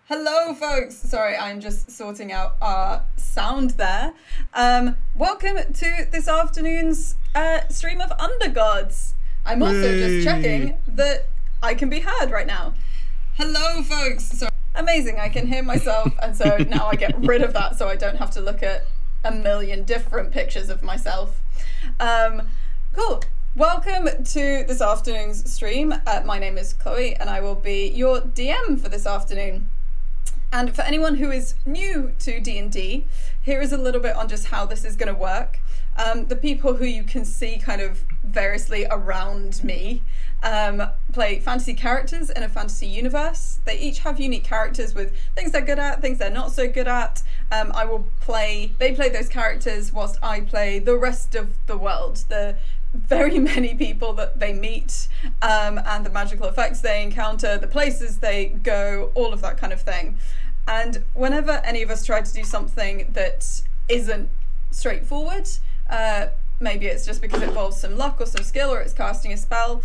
Hello, folks. Sorry, I'm just sorting out our sound there. Welcome to this afternoon's stream of Undergods. I'm also just checking that I can be heard right now. Hello, folks. So amazing, I can hear myself, and so now I get rid of that so I don't have to look at a million different pictures of myself. Cool. Welcome to this afternoon's stream. My name is Chloe, and I will be your DM for this afternoon. And for anyone who is new to D&D, here is a little bit on just how this is going to work. The people who you can see kind of variously around me play fantasy characters in a fantasy universe. They each have unique characters with things they're good at, things they're not so good at. They play those characters whilst I play the rest of the world, the very many people that they meet, and the magical effects they encounter, the places they go, all of that kind of thing. And whenever any of us try to do something that isn't straightforward, maybe it's just because it involves some luck or some skill, or it's casting a spell,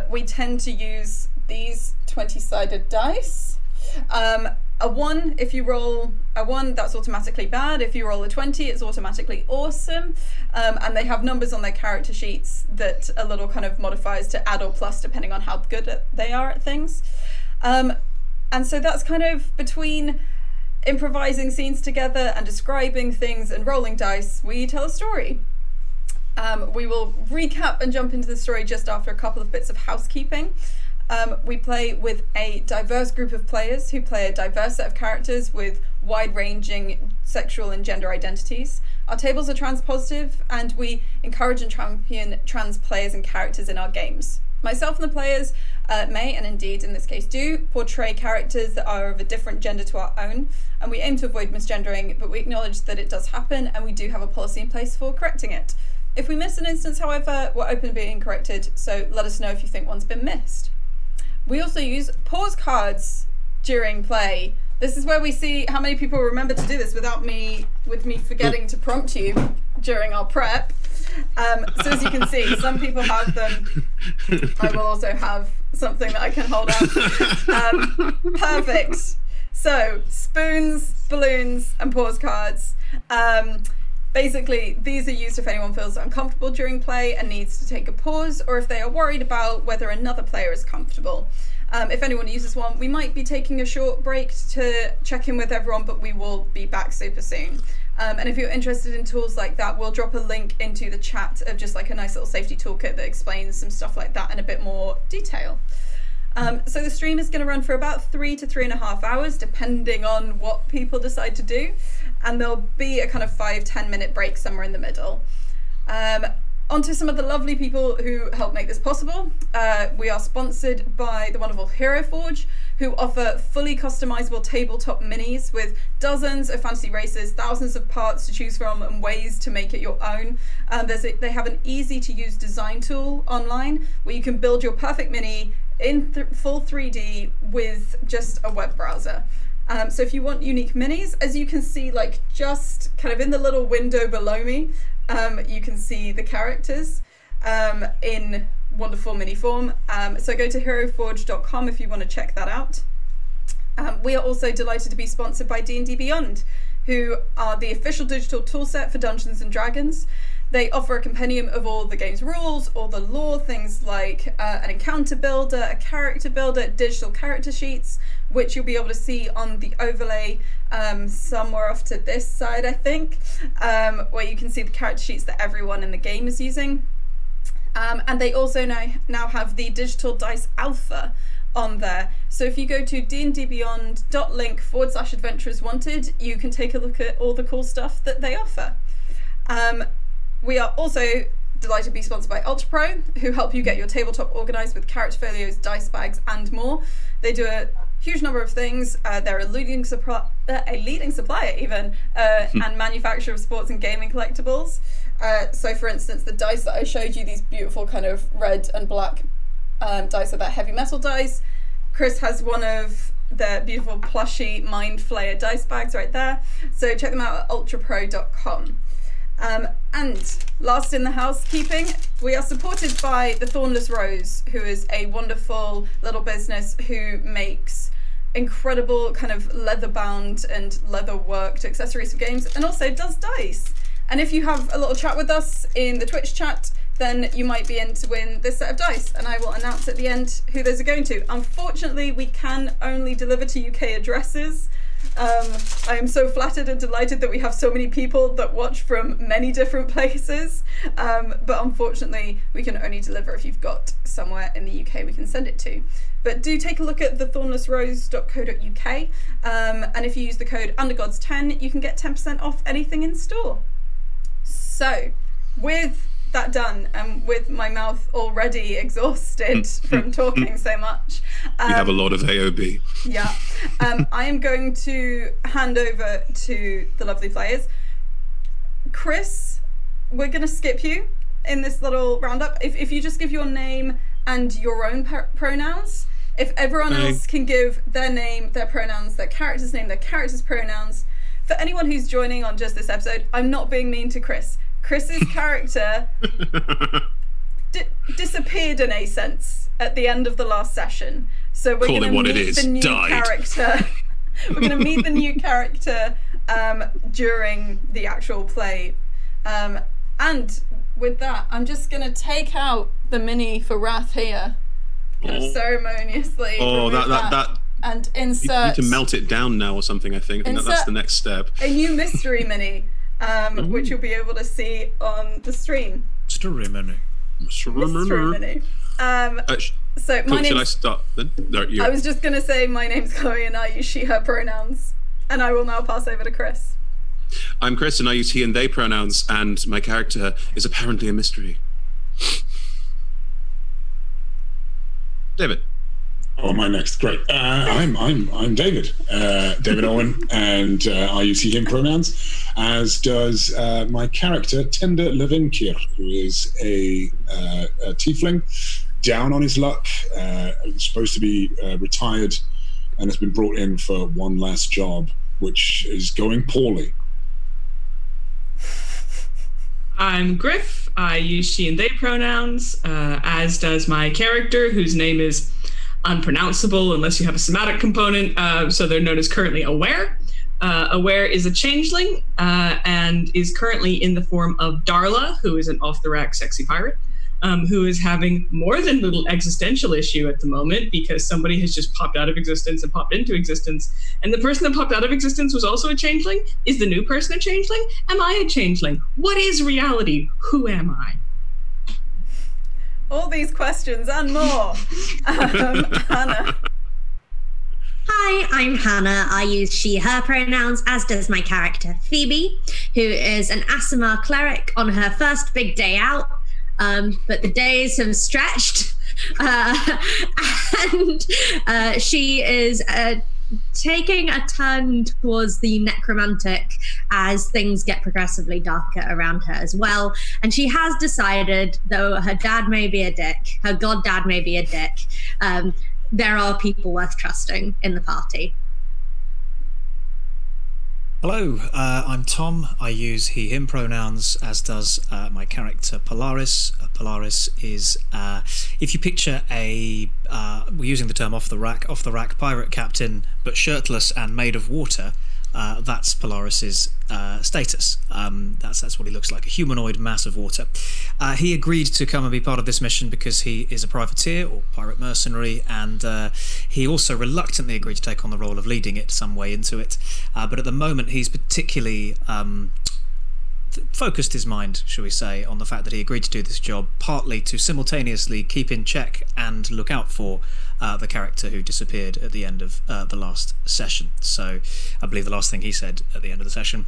we tend to use these 20-sided dice. A 1, if you roll a 1, that's automatically bad. If you roll a 20, it's automatically awesome. And they have numbers on their character sheets that are little kind of modifiers to add or plus depending on how good they are at things. And so that's kind of between improvising scenes together and describing things and rolling dice, we tell a story. We will recap and jump into the story just after a couple of bits of housekeeping. We play with a diverse group of players who play a diverse set of characters with wide-ranging sexual and gender identities. Our tables are trans-positive, and we encourage and champion trans players and characters in our games. Myself and the players may, and indeed in this case do, portray characters that are of a different gender to our own, and we aim to avoid misgendering, but we acknowledge that it does happen, and we do have a policy in place for correcting it. If we miss an instance, however, we're open to being corrected, so let us know if you think one's been missed. We also use pause cards during play. This is where we see how many people remember to do this with me forgetting to prompt you during our prep. So as you can see, some people have them. I will also have something that I can hold up. Perfect. So spoons, balloons, and pause cards. Basically, these are used if anyone feels uncomfortable during play and needs to take a pause, or if they are worried about whether another player is comfortable. If anyone uses one, we might be taking a short break to check in with everyone, but we will be back super soon. And if you're interested in tools like that, we'll drop a link into the chat of just like a nice little safety toolkit that explains some stuff like that in a bit more detail. So the stream is going to run for about 3 to 3.5 hours, depending on what people decide to do. And there'll be a kind of 5-10 minute break somewhere in the middle. On to some of the lovely people who help make this possible. We are sponsored by the wonderful Hero Forge, who offer fully customizable tabletop minis with dozens of fantasy races, thousands of parts to choose from, and ways to make it your own. They have an easy to use design tool online where you can build your perfect mini in full 3D with just a web browser. So if you want unique minis, as you can see, like just kind of in the little window below me, you can see the characters in wonderful mini form. So go to heroforge.com if you want to check that out. We are also delighted to be sponsored by D&D Beyond, who are the official digital toolset for Dungeons & Dragons. They offer a compendium of all the game's rules, all the lore, things like an encounter builder, a character builder, digital character sheets, which you'll be able to see on the overlay somewhere off to this side, I think, where you can see the character sheets that everyone in the game is using. And they also now have the digital dice alpha on there. So if you go to dndbeyond.link/adventurers wanted, you can take a look at all the cool stuff that they offer. We are also delighted to be sponsored by Ultra Pro, who help you get your tabletop organized with character folios, dice bags, and more. They do a huge number of things. They're a leading supplier even, and manufacturer of sports and gaming collectibles. So for instance, the dice that I showed you, these beautiful kind of red and black dice are that heavy metal dice. Chris has one of the beautiful plushy Mind Flayer dice bags right there. So check them out at ultrapro.com. And last in the housekeeping, we are supported by the Thornless Rose, who is a wonderful little business who makes incredible kind of leather bound and leather worked accessories for games, and also does dice. And if you have a little chat with us in the Twitch chat, then you might be in to win this set of dice, and I will announce at the end who those are going to. Unfortunately, we can only deliver to UK addresses. I am so flattered and delighted that we have so many people that watch from many different places, but unfortunately we can only deliver if you've got somewhere in the UK we can send it to. But do take a look at thethornlessrose.co.uk, and if you use the code Undergods10 you can get 10% off anything in store. So with that done, and with my mouth already exhausted from talking so much, you have a lot of AOB. Yeah, I am going to hand over to the lovely players. Chris, we're going to skip you in this little roundup. If you just give your name and your own pronouns, if everyone else can give their name, their pronouns, their character's name, their character's pronouns. For anyone who's joining on just this episode, I'm not being mean to Chris. Chris's character disappeared in a sense at the end of the last session. So we're going to meet the new character. We're going to meet the new character during the actual play. And with that, I'm just going to take out the mini for Rath here. Kind of ceremoniously. That and insert. You need to melt it down now or something, I think. That's the next step. A new mystery mini. Which you'll be able to see on the stream. Mystery mini. So my name. Should I start then? No, I was just gonna say my name's Chloe and I use she/her pronouns, and I will now pass over to Chris. I'm Chris and I use he and they pronouns, and my character is apparently a mystery. David. Oh, my next, great. I'm David, David Alwyn, and I use he/him pronouns, as does my character Tender Levinkir, who is a tiefling, down on his luck, supposed to be retired, and has been brought in for one last job, which is going poorly. I'm Griff. I use she and they pronouns, as does my character, whose name is unpronounceable unless you have a somatic component, so they're known as currently Aware. Aware is a changeling and is currently in the form of Darla, who is an off-the-rack sexy pirate, who is having more than a little existential issue at the moment because somebody has just popped out of existence and popped into existence. And the person that popped out of existence was also a changeling. Is the new person a changeling? Am I a changeling? What is reality? Who am I? All these questions and more. Hannah. Hi, I'm Hannah. I use she/her pronouns, as does my character Phoebe, who is an Aasimar cleric on her first big day out, but the days have stretched, and she is taking a turn towards the necromantic as things get progressively darker around her as well. And she has decided, though her dad may be a dick, her goddad may be a dick, there are people worth trusting in the party. Hello, I'm Tom. I use he/him pronouns, as does my character Polaris. Polaris is, if you picture we're using the term off the rack pirate captain, but shirtless and made of water. That's Polaris's status. That's what he looks like, a humanoid mass of water. He agreed to come and be part of this mission because he is a privateer or pirate mercenary, and he also reluctantly agreed to take on the role of leading it some way into it. But at the moment he's particularly focused his mind, shall we say, on the fact that he agreed to do this job, partly to simultaneously keep in check and look out for the character who disappeared at the end of the last session. So I believe the last thing he said at the end of the session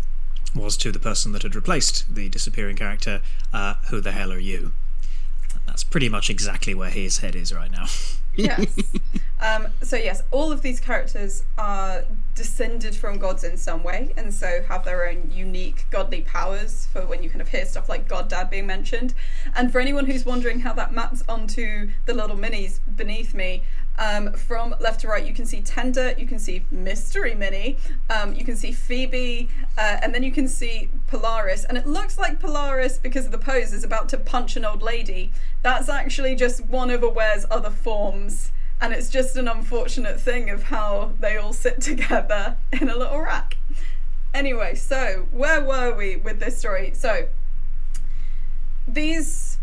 was to the person that had replaced the disappearing character, who the hell are you? That's pretty much exactly where his head is right now. Yes. So yes, all of these characters are descended from gods in some way, and so have their own unique godly powers for when you kind of hear stuff like God Dad being mentioned. And for anyone who's wondering how that maps onto the little minis beneath me, from left to right you can see Tender, you can see Mystery Mini, you can see Phoebe, and then you can see Polaris. And it looks like Polaris, because of the pose, is about to punch an old lady. That's actually just one of Aware's other forms. And it's just an unfortunate thing of how they all sit together in a little rack. Anyway, so where were we with this story? So these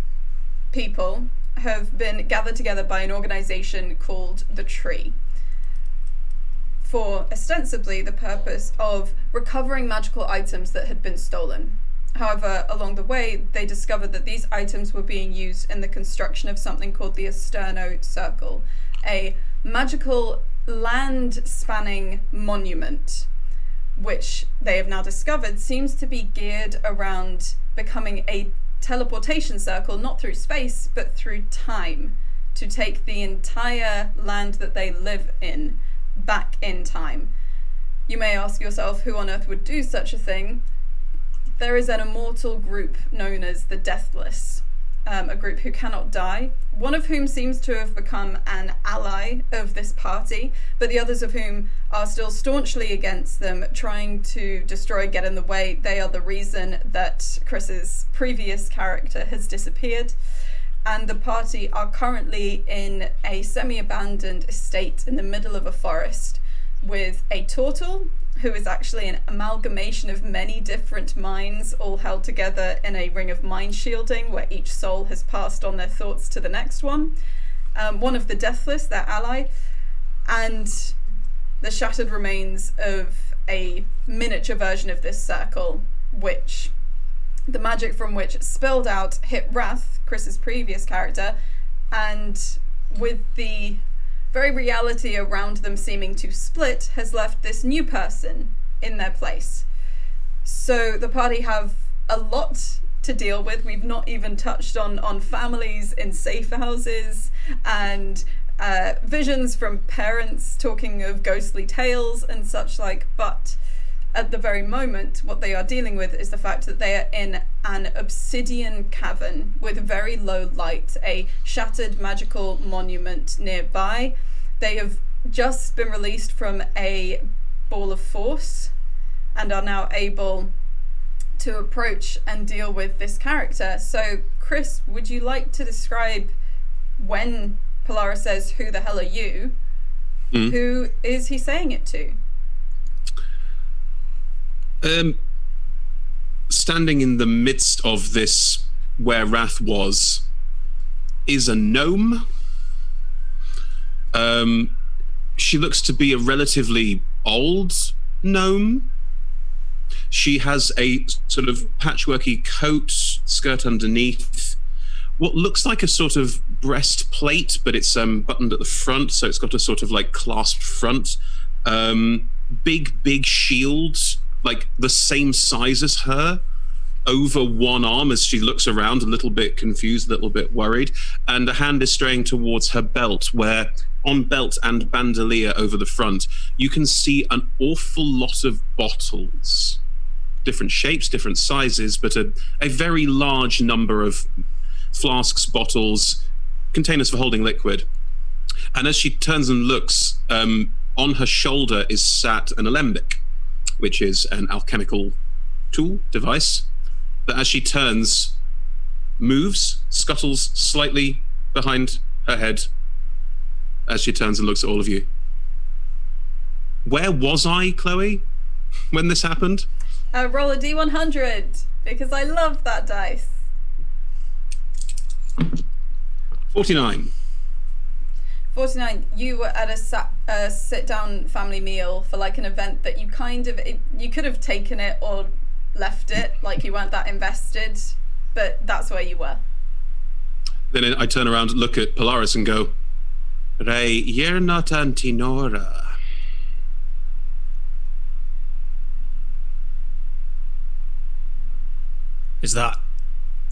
people have been gathered together by an organization called the Tree for ostensibly the purpose of recovering magical items that had been stolen. However, along the way, they discovered that these items were being used in the construction of something called the Esterno Circle, a magical land-spanning monument, which they have now discovered seems to be geared around becoming a teleportation circle, not through space, but through time, to take the entire land that they live in back in time. You may ask yourself, who on earth would do such a thing? There is an immortal group known as the Deathless, a group who cannot die, one of whom seems to have become an ally of this party, but the others of whom are still staunchly against them, trying to destroy, get in the way. They are the reason that Chris's previous character has disappeared, and the party are currently in a semi-abandoned estate in the middle of a forest with a turtle who is actually an amalgamation of many different minds all held together in a ring of mind shielding where each soul has passed on their thoughts to the next one. One of the Deathless, their ally, and the shattered remains of a miniature version of this circle, which the magic from which spilled out hit Rath, Chris's previous character, and with the very reality around them seeming to split has left this new person in their place. So the party have a lot to deal with. We've not even touched on families in safe houses and visions from parents talking of ghostly tales and such like, but at the very moment what they are dealing with is the fact that they are in an obsidian cavern with very low light, a shattered magical monument nearby. They have just been released from a ball of force and are now able to approach and deal with this character. So Chris, would you like to describe when Polaris says, "Who the hell are you?" Who is he saying it to? Standing in the midst of this, where Rath was, is a gnome. She looks to be a relatively old gnome. She has a sort of patchworky coat, skirt underneath, what looks like a sort of breastplate, but it's buttoned at the front, so it's got a sort of like clasped front. Big shield, like the same size as her, over one arm as she looks around, a little bit confused, a little bit worried, and a hand is straying towards her belt, where on belt and bandolier over the front, you can see an awful lot of bottles. Different shapes, different sizes, but a very large number of flasks, bottles, containers for holding liquid. And as she turns and looks, on her shoulder is sat an alembic, which is an alchemical tool, device, that as she turns, moves, scuttles slightly behind her head as she turns and looks at all of you. Where was I, Chloe, when this happened? Roll a D100, because I love that dice. 49. 49, you were at a sit-down family meal for like an event that you you could have taken it or left it, like you weren't that invested, but that's where you were. Then I turn around and look at Polaris and go, Ray, you're not Auntie Nora. Is that...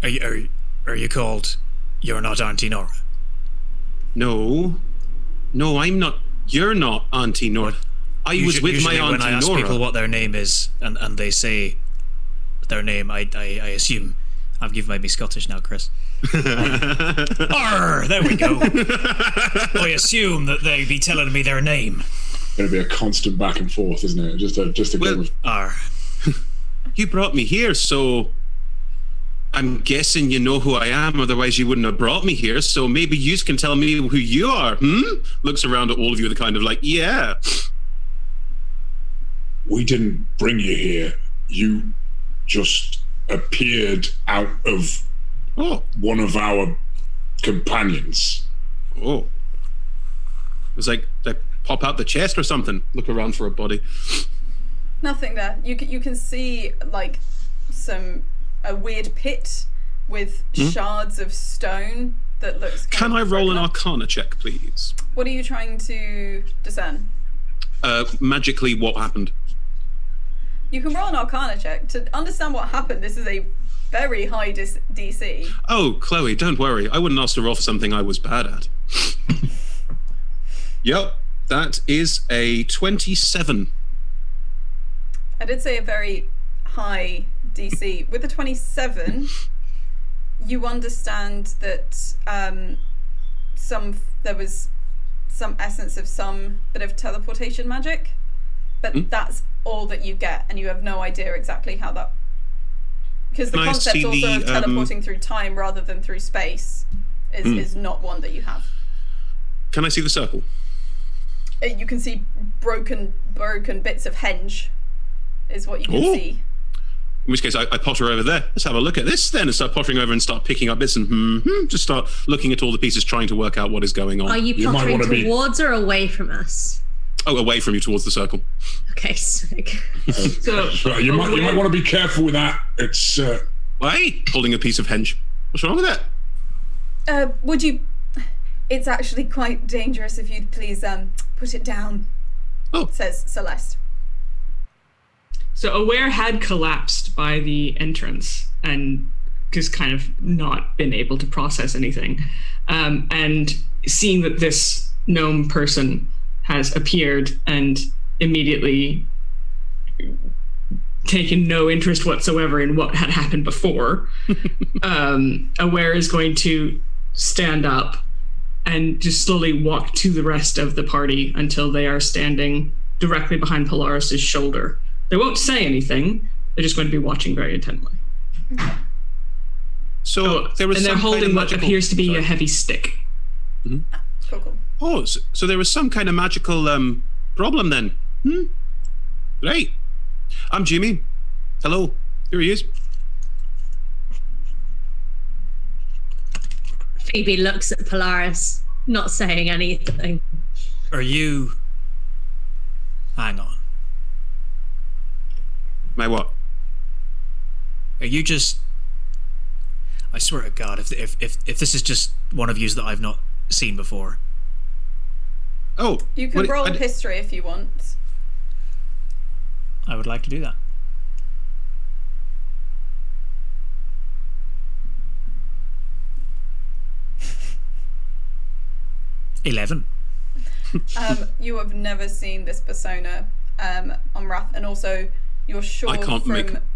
Are you called You're Not Auntie Nora? No, I'm not. You're not Auntie Nora. I was with my Auntie Nora. When I ask people what their name is and they say their name, I assume... You've made me Scottish now, Chris. Arr, there we go. I assume that they'd be telling me their name. Going to be a constant back and forth, isn't it? Just a game of... Arr. You brought me here, so I'm guessing you know who I am, otherwise you wouldn't have brought me here. So maybe you can tell me who you are. Looks around at all of you with a kind of like, yeah. We didn't bring you here. You just appeared out of one of our companions. Oh. It was like they pop out the chest or something. Look around for a body. Nothing there. You can see like a weird pit with shards of stone that looks. Can I roll an Arcana check, please? What are you trying to discern? Magically, what happened? You can roll an Arcana check to understand what happened. This is a very high DC. Oh, Chloe, don't worry. I wouldn't ask to roll for something I was bad at. Yep, that is a 27. I did say a very high DC. With the 27, you understand that there was some essence of some bit of teleportation magic, but that's all that you get, and you have no idea exactly how that. Because the concept also of teleporting through time rather than through space is not one that you have. Can I see the circle? You can see broken bits of henge, is what you can see. In which case, I potter over there. Let's have a look at this then, and start pottering over and start picking up bits and just start looking at all the pieces, trying to work out what is going on. Are you pottering towards or away from us? Oh, away from you, towards the circle. Okay, sick. So you might want to be careful with that. It's why holding a piece of henge? What's wrong with that? Would you? It's actually quite dangerous. If you'd please put it down. Oh, says Celeste. So Aware had collapsed by the entrance and just kind of not been able to process anything. And seeing that this gnome person has appeared and immediately taken no interest whatsoever in what had happened before, Aware is going to stand up and just slowly walk to the rest of the party until they are standing directly behind Polaris's shoulder. They won't say anything. They're just going to be watching very intently. So there was, and they're holding what appears to be a heavy stick. Mm-hmm. Cool. Oh, so there was some kind of magical problem then. Right. I'm Jimmy. Hello. Here he is. Phoebe looks at Polaris, not saying anything. Are you... Hang on. My what? Are you just... I swear to God, if this is just one of yous that I've not seen before. Oh. You can roll history if you want. I would like to do that. $11. You have never seen this persona on Rath, and also you're sure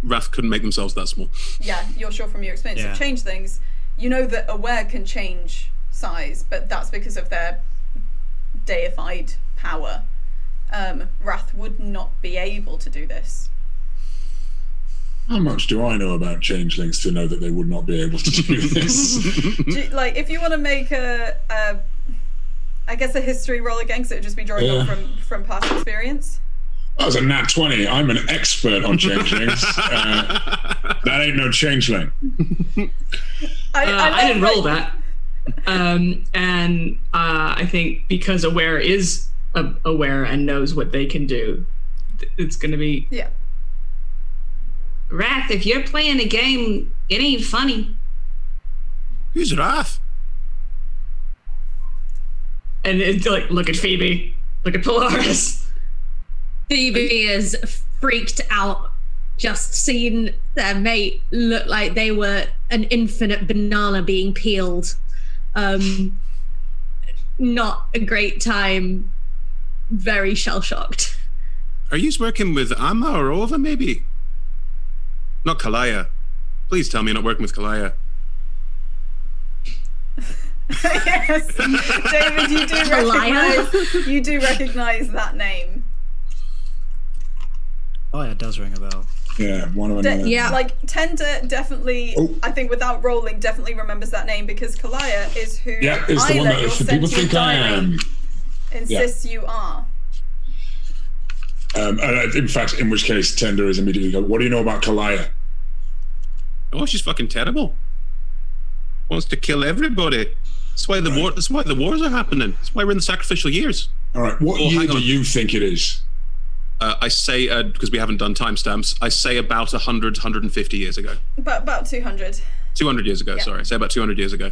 Rath couldn't make themselves that small. Yeah, you're sure from your experience to change things. You know that Aware can change size, but that's because of their deified power. Rath would not be able to do this. How much do I know about changelings to know that they would not be able to do this? If you want to make a history roll again, because it would just be drawing on from past experience. That was a nat 20. I'm an expert on changelings. That ain't no changeling. I didn't roll that. And I think because Aware is aware and knows what they can do, it's going to be... Yeah. Rath, if you're playing a game, it ain't funny. Who's Rath? And it's like, look at Phoebe. Look at Polaris. Phoebe is freaked out, just seeing their mate look like they were an infinite banana being peeled. Not a great time. Very shell-shocked. Are you working with Amma or Ova, maybe? Not Kalaya. Please tell me you're not working with Kalaya. Yes, David, you do recognize that name. Oh, yeah, it does ring a bell. Yeah, one of another. Yeah. Like Tender definitely, I think without rolling, definitely remembers that name because Kalaya is who Yeah, it's the one Isla, that your the people sentient think I am. diary, insists you are. And in fact, in which case, Tender is immediately go, what do you know about Kalaya? Oh, she's fucking terrible. Wants to kill everybody. That's why the wars are happening. That's why we're in the sacrificial years. All right, what year do you think it is? I say, because we haven't done timestamps, I say about 100, 150 years ago. About 200. 200 years ago, sorry. I say about 200 years ago.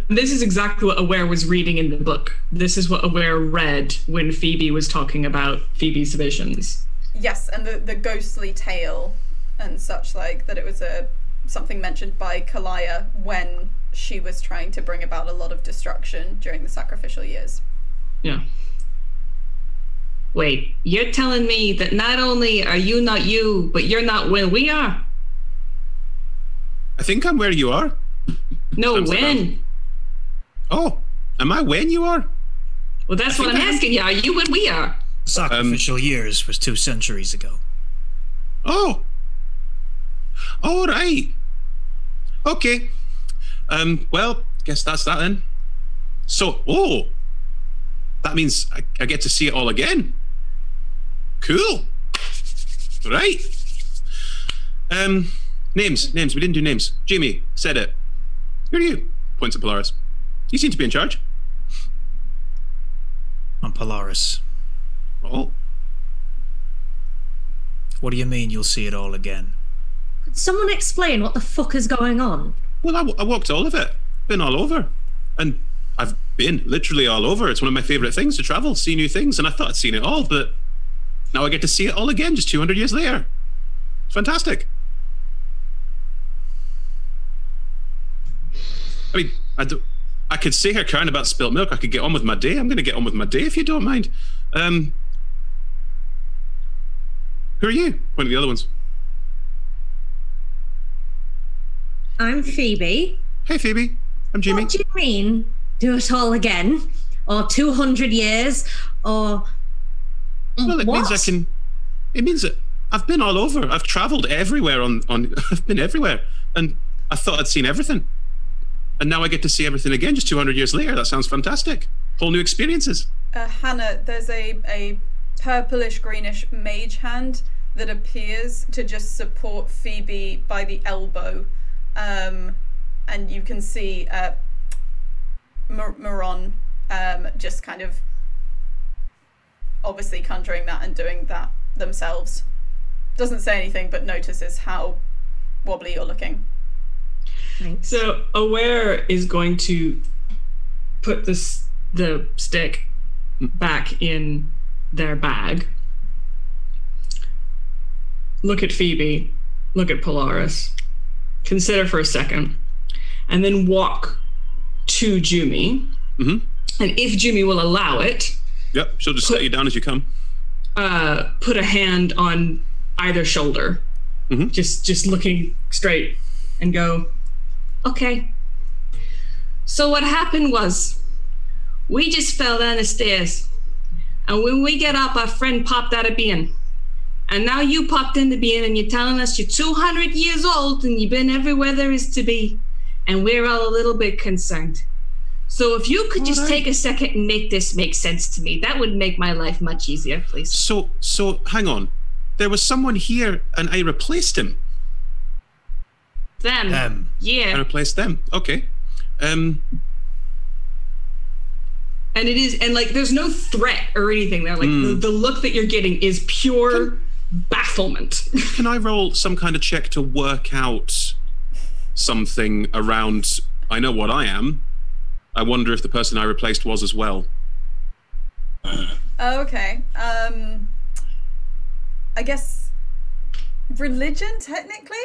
This is exactly what Aware was reading in the book. This is what Aware read when Phoebe was talking about Phoebe's visions. Yes, and the ghostly tale and such like, that it was something mentioned by Kalaya when she was trying to bring about a lot of destruction during the sacrificial years. Yeah. Wait, you're telling me that not only are you not you, but you're not when we are? I think I'm where you are. No, when? Oh, am I when you are? Well, that's what I'm asking you. Are you when we are? Sacrificial years was 2 centuries ago. Oh. All right. Okay. Well, guess that's that then. So, that means I get to see it all again. Cool. Right. Names. We didn't do names. Jimmy said it. Who are you? Points at Polaris. You seem to be in charge. I'm Polaris. Oh. What do you mean you'll see it all again? Could someone explain what the fuck is going on? Well, I walked all of it. Been all over. And I've been literally all over. It's one of my favorite things to travel, see new things. And I thought I'd seen it all, but now I get to see it all again just 200 years later. It's fantastic. I mean, I could sit here crying about spilt milk. I could get on with my day. I'm going to get on with my day if you don't mind. Who are you? One of the other ones. I'm Phoebe. Hey, Phoebe. I'm Jimmy. What do you mean, do it all again? Or 200 years? Or well, it what? means I can. It means that I've been all over. I've travelled everywhere I've been everywhere. And I thought I'd seen everything. And now I get to see everything again just 200 years later. That sounds fantastic. Whole new experiences. Hannah, there's a purplish greenish mage hand that appears to just support Phoebe by the elbow. And you can see Moron just kind of obviously conjuring that and doing that themselves. Doesn't say anything, but notices how wobbly you're looking. Thanks. So Aware is going to put the stick back in their bag. Look at Phoebe. Look at Polaris. Consider for a second. And then walk to Jumi. Mm-hmm. And if Jumi will allow it... Yep, she'll just set you down as you come. Put a hand on either shoulder. Mm-hmm. Just looking straight and go... Okay. So what happened was we just fell down the stairs. And when we get up, our friend popped out of being. And now you popped into being and you're telling us you're 200 years old and you've been everywhere there is to be. And we're all a little bit concerned. So if you could just take a second and make this make sense to me, that would make my life much easier, please. So hang on. There was someone here and I replaced him. Them. Yeah. I replaced them. Okay. And it is, and like, there's no threat or anything there. Like, the look that you're getting is pure bafflement. Can I roll some kind of check to work out something around, I know what I am. I wonder if the person I replaced was as well. Okay. I guess religion, technically?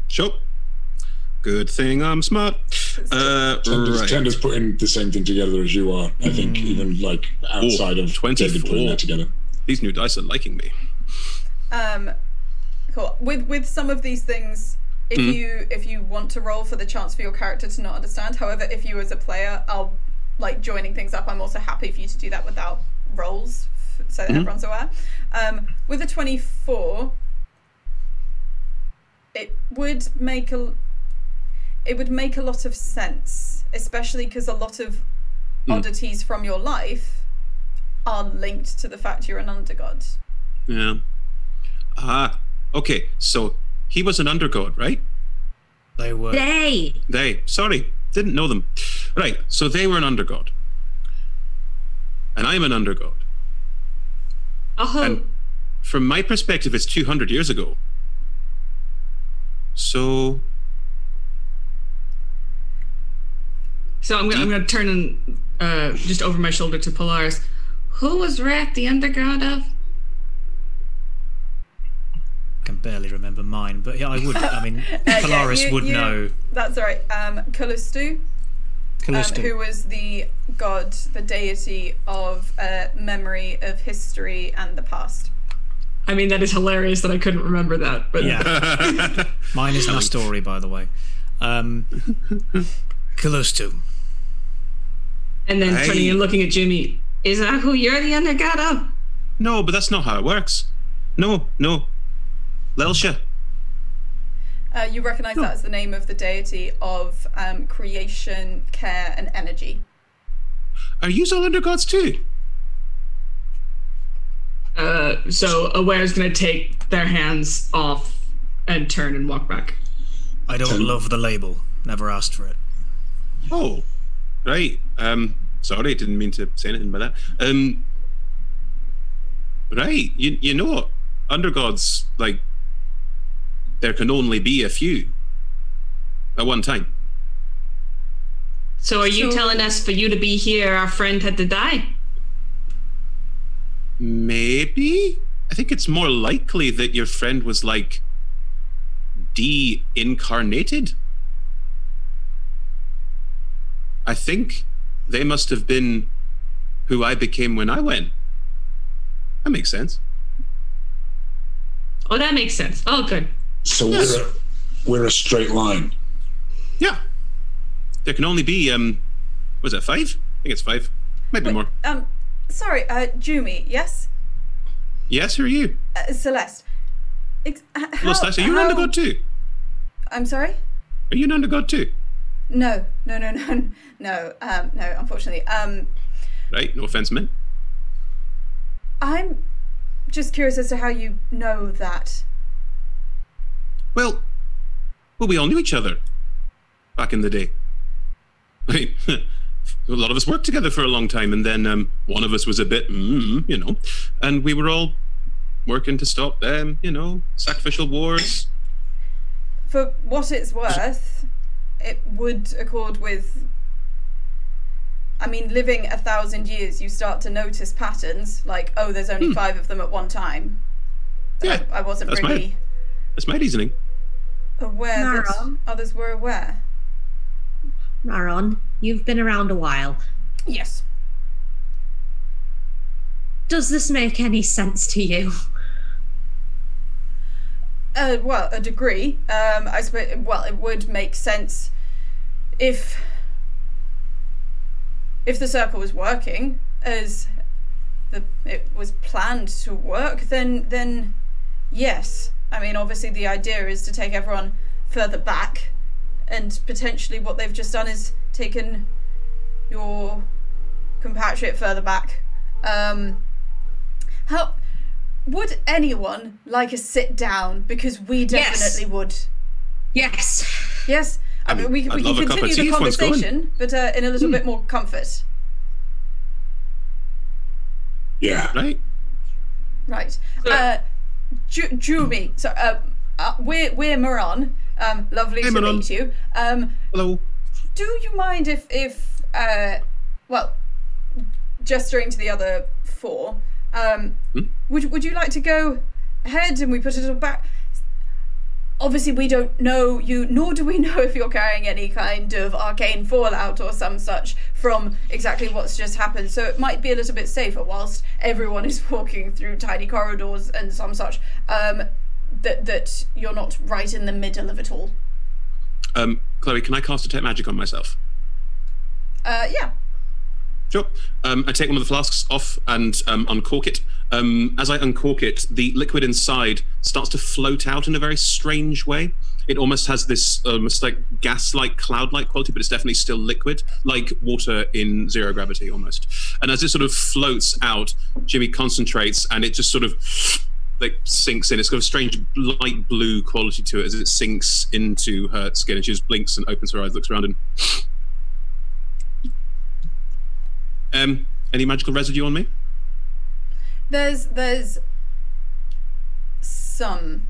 Sure. Good thing I'm smart. Tender's putting the same thing together as you are. I think even like outside of 24. David putting that together. These new dice are liking me. Cool. With some of these things, if you want to roll for the chance for your character to not understand. However, if you as a player are like joining things up, I'm also happy for you to do that without rolls, so that everyone's aware. With a 24, it would make a lot of sense, especially because a lot of oddities from your life are linked to the fact you're an undergod. Yeah. Okay, so he was an undergod, right? They were. They. Sorry, didn't know them. Right, so they were an undergod. And I'm an undergod. Oh. And from my perspective, it's 200 years ago. So I'm gonna turn and just over my shoulder to Polaris. Who was Rath the undergod of? I can barely remember mine, but yeah, I would. I mean, Polaris would know. That's all right. Callisto, who was the god, the deity of memory of history and the past. I mean, that is hilarious that I couldn't remember that. But Yeah. Mine is Nastori, by the way. Callisto. And then turning and looking at Jimmy. Is that who you're the undergod of? no, but that's not how it works. No. Lelsha. You recognize that as the name of the deity of creation, care, and energy. Are you all undergods too? So Aware's gonna take their hands off and turn and walk back. I don't love the label. Never asked for it. Oh, right. Sorry, didn't mean to say anything by that. Right. You know what? Undergods, like, there can only be a few at one time. So are you telling us for you to be here, our friend had to die? Maybe? I think it's more likely that your friend was, like, de-incarnated. I think they must have been who I became when I went. That makes sense. Oh, that makes sense. Oh, good. So we're a straight line. Yeah. There can only be, was it 5? I think it's 5. Maybe more. Sorry, Jumi, yes? Yes, who are you? Celeste. Celeste, are you an undergod too? I'm sorry? Are you an undergod too? No, unfortunately. Right, no offense meant. I'm just curious as to how you know that. Well, we all knew each other back in the day. Right. A lot of us worked together for a long time, and then one of us was a bit, and we were all working to stop sacrificial wars. For what it's worth, it would accord with, I mean, living 1,000 years, you start to notice patterns, like, oh, there's only 5 of them at one time. Yeah, I wasn't really that's my reasoning. Aware that others were aware. Maron, you've been around a while. Yes. Does this make any sense to you? Well, a degree. I suppose. Well, it would make sense if the circle was working as it was planned to work. Then yes. I mean, obviously, the idea is to take everyone further back, and potentially what they've just done is taken your compatriot further back. How would anyone like a sit down? Because we definitely would. Yes. Yes. I mean, we can continue the conversation, but in a little bit more comfort. Yeah. Right. Right. Jumi. So we're Moran. Lovely to meet you. Hello. Do you mind if gesturing to the other 4, would you like to go ahead and we put it all back? Obviously, we don't know you, nor do we know if you're carrying any kind of arcane fallout or some such from exactly what's just happened. So it might be a little bit safer whilst everyone is walking through tiny corridors and some such, that you're not right in the middle of it all. Chloe, can I cast Detect Magic on myself? Yeah. Sure. I take one of the flasks off and uncork it, As I uncork it, the liquid inside starts to float out in a very strange way. It almost has this almost like gas-like, cloud-like quality, but it's definitely still liquid, like water in zero gravity almost. And as it sort of floats out, Jimmy concentrates, and it just sort of like sinks in. It's got a strange light blue quality to it as it sinks into her skin, and she just blinks and opens her eyes, looks around, and any magical residue on me? There's some.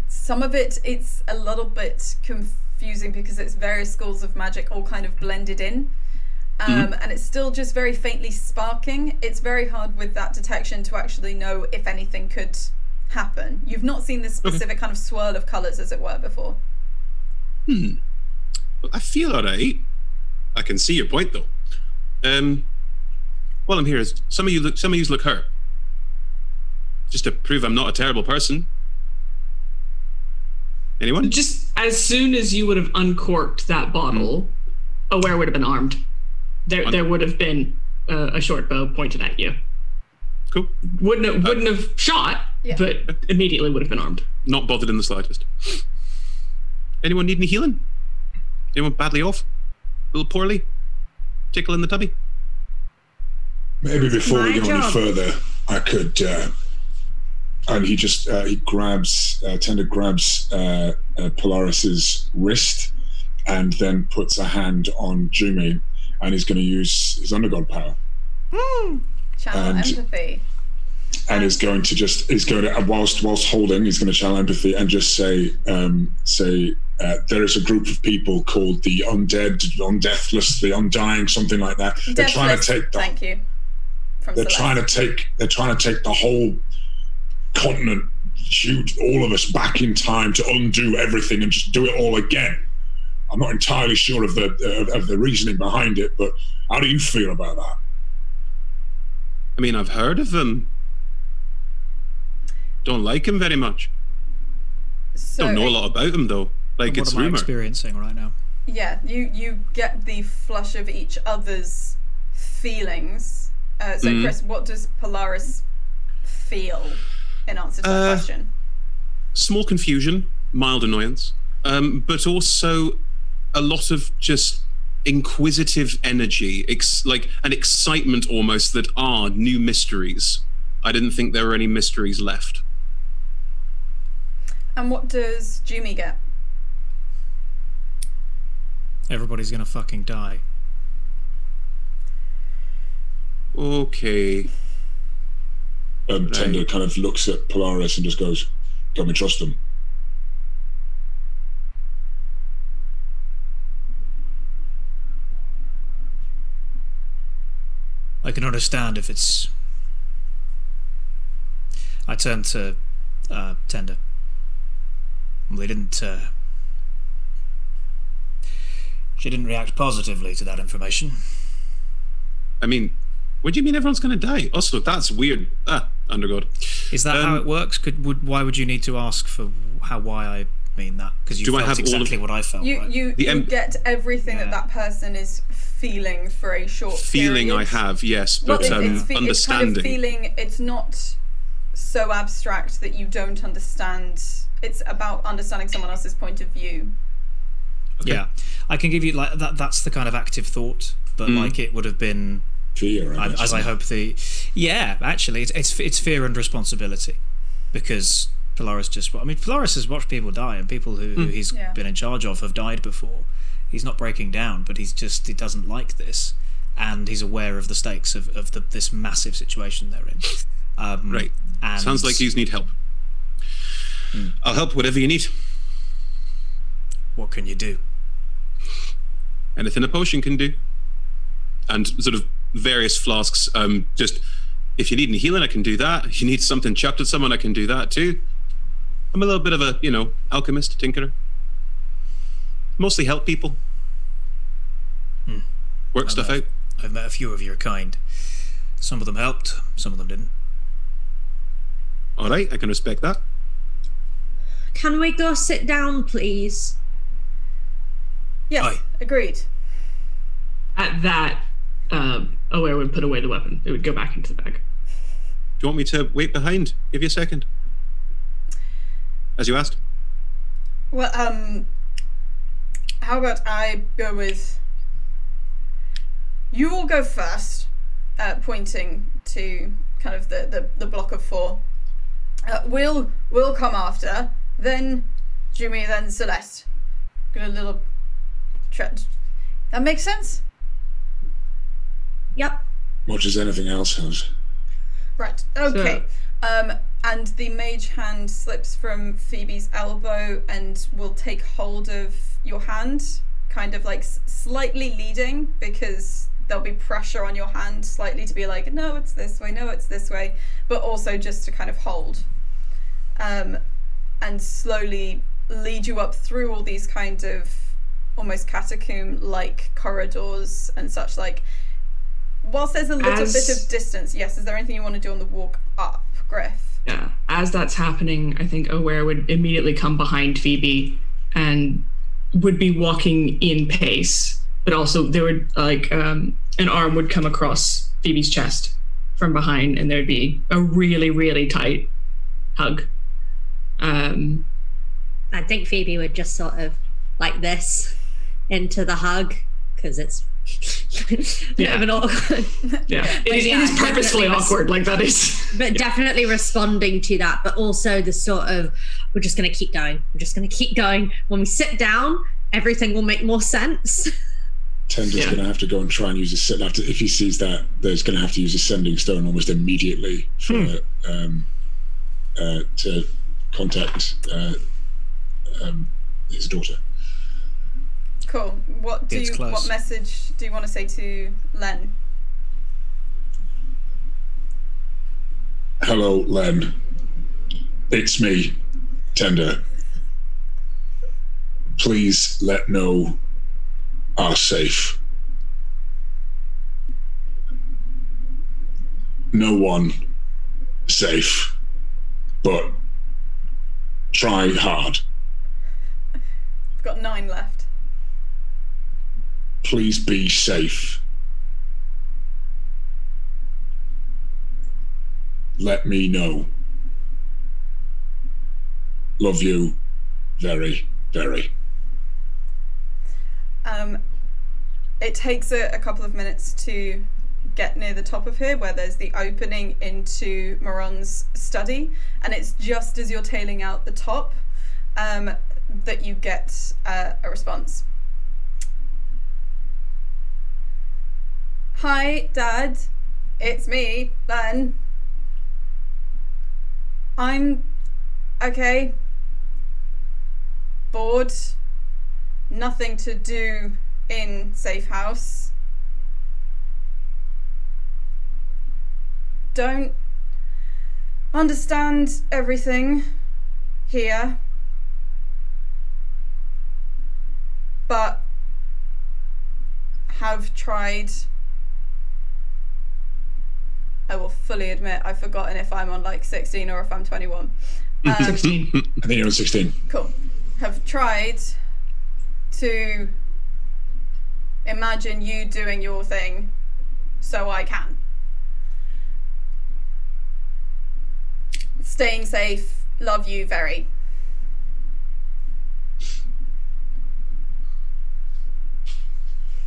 Some of it's a little bit confusing because it's various schools of magic all kind of blended in. And it's still just very faintly sparking. It's very hard with that detection to actually know if anything could happen. You've not seen this specific kind of swirl of colours, as it were, before. Well, I feel alright. I can see your point, though. While I'm here, some of you look hurt. Just to prove I'm not a terrible person. Anyone? Just as soon as you would have uncorked that bottle, Aware would have been armed. There would have been a short bow pointed at you. Cool. Wouldn't have shot, but immediately would have been armed. Not bothered in the slightest. Anyone need any healing? Anyone badly off? A little poorly? Tickle in the tubby? Maybe before we go any further, I could. And he just Tender grabs Polaris's wrist, and then puts a hand on Jimmy, and he's going to use his Undergod power. Channel empathy. And is going to whilst holding, he's going to channel empathy and just say there is a group of people called the Undead, Deathless, the Undying, something like that. Deathless, they're trying to take. Thank you. They're trying to take the whole continent, shoot all of us back in time to undo everything and just do it all again. I'm not entirely sure of the reasoning behind it, but how do you feel about that? I mean, I've heard of them. Don't like him very much. So, don't know a lot about him though. Like, it's what am I rumor. experiencing right now? Yeah, you get the flush of each other's feelings. So Chris, what does Polaris feel in answer to that question? Small confusion, mild annoyance, but also a lot of just inquisitive energy, like an excitement almost that are new mysteries. I didn't think there were any mysteries left. And what does Jimmy get? Everybody's gonna fucking die. Okay. Tender kind of looks at Polaris and just goes, "Can we trust them?" I can understand if it's... I turned to Tender. They didn't... She didn't react positively to that information. I mean, what do you mean everyone's going to die? Also, that's weird. Undergod. Is that how it works? Why would you need to ask for why I mean that? Because you felt exactly what I felt. You get everything that person is feeling for a short feeling period. I have, yes, but understanding. It's kind of feeling. It's not so abstract that you don't understand. It's about understanding someone else's point of view. Okay. Yeah, I can give you like that. That's the kind of active thought, but like it would have been fear. As I hope actually, it's fear and responsibility, because Polaris Polaris has watched people die, and people who he's been in charge of have died before. He's not breaking down, but he doesn't like this, and he's aware of the stakes of this massive situation they're in. Right. And sounds like you need help. I'll help whatever you need. What can you do? Anything a potion can do. And sort of various flasks. Just if you need any healing, I can do that. If you need something chucked at someone, I can do that too. I'm a little bit of a, alchemist, tinkerer. Mostly help people. Work stuff out. I've met a few of your kind. Some of them helped, some of them didn't. All right, I can respect that. Can we go sit down, please? Yes, Aye. Agreed. At that, Aware would put away the weapon. It would go back into the bag. you want me to wait behind? Give you a second. As you asked. Well, how about I go with... You all go first, pointing to kind of the block of 4. We'll come after, then Jimmy, then Celeste. Get a little... That makes sense? Yep. Much as anything else has. Right, okay. And the mage hand slips from Phoebe's elbow and will take hold of your hand, kind of like slightly leading, because there'll be pressure on your hand slightly to be like, no, it's this way, no, it's this way, but also just to kind of hold. And slowly lead you up through all these kind of almost catacomb-like corridors and such. Like, whilst there's a little bit of distance, yes, is there anything you want to do on the walk up, Griff? Yeah, as that's happening, I think Aware would immediately come behind Phoebe and would be walking in pace, but also there would, like, an arm would come across Phoebe's chest from behind, and there'd be a really, really tight hug. I think Phoebe would just sort of like this into the hug, because it's a bit of an awkward. Yeah, it is purposefully awkward, like that is. But definitely responding to that, but also the sort of, we're just going to keep going. We're just going to keep going. When we sit down, everything will make more sense. Tender's going to have to go and try and use if he sees that, there's going to have to use a sending stone almost immediately for to contact his daughter. Cool. What message do you want to say to Len? Hello, Len. It's me, Tender. Please let know are safe. No one safe, but try hard. I've got 9 left. Please be safe. Let me know. Love you very, very. It takes a couple of minutes to get near the top of here, where there's the opening into Moron's study, and it's just as you're tailing out the top that you get a response. Hi, Dad. It's me, Len. I'm okay. Bored. Nothing to do in safe house. Don't understand everything here. But have tried. I will fully admit I've forgotten if I'm on like 16 or if I'm 21. 16. I think you're on 16. Cool. Have tried to imagine you doing your thing so I can. Staying safe. Love you very.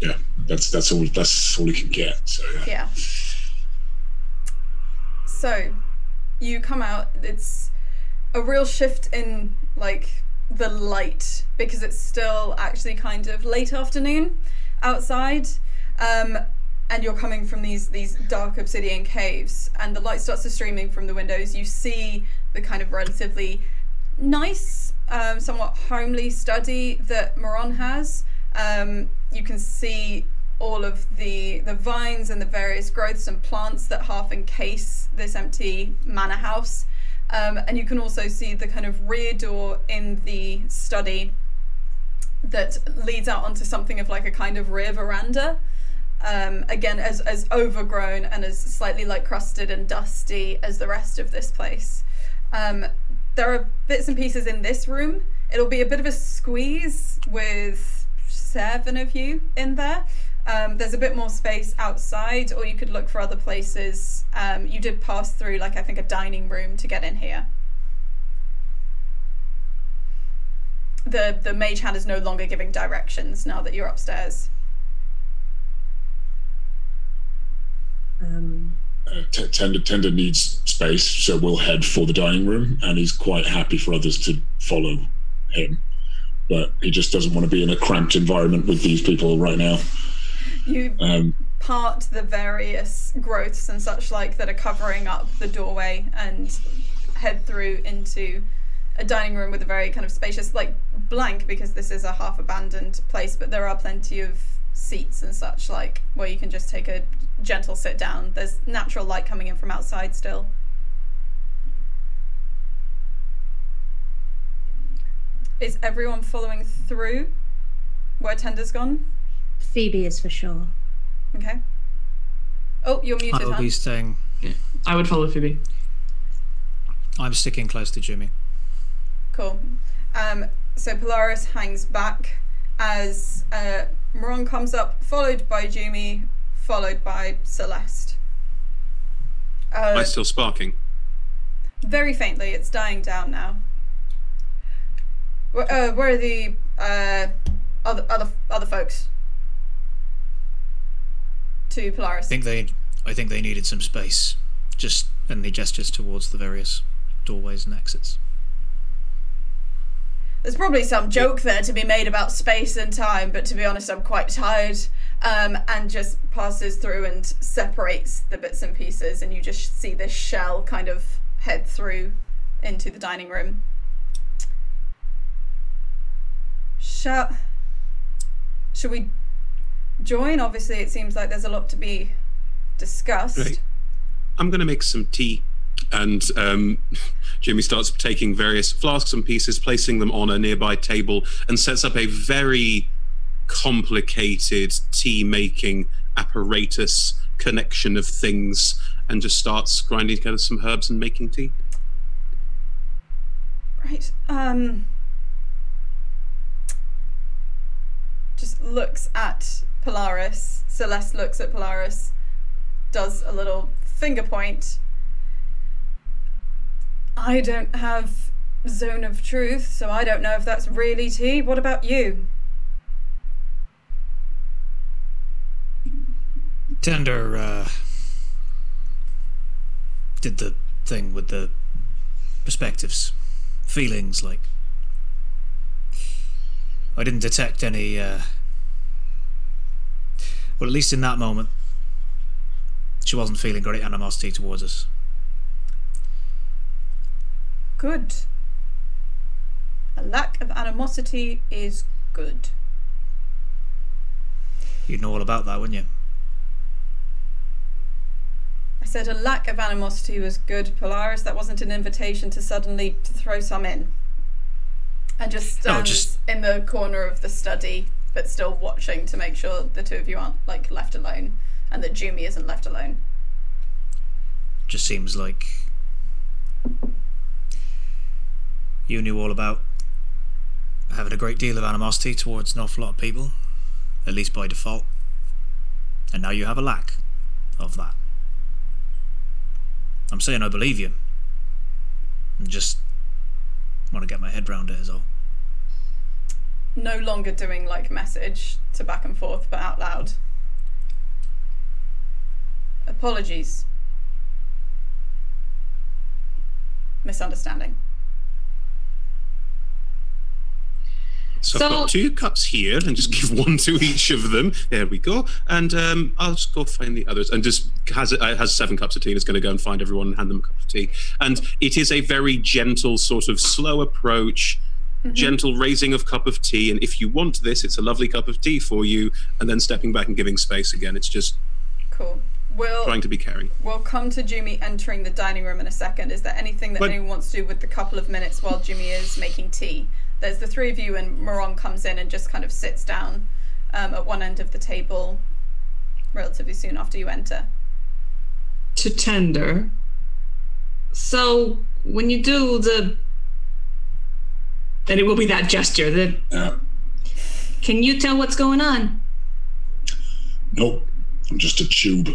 Yeah, that's all you can get. So Yeah. So you come out, it's a real shift in like the light, because it's still actually kind of late afternoon outside, and you're coming from these dark obsidian caves, and the light starts to streaming from the windows. You see the kind of relatively nice, somewhat homely study that Moron has. You can see all of the vines and the various growths and plants that half encase this empty manor house. And you can also see the kind of rear door in the study that leads out onto something of like a kind of rear veranda. Again, as overgrown and as slightly like crusted and dusty as the rest of this place. There are bits and pieces in this room. It'll be a bit of a squeeze with 7 of you in there. There's a bit more space outside, or you could look for other places. You did pass through, like, I think a dining room to get in here. The mage hand is no longer giving directions now that you're upstairs. Tender needs space, so we'll head for the dining room, and he's quite happy for others to follow him. But he just doesn't want to be in a cramped environment with these people right now. You part the various growths and such like that are covering up the doorway and head through into a dining room with a very kind of spacious, like blank because this is a half abandoned place, but there are plenty of seats and such like where you can just take a gentle sit down. There's natural light coming in from outside still. Is everyone following through where Tender's gone? Phoebe is for sure. Okay. Oh, you're muted, I will be staying. Yeah, I would follow Phoebe. I'm sticking close to Jimmy. Cool. So Polaris hangs back as Moron comes up, followed by Jimmy, followed by Celeste. Am I still sparking? Very faintly. It's dying down now. Where are the other folks? To Polaris. I think they needed some space. And he gestures towards the various doorways and exits. There's probably some joke there to be made about space and time, but to be honest, I'm quite tired. And just passes through and separates the bits and pieces, and you just see this shell kind of head through into the dining room. Shall we join? Obviously, it seems like there's a lot to be discussed. Right. I'm going to make some tea. And Jimmy starts taking various flasks and pieces, placing them on a nearby table, and sets up a very complicated tea-making apparatus connection of things, and just starts grinding together some herbs and making tea. Right. Just looks at Polaris. Celeste looks at Polaris, does a little finger point. I don't have zone of truth, so I don't know if that's really tea. What about you? Tender did the thing with the perspectives, feelings, like I didn't detect any well, at least in that moment she wasn't feeling great animosity towards us. Good. A lack of animosity is good. You'd know all about that, wouldn't you? I said a lack of animosity was good, Polaris. That wasn't an invitation to suddenly throw some in. And just stands in the corner of the study, but still watching to make sure the two of you aren't like left alone, and that Jumi isn't left alone. Just seems like you knew all about having a great deal of animosity towards an awful lot of people, at least by default, and now you have a lack of that. I'm saying I believe you. I just want to get my head round it is all. No longer doing like message to back and forth, but out loud. Apologies. Misunderstanding. So I've got 2 cups here, and just give 1 to each of them. There we go. And I'll just go find the others. And just has 7 cups of tea, and it's going to go and find everyone and hand them a cup of tea. And it is a very gentle, sort of slow approach, gentle raising of cup of tea. And if you want this, it's a lovely cup of tea for you. And then stepping back and giving space again. It's just cool. Trying to be caring. We'll come to Jumi entering the dining room in a second. Is there anything that anyone wants to do with the couple of minutes while Jumi is making tea? There's the 3 of you, and Moron comes in and just kind of sits down at one end of the table relatively soon after you enter. To Tender. So when you do then it will be that gesture. Can you tell what's going on? Nope, I'm just a tube.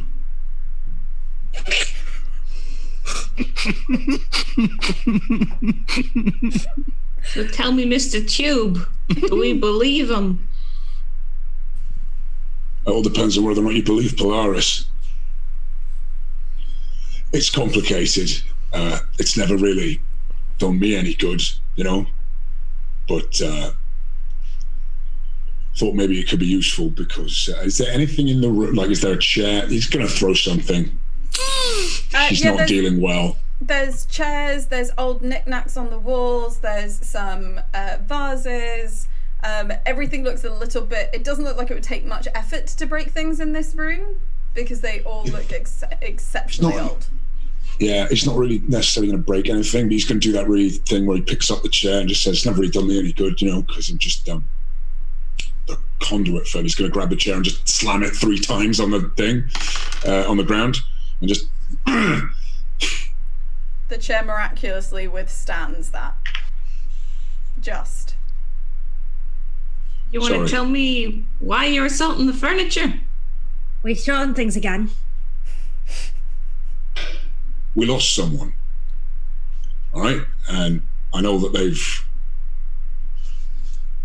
So tell me, Mr. Tube, do we believe him? It all depends on whether or not you believe Polaris. It's complicated. It's never really done me any good, you know? But thought maybe it could be useful because is there anything in the room? Like, is there a chair? He's going to throw something. She's not dealing well. There's chairs, there's old knickknacks on the walls, there's some vases. Everything looks a little bit, it doesn't look like it would take much effort to break things in this room because they all look exceptionally old. Yeah, it's not really necessarily going to break anything, but he's going to do that really thing where he picks up the chair and just says, it's never really done me any good, you know, because I'm just the conduit for him. He's going to grab the chair and just slam it 3 times on the thing, on the ground, and just... The chair miraculously withstands that. Just. You want to tell me why you're assaulting the furniture? We've thrown things again. We lost someone. All right? And I know that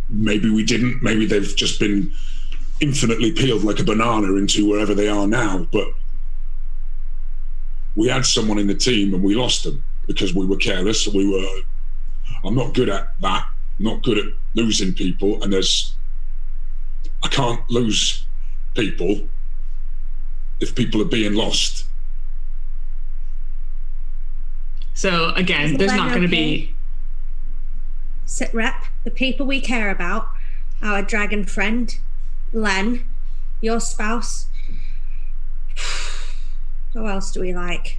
maybe we didn't, maybe they've just been infinitely peeled like a banana into wherever they are now, but we had someone in the team and we lost them because we were careless. I'm not good at that. I'm not good at losing people. And I can't lose people if people are being lost. So again, there's not going to be... Sit rep, the people we care about, our dragon friend, Len, your spouse. Who else do we like?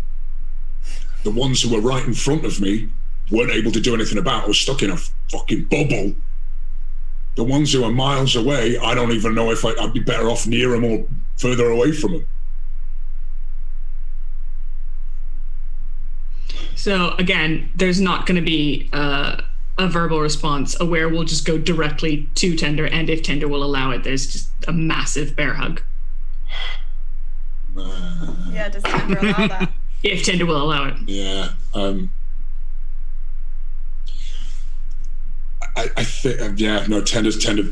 The ones who were right in front of me weren't able to do anything about. I was stuck in a fucking bubble. The ones who are miles away, I don't even know if I'd be better off near them or further away from them. So again, there's not going to be a verbal response. Aware will just go directly to Tender, and if Tender will allow it, there's just a massive bear hug. Yeah, does Tender allow that? If Tender will allow it. Yeah. I think, Tender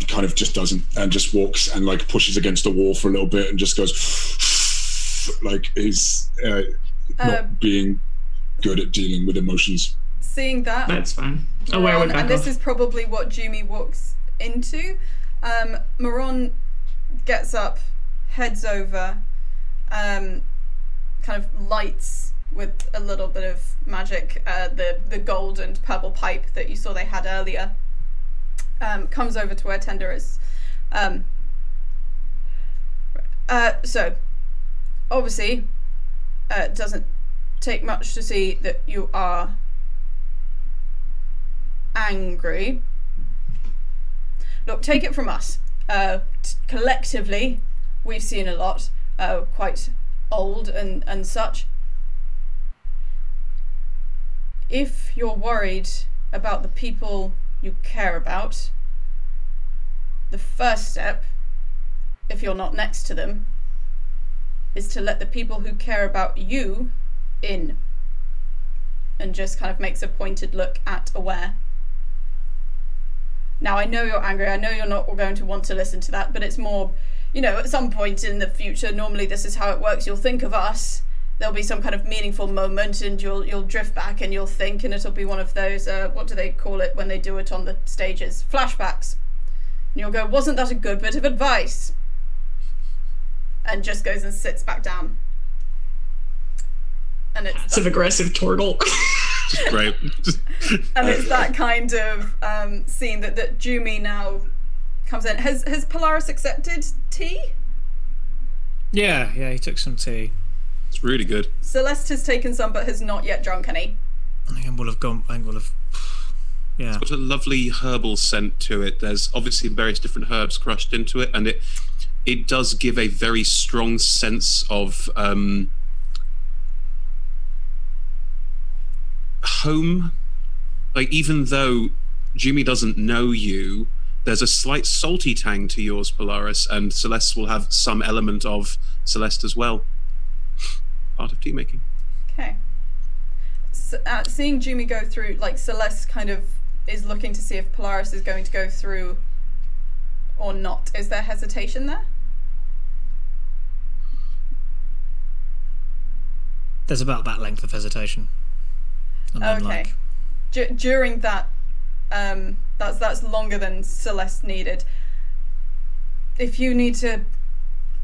kind of just doesn't, and just walks and like pushes against the wall for a little bit and just goes like he's not being good at dealing with emotions. Seeing that, that's fine. Aware would back and this off. is probably what Jumi walks into. Mourn gets up, heads over, kind of lights with a little bit of magic, the gold and purple pipe that you saw they had earlier, comes over to where Tender is. So, obviously, it doesn't take much to see that you are angry. Look, take it from us. Collectively, we've seen a lot, quite old and such. If you're worried about the people you care about, the first step, if you're not next to them, is to let the people who care about you in. And just kind of makes a pointed look at Aware. Now, I know you're angry, I know you're not going to want to listen to that, but it's more, at some point in the future, normally this is how it works, you'll think of us, there'll be some kind of meaningful moment, and you'll drift back and you'll think, and it'll be one of those, what do they call it when they do it on the stages? Flashbacks. And you'll go, wasn't that a good bit of advice? And just goes and sits back down. And it's passive aggressive turtle. Great. And it's that kind of scene that Jumi now comes in. Has Polaris accepted tea? Yeah, he took some tea. It's really good. Celeste has taken some but has not yet drunk any. I think we'll have. Yeah. It's got a lovely herbal scent to it. There's obviously various different herbs crushed into it, and it does give a very strong sense of home. Like, even though Jimmy doesn't know you, there's a slight salty tang to yours, Polaris, and Celeste will have some element of Celeste as well. Part of tea making. Okay. Seeing Jumi go through, like, Celeste kind of is looking to see if Polaris is going to go through or not. Is there hesitation there? There's about that length of hesitation. And then, Okay. During that, that's longer than Celeste needed. If you need to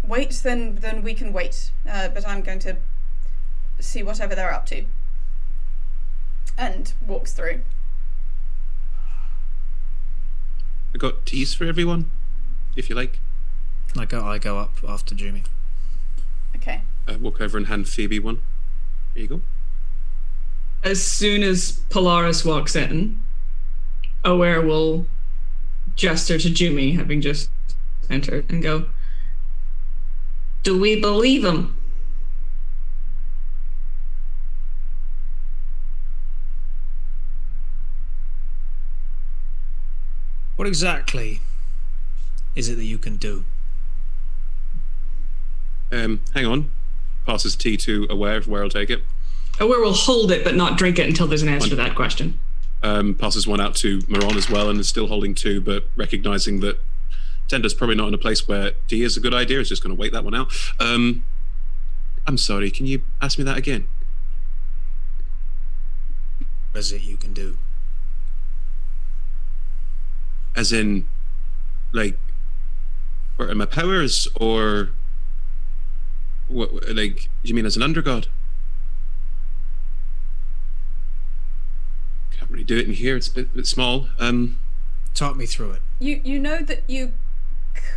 wait, then we can wait. But I'm going to see whatever they're up to. And walks through. I got teas for everyone, if you like. I go up after Jumi. Okay. Walk over and hand Phoebe one. There you go. As soon as Polaris walks in, Aware will gesture to Jumi, having just entered, and go, "Do we believe him?" What exactly is it that you can do? Hang on. Passes tea to Aware. Aware will take it. Aware will hold it, but not drink it until there's an answer to that question. Passes one out to Moron as well, and is still holding two, but recognizing that Tender's probably not in a place where tea is a good idea. Is just going to wait that one out. I'm sorry. Can you ask me that again? What is it you can do? As in, like, what are my powers, or what? Like, you mean as an undergod? Can't really do it in here. It's a bit small. Talk me through it. You know that you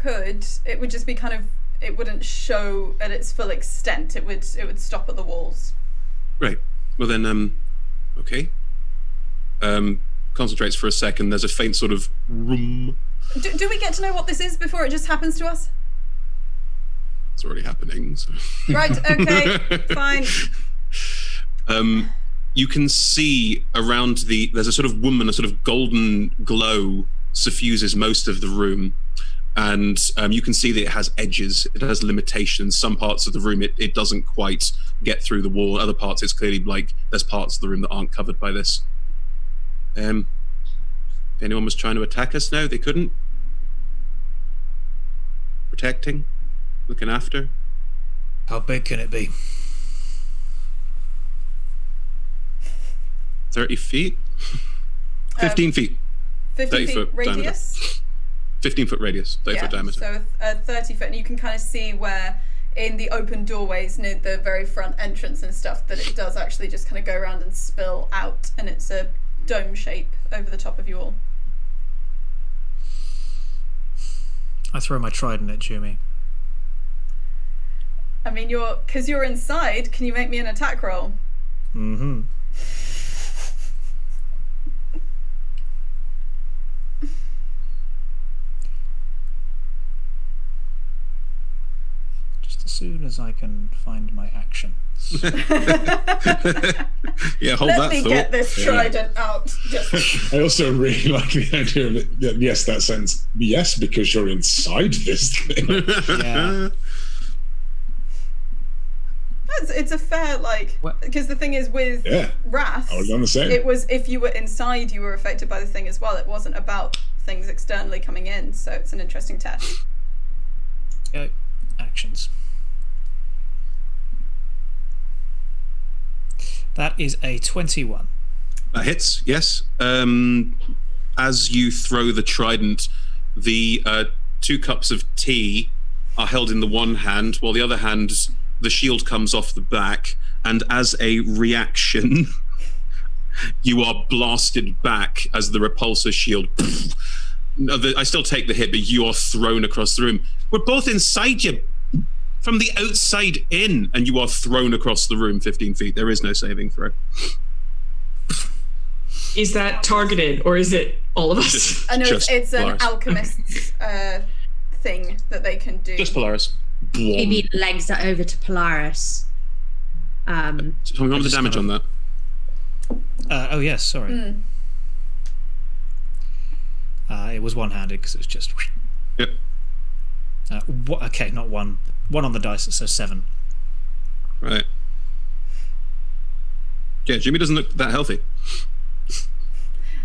could. It would just be kind of. It wouldn't show at its full extent. It would stop at the walls. Right. Well then, okay. Concentrates for a second. There's a faint sort of room. Do we get to know what this is before it just happens to us? It's already happening. So. Right. Okay. Fine. You can see around there's a sort of woman, a sort of golden glow suffuses most of the room, and you can see that it has edges, it has limitations. Some parts of the room it doesn't quite get through the wall. Other parts it's clearly like there's parts of the room that aren't covered by this. If anyone was trying to attack us now, they couldn't. Protecting, looking after. How big can it be? 30 feet? 15 feet. 15 feet foot radius? Diameter. 15 foot radius, 30 foot diameter. So 30 foot, and you can kind of see where in the open doorways near the very front entrance and stuff that it does actually just kind of go around and spill out, and it's a dome shape over the top of you all. I throw my trident at Jumi. I mean, because you're inside, can you make me an attack roll? Mm-hmm. Just as soon as I can find my actions. Yeah, hold Let that me thought. get this trident out. Just I also really like the idea of it. Yes, that sentence. Yes, because you're inside this thing. Yeah. it's a fair, because the thing is with Rath, I was on the same. it was if you were inside, you were affected by the thing as well. It wasn't about things externally coming in, so it's an interesting test. Go. Actions. That is a 21. That hits, yes. As you throw the trident, the 2 cups of tea are held in the one hand, while the other hand, the shield comes off the back, and as a reaction, you are blasted back as the repulsor shield. I still take the hit, but you are thrown across the room. We're both inside you. From the outside in, and you are thrown across the room 15 feet. There is no saving throw. Is that targeted, or is it all of us? I know it's an Polaris. alchemist's thing that they can do. Just Polaris. Maybe legs that over to Polaris. Tell me what the damage on that. Oh yes, sorry. It was one-handed because it was just... Yep. Okay, not one. One on the dice, so 7. Right. Yeah, Jimmy doesn't look that healthy.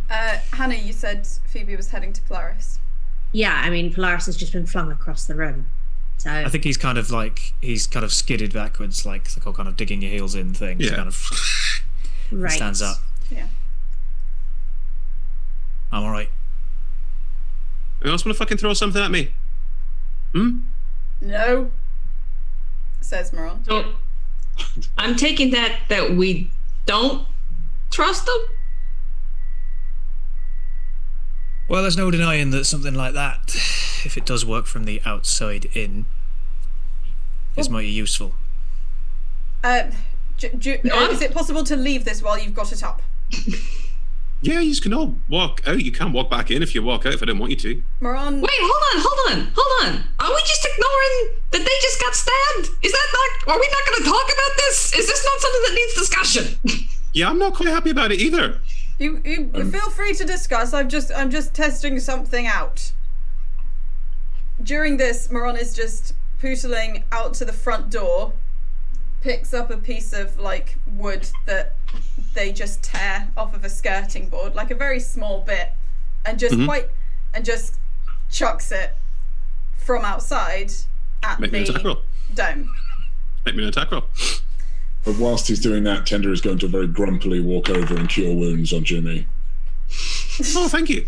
Hannah, you said Phoebe was heading to Polaris. Yeah, I mean, Polaris has just been flung across the room. So I think he's kind of skidded backwards, like the whole kind of digging your heels in thing. Yeah. He kind of right. stands up. Yeah. I'm all right. You else want to fucking throw something at me? No, says Moron. So I'm taking that we don't trust them. Well, there's no denying that something like that, if it does work from the outside in, is mighty useful. Is it possible to leave this while you've got it up? Yeah, you can all walk out. You can't walk back in if you walk out if I don't want you to. Moron. Wait, hold on. Are we just ignoring that they just got stabbed? Is that not? Are we not going to talk about this? Is this not something that needs discussion? Yeah, I'm not quite happy about it either. You feel free to discuss. I'm just testing something out. During this, Moron is just pootling out to the front door, picks up a piece of like wood that they just tear off of a skirting board, like a very small bit, and just just chucks it from outside at Make me an attack roll. Dome. Make me an attack roll. But whilst he's doing that, Tender is going to very grumpily walk over and cure wounds on Jimmy. Oh, thank you.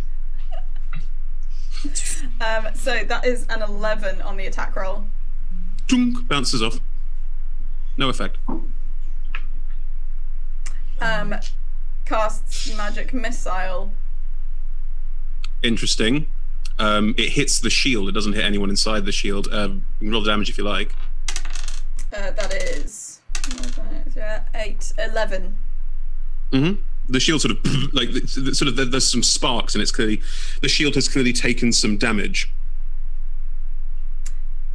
So that is an 11 on the attack roll. Chunk, bounces off. No effect. Casts magic missile. Interesting. It hits the shield. It doesn't hit anyone inside the shield. You can roll the damage if you like. That is 11. The shield sort of like there's some sparks, and it's clearly the shield has clearly taken some damage.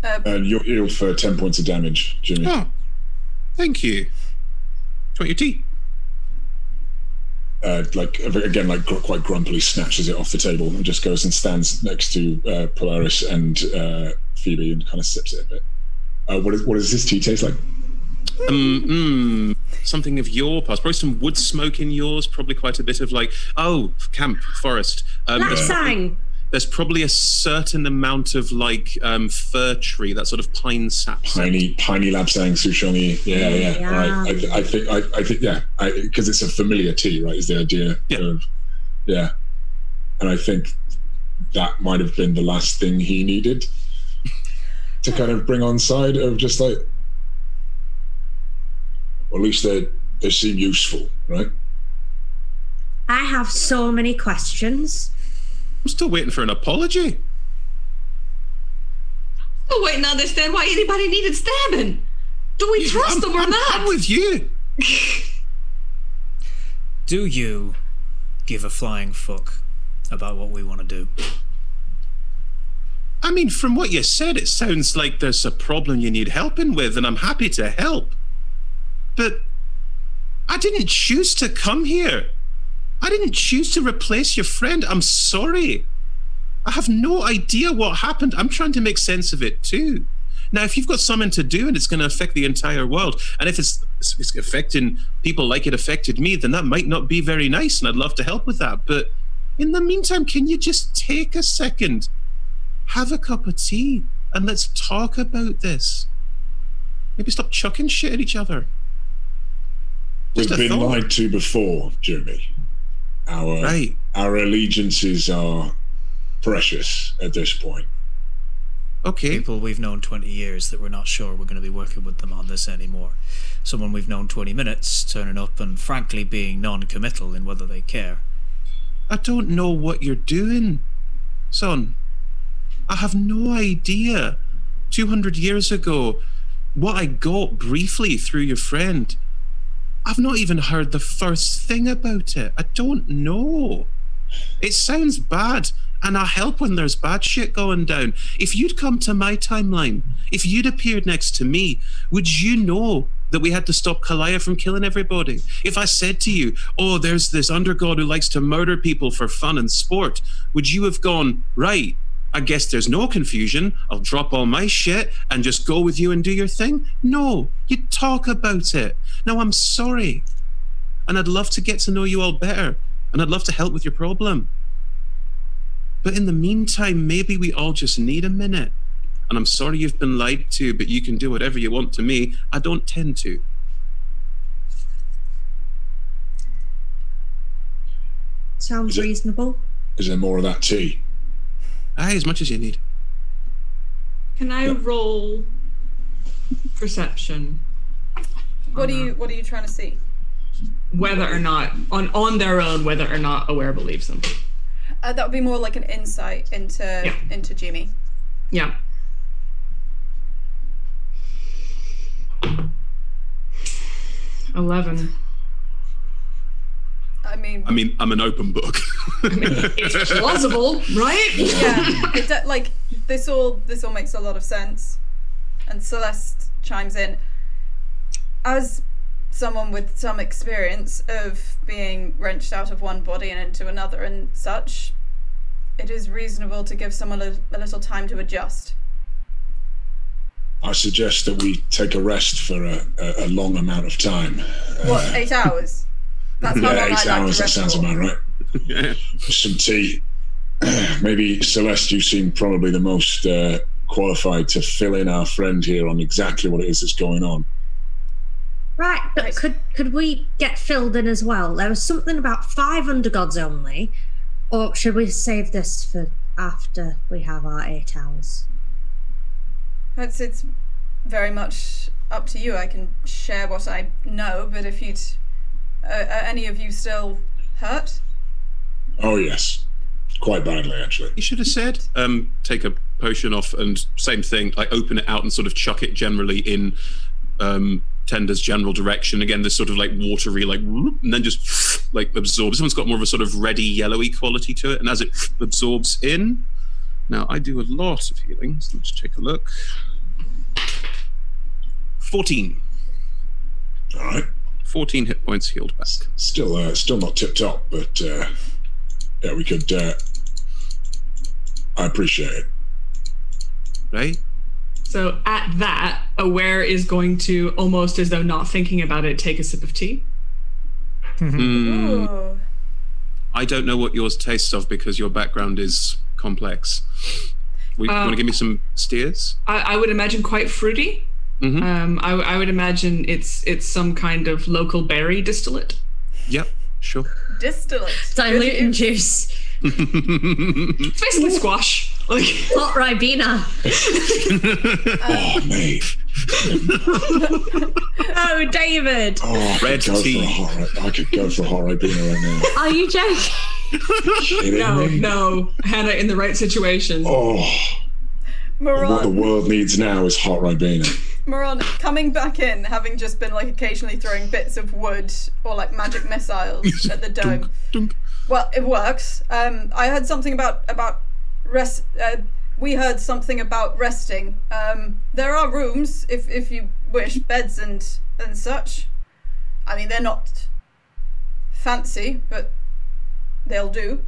And you're healed for 10 points of damage, Jimmy. Oh, thank you. Do you want your tea? Quite grumpily snatches it off the table and just goes and stands next to Polaris and Phoebe and kind of sips it a bit. What does this tea taste like? Something of your past. Probably some wood smoke in yours. Probably quite a bit of camp, forest. There's probably a certain amount of fir tree, that sort of pine sap. Piney lapsang souchongi. Yeah. Right. I think because it's a familiar tea, right? Is the idea? Yeah. And I think that might have been the last thing he needed to kind of bring on side of just like. Or at least they seem useful, right? I have so many questions. I'm still waiting for an apology. Still waiting to understand why anybody needed stabbing. Do we trust them or not? I'm with you. Do you give a flying fuck about what we want to do? I mean, from what you said, it sounds like there's a problem you need helping with, and I'm happy to help. But I didn't choose to come here. I didn't choose to replace your friend. I'm sorry. I have no idea what happened. I'm trying to make sense of it too. Now, if you've got something to do and it's going to affect the entire world, and if it's affecting people like it affected me, then that might not be very nice, and I'd love to help with that. But in the meantime, can you just take a second, have a cup of tea, and let's talk about this? Maybe stop chucking shit at each other. We've been lied to before, Jimmy. Our allegiances are precious at this point. Okay. People we've known 20 years that we're not sure we're going to be working with them on this anymore. Someone we've known 20 minutes turning up and frankly being non-committal in whether they care. I don't know what you're doing, son. I have no idea. 200 years ago, what I got briefly through your friend, I've not even heard the first thing about it. I don't know. It sounds bad, and I help when there's bad shit going down. If you'd come to my timeline, if you'd appeared next to me, would you know that we had to stop Kalaya from killing everybody? If I said to you, oh, there's this undergod who likes to murder people for fun and sport, would you have gone, right, I guess there's no confusion, I'll drop all my shit and just go with you and do your thing? No, you'd talk about it. Now, I'm sorry. And I'd love to get to know you all better. And I'd love to help with your problem. But in the meantime, maybe we all just need a minute. And I'm sorry you've been lied to, but you can do whatever you want to me. I don't tend to. Sounds reasonable. Is there more of that tea? Aye, as much as you need. Can I roll perception? What are you trying to see? Whether or not, on their own, whether or not Aware believes them. That would be more like an insight into Jimmy. Yeah. 11. I mean, I'm an open book. It's plausible, right? Yeah. This all makes a lot of sense. And Celeste chimes in. As someone with some experience of being wrenched out of one body and into another and such, it is reasonable to give someone a little time to adjust. I suggest that we take a rest for a long amount of time. What, 8 hours? That's how long 8 I like hours, to that sounds rest about right. Yeah. Some tea. Maybe, Celeste, you seem probably the most qualified to fill in our friend here on exactly what it is that's going on. Right, but could we get filled in as well? There was something about 5 undergods only. Or should we save this for after we have our 8 hours? It's very much up to you. I can share what I know, but if you'd... are any of you still hurt? Oh, yes. Quite badly, actually. You should have said, take a potion off and same thing, like open it out and sort of chuck it generally in Tender's general direction. Again, this sort of like watery, like, and then just like absorbs. This one's got more of a sort of reddy, yellowy quality to it. And as it absorbs in, now I do a lot of healing. So let's take a look. 14. All right. 14 hit points healed back. Still not tip top, but yeah, we could. I appreciate it. Right? So at that, Aware is going to, almost as though not thinking about it, take a sip of tea. Ooh. I don't know what yours tastes of because your background is complex. Want to give me some steers? I would imagine quite fruity. Mm-hmm. I would imagine it's some kind of local berry distillate. Yep, sure. Distillate. Diluting juice. It's basically squash. Like Hot Ribena. Oh, mate. Oh, David. Oh, Red tea. I could go for a hot Ribena right now. Are you joking? Kidding me? No. Hannah, in the right situation. Oh, what the Moron, world needs now is hot Ribena. Moron, coming back in, having just been like occasionally throwing bits of wood or like magic missiles at the dome. Dunk, dunk. Well, it works. I heard something about rest. We heard something about resting. There are rooms, if you wish, beds and such. I mean, they're not fancy, but they'll do.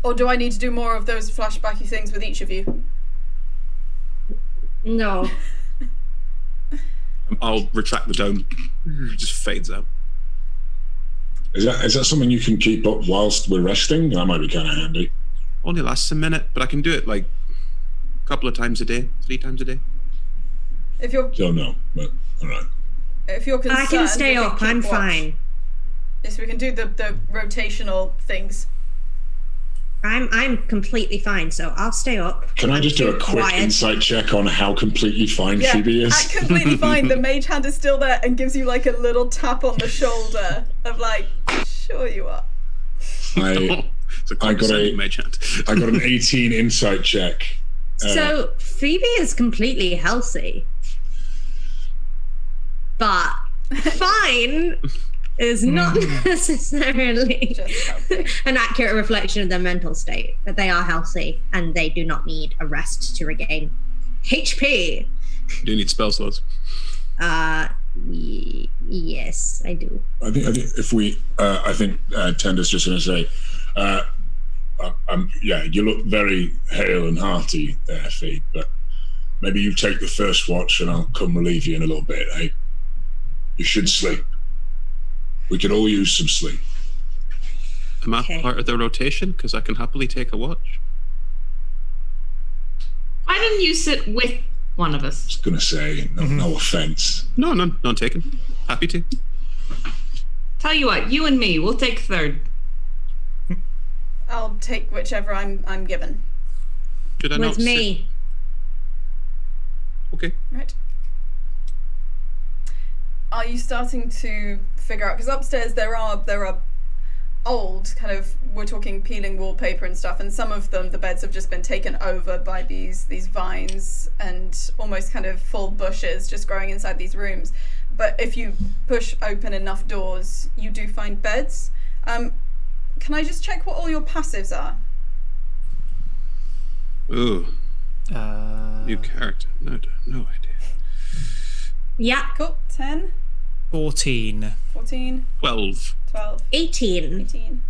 Or do I need to do more of those flashbacky things with each of you? No. I'll retract the dome. It just fades out. Is that something you can keep up whilst we're resting? That might be kind of handy. Only lasts a minute, but I can do it like a couple of times a day, 3 times a day. If you're Don't know, but all right. if you're concerned, I can stay we up. keep I'm watch. fine. Yes, we can do the rotational things. I'm completely fine, so I'll stay up. Can I just do a quick Quiet. insight check on how completely fine Phoebe is? At completely fine. The mage hand is still there and gives you like a little tap on the shoulder of like, sure you are. It's a condescending mage hand. I got an 18 insight check. So Phoebe is completely healthy, but fine is not necessarily Just healthy. an accurate reflection of their mental state. But they are healthy and they do not need a rest to regain HP. Do you need spell slots? Yes, I do. I think if we, I think Tender's just going to say, yeah, you look very hale and hearty there, Fee, but maybe you take the first watch and I'll come relieve you in a little bit, eh? You should sleep. We could all use some sleep. Am I Okay. part of the rotation? Because I can happily take a watch. Why didn't you sit with one of us? I was going to say, no offense. No, none taken. Happy to. Tell you what, you and me, we'll take third. I'll take whichever I'm given. Should I not With sit? me. Okay. Right. Are you starting to figure out? Because upstairs there are old kind of, we're talking peeling wallpaper and stuff, and some of them, the beds have just been taken over by these vines and almost kind of full bushes just growing inside these rooms. But if you push open enough doors, you do find beds. Can I just check what all your passives are? Ooh, new character. No idea. Yeah. Cool. 10, 14. 14, 12. 12, 18. 18.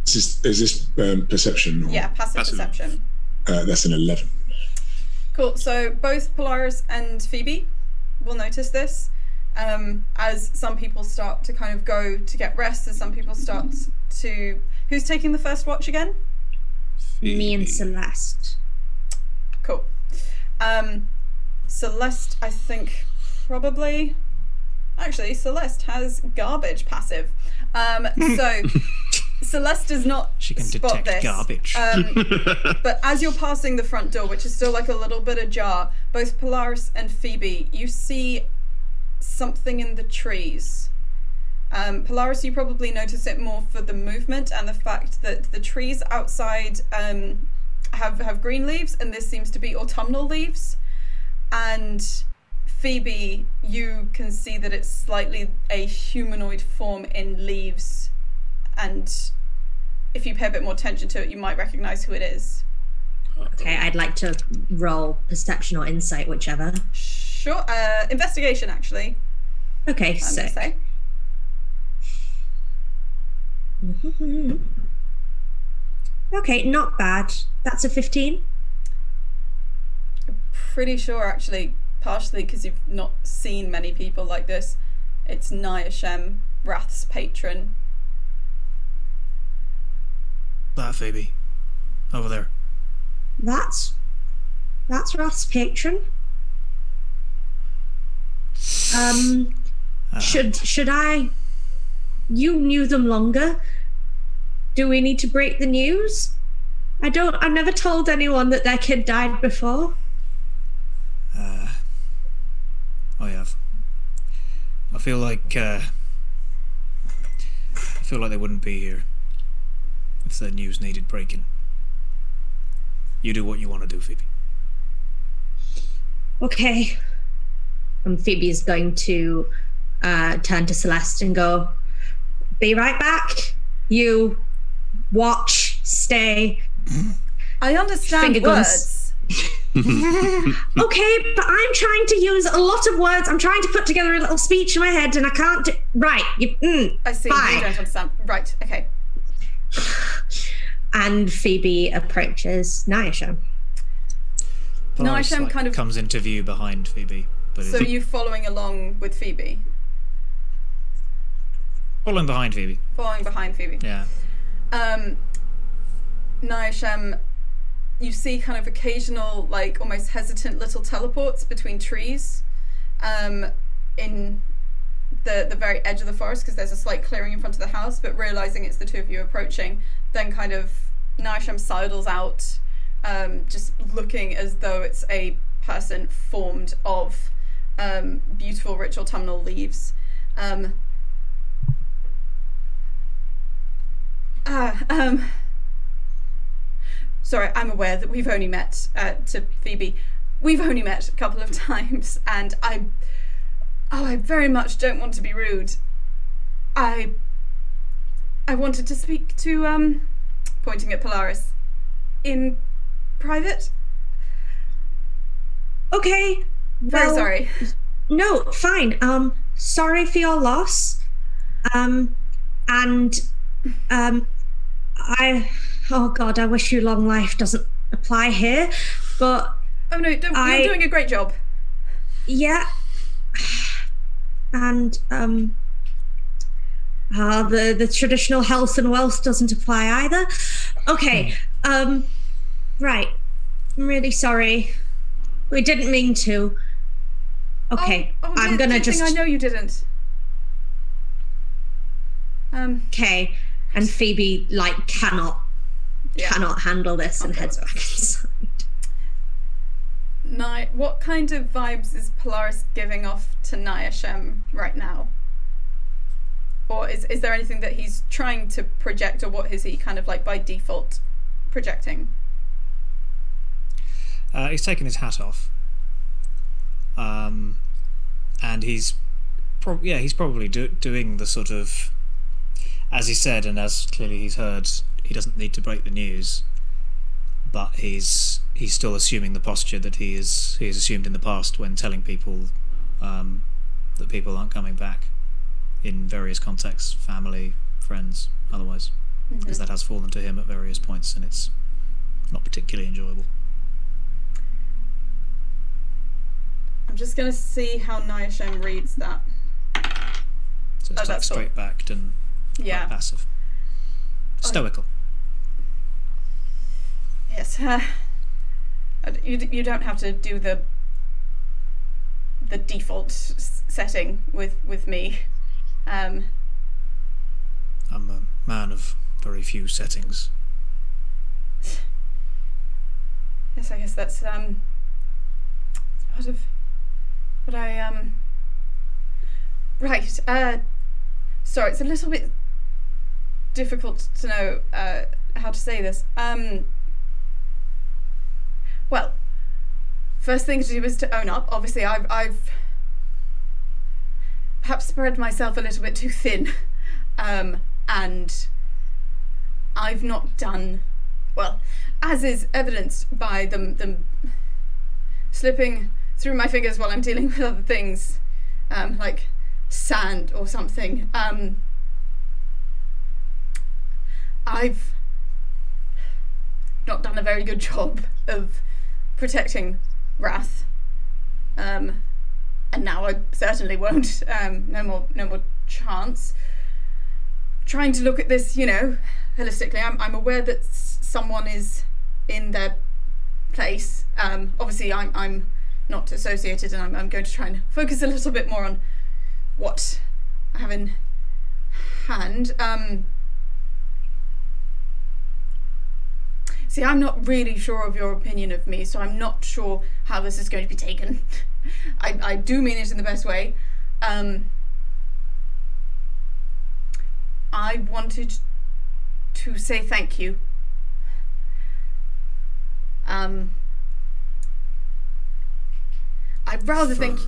Is this perception? Or, Yeah, passive Passive. perception. that's an 11. Cool. So both Polaris and Phoebe will notice this as some people start to kind of go to get rest, as some people start to... Who's taking the first watch again? Me and Phoebe. Celeste. Cool. Celeste, I think, probably... Actually, Celeste has garbage passive. So Celeste does not She can spot detect this. garbage. But as you're passing the front door, which is still like a little bit ajar, both Polaris and Phoebe, you see something in the trees. Polaris, you probably notice it more for the movement and the fact that the trees outside have green leaves, and this seems to be autumnal leaves. And Phoebe, you can see that it's slightly a humanoid form in leaves, and if you pay a bit more attention to it, you might recognize who it is. Okay, I'd like to roll perception or insight, whichever. Sure. Investigation, actually. Okay, I'm gonna sick. say. Okay, not bad. That's a 15. Pretty sure, actually, partially because you've not seen many people like this. It's Niashem, Rath's patron. That Phoebe. Over there. That's Roth's patron. Should I? You knew them longer. Do we need to break the news? I've never told anyone that their kid died before. I have. I feel like they wouldn't be here if the news needed breaking. You do what you want to do, Phoebe. Okay. And Phoebe's going to turn to Celeste and go, "Be right back. You watch, stay." I understand Finger guns. words. Okay, but I'm trying to use a lot of words. I'm trying to put together a little speech in my head, and I can't do... Right. I see. Fine. You don't understand. Right. Okay. And Phoebe approaches Niashem. Polaris, Niashem kind of- comes into view behind Phoebe, but So is you following along with Phoebe? following behind Phoebe. Following behind Phoebe. Yeah. Niashem, you see kind of occasional, like almost hesitant little teleports between trees in the very edge of the forest, because there's a slight clearing in front of the house, but realizing it's the two of you approaching, then kind of Niashem sidles out, just looking as though it's a person formed of beautiful rich autumnal leaves. Sorry, I'm aware that we've only met, to Phoebe, we've only met a couple of times, and I very much don't want to be rude. I wanted to speak to, pointing at Polaris, in private. Okay, Very Well, sorry. No, fine. Sorry for your loss. And oh God, I wish you long life doesn't apply here, but Oh no, you're doing a great job. yeah. And the traditional health and wealth doesn't apply either. Okay. Right. I'm really sorry. We didn't mean to. Okay. I'm gonna just. I know you didn't. Okay. And Phoebe cannot handle this and heads back inside. What kind of vibes is Polaris giving off to Nyashem right now? Or is there anything that he's trying to project, or what is he kind of by default projecting? He's taken his hat off, and he's probably doing the sort of, as he said, and as clearly he's heard, he doesn't need to break the news, but he's still assuming the posture that he has assumed in the past when telling people that people aren't coming back in various contexts, family, friends, otherwise, because that has fallen to him at various points, and it's not particularly enjoyable. I'm just going to see how Nyashem reads that. So it's straight-backed and quite passive. Stoical. Yes. You don't have to do the default setting with me. I'm a man of very few settings. Yes, I guess that's part of what I right. Sorry, it's a little bit difficult to know how to say this. Well, first thing to do is to own up. Obviously, I've perhaps spread myself a little bit too thin, and I've not done well, as is evidenced by them slipping through my fingers while I'm dealing with other things, like sand or something. I've not done a very good job of protecting Rath, and now I certainly won't. No more chance. Trying to look at this, holistically. I'm aware that someone is in their place. Obviously, I'm not associated, and I'm going to try and focus a little bit more on what I have in hand. See, I'm not really sure of your opinion of me, so I'm not sure how this is going to be taken. I do mean it in the best way. I wanted to say thank you. I'd rather think...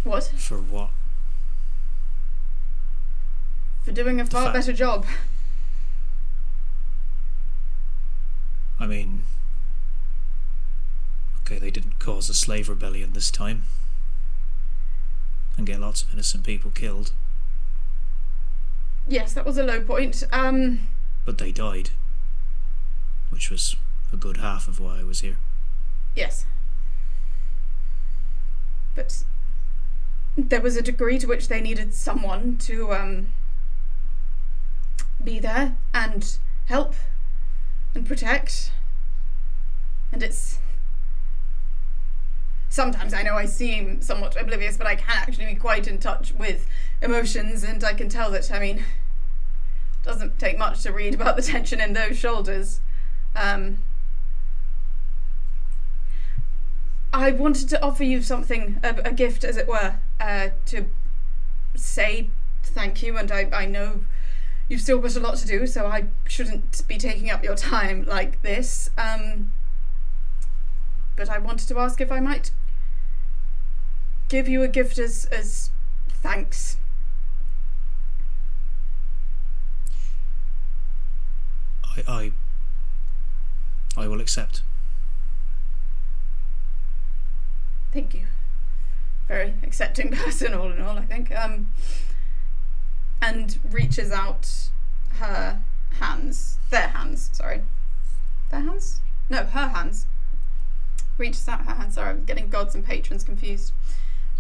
What? For what? For doing a far better job. I mean, okay, they didn't cause a slave rebellion this time and get lots of innocent people killed. Yes, that was a low point. But they died, which was a good half of why I was here. Yes. But there was a degree to which they needed someone to be there and help and protect. And it's... Sometimes I know I seem somewhat oblivious, but I can actually be quite in touch with emotions, and I can tell that, it doesn't take much to read about the tension in those shoulders. I wanted to offer you something, a gift, as it were, to say thank you, and I know you've still got a lot to do, so I shouldn't be taking up your time like this. But I wanted to ask if I might give you a gift as thanks. I will accept. Thank you. Very accepting person, all in all, I think. And reaches out her hands. Their hands, sorry. Their hands? No, her hands. Reaches out her hands. Sorry, I'm getting gods and patrons confused.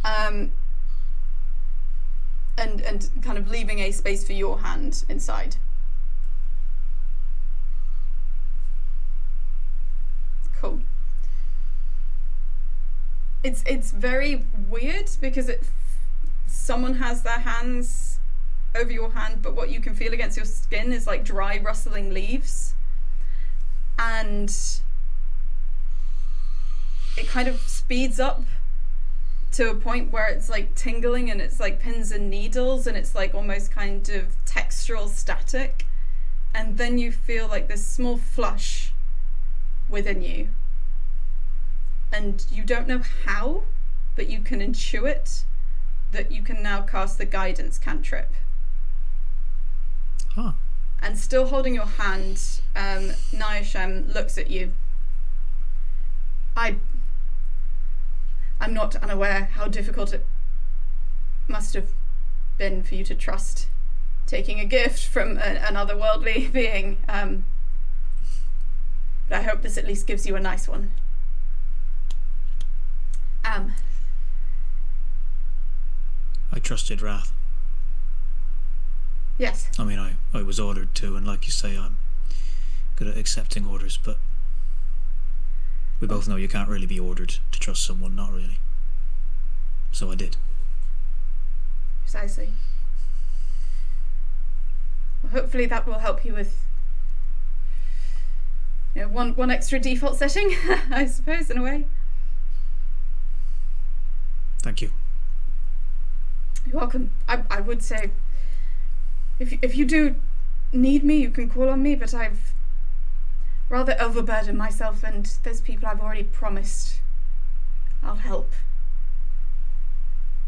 And kind of leaving a space for your hand inside. Cool. It's very weird because someone has their hands over your hand, but what you can feel against your skin is like dry rustling leaves, and it kind of speeds up to a point where it's like tingling, and it's like pins and needles, and it's like almost kind of textural static, and then you feel like this small flush within you. And you don't know how, but you can intuit that you can now cast the guidance cantrip. Huh. And still holding your hand, Nyashem looks at you. I'm not unaware how difficult it must have been for you to trust taking a gift from an otherworldly being. But I hope this at least gives you a nice one. I trusted Rath. Yes. I mean, I was ordered to, and like you say, I'm good at accepting orders, but we both know you can't really be ordered to trust someone, not really. So I did. Precisely. Well, hopefully that will help you with, one extra default setting, I suppose, in a way. Thank you. You're welcome. I would say, if you do need me, you can call on me, but I've rather overburdened myself, and there's people I've already promised I'll help.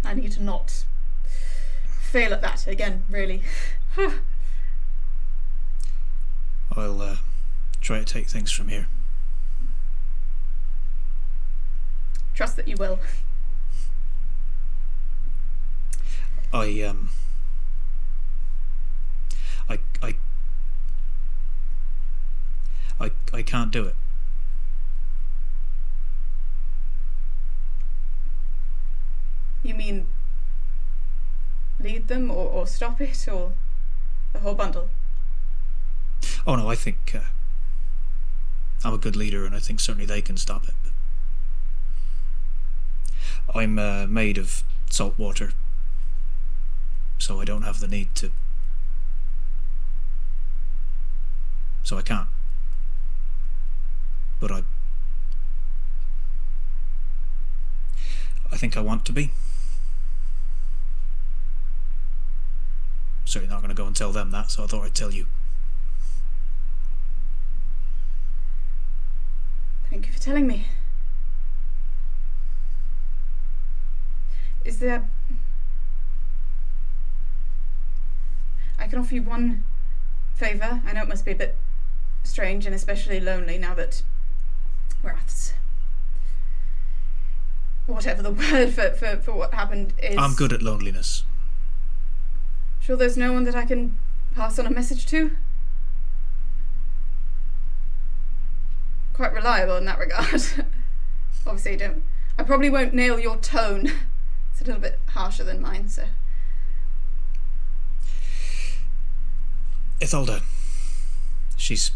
I need to not fail at that again, really. I'll try to take things from here. Trust that you will. I can't do it. You mean lead them or stop it, or the whole bundle? Oh no, I think I'm a good leader, and I think certainly they can stop it. But I'm made of salt water, so I don't have the need to. So I can't. But I think I want to be. Certainly not going to go and tell them that, so I thought I'd tell you. Thank you for telling me. Is there... I can offer you one favour. I know it must be a bit strange and especially lonely now that Rath's... whatever the word for what happened is... I'm good at loneliness. Sure there's no one that I can pass on a message to? Quite reliable in that regard. Obviously I probably won't nail your tone. It's a little bit harsher than mine, so... Itholda. She's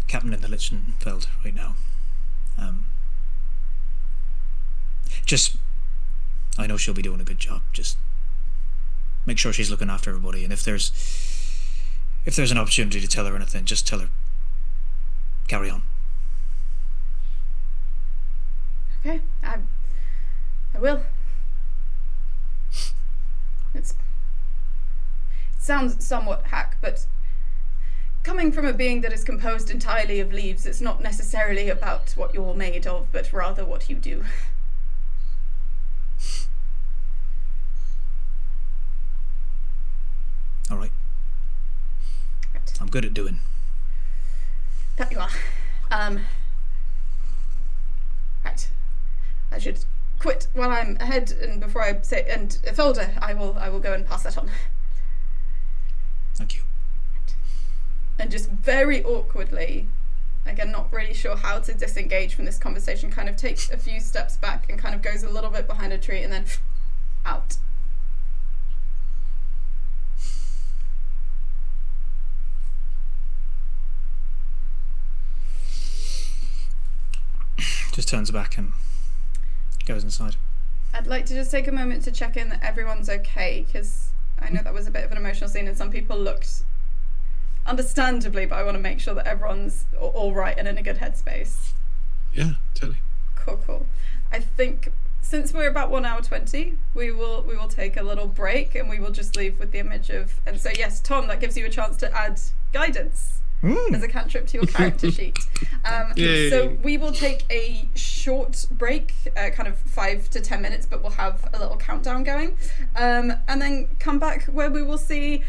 captain in the Lichtenfeld right now. I know she'll be doing a good job. Just make sure she's looking after everybody, and if there's an opportunity to tell her anything, just tell her. Carry on. Okay, I will. It sounds somewhat hack, but coming from a being that is composed entirely of leaves, it's not necessarily about what you're made of, but rather what you do. All right. I'm good at doing. That you are. Right. I should quit while I'm ahead, and before I say, and Folder, I will go and pass that on. Thank you. And just very awkwardly, again, not really sure how to disengage from this conversation, kind of takes a few steps back and kind of goes a little bit behind a tree and then out. Just turns back and goes inside. I'd like to just take a moment to check in that everyone's okay, because I know that was a bit of an emotional scene and some people looked understandably, but I want to make sure that everyone's all right and in a good headspace. Yeah, totally. Cool. I think since we're about 1 hour 20, we will take a little break and we will just leave with the image of, and so yes, Tom, that gives you a chance to add guidance as a cantrip to your character sheet. So we will take a short break, kind of 5 to 10 minutes, but we'll have a little countdown going, and then come back where we will see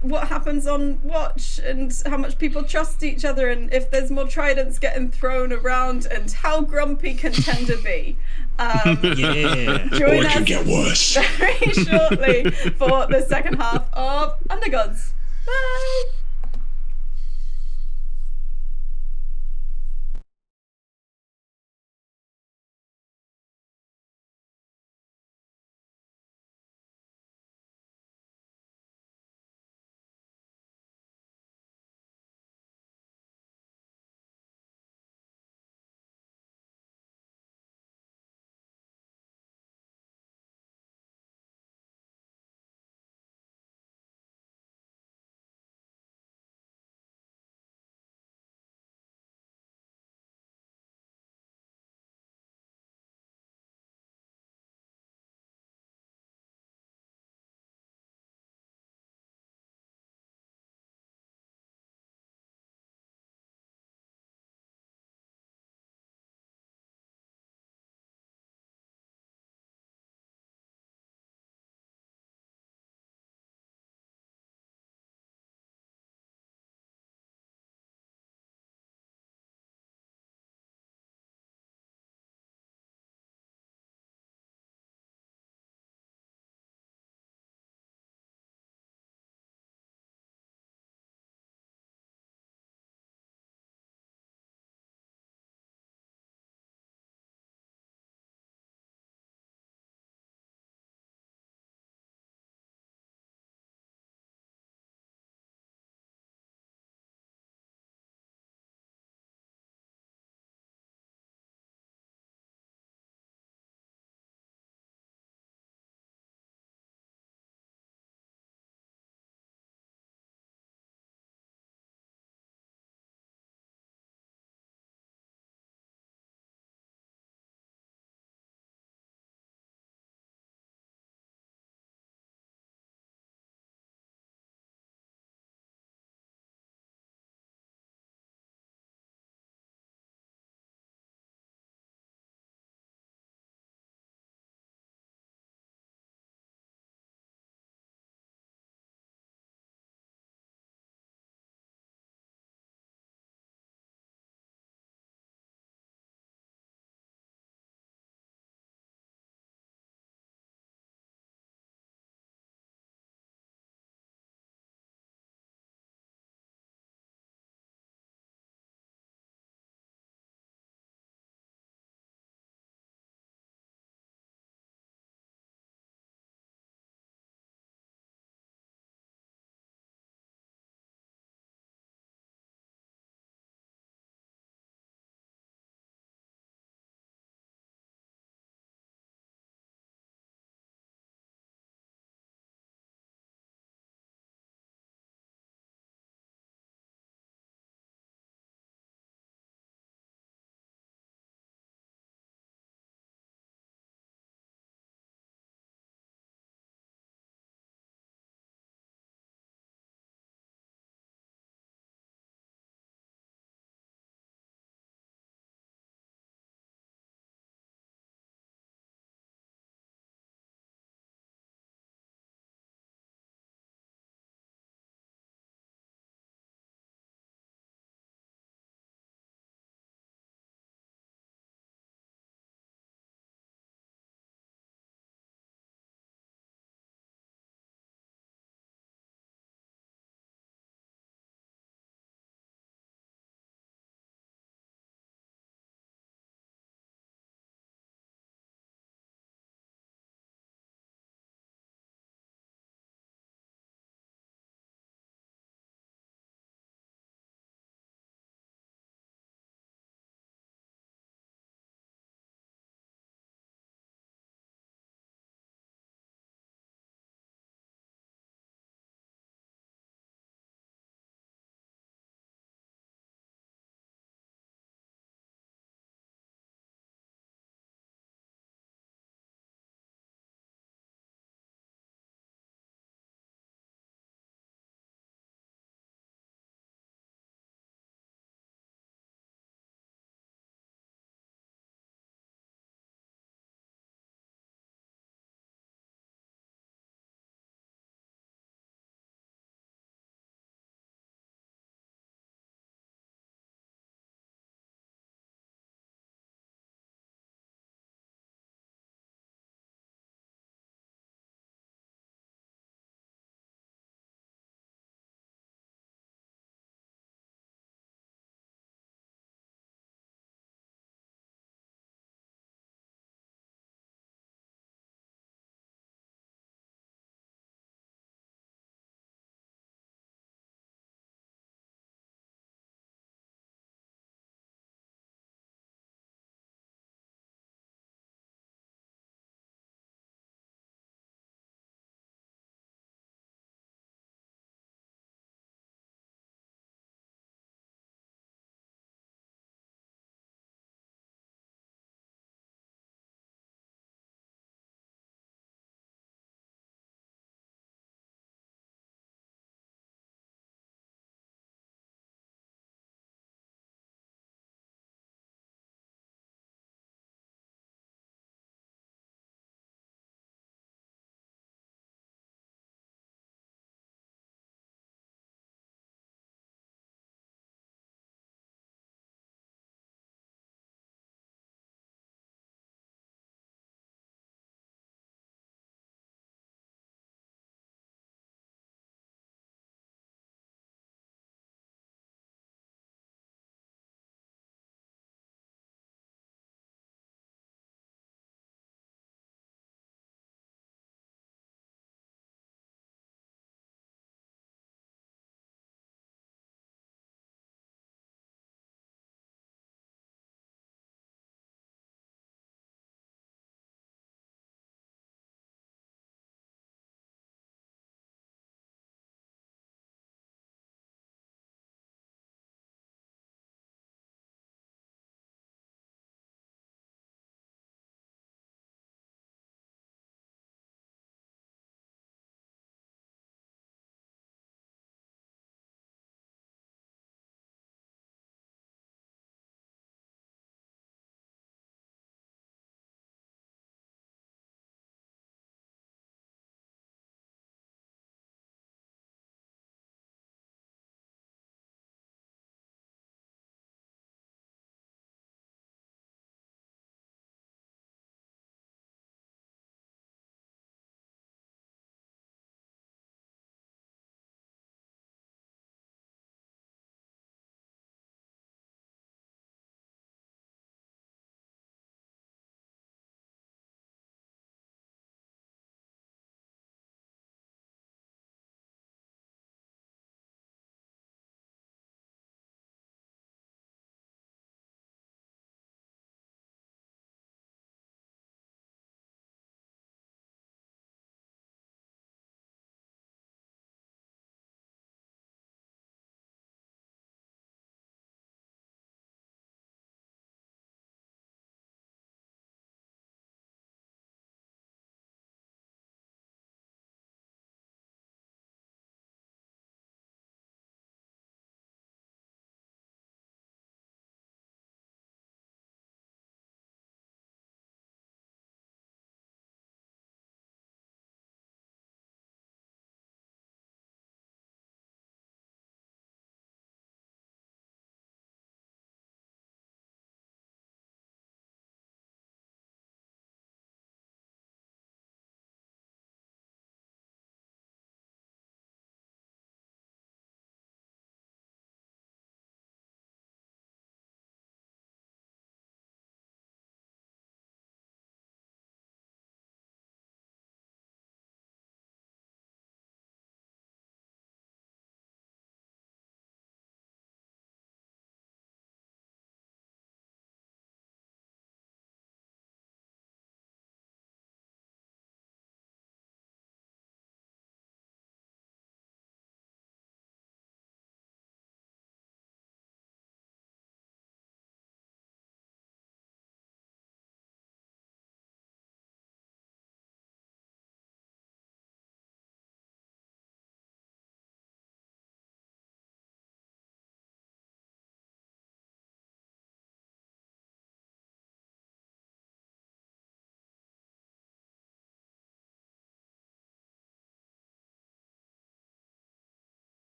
what happens on watch and how much people trust each other and if there's more tridents getting thrown around and how grumpy can Tender be. Join or it can get worse. very shortly for the second half of Undergods. Bye!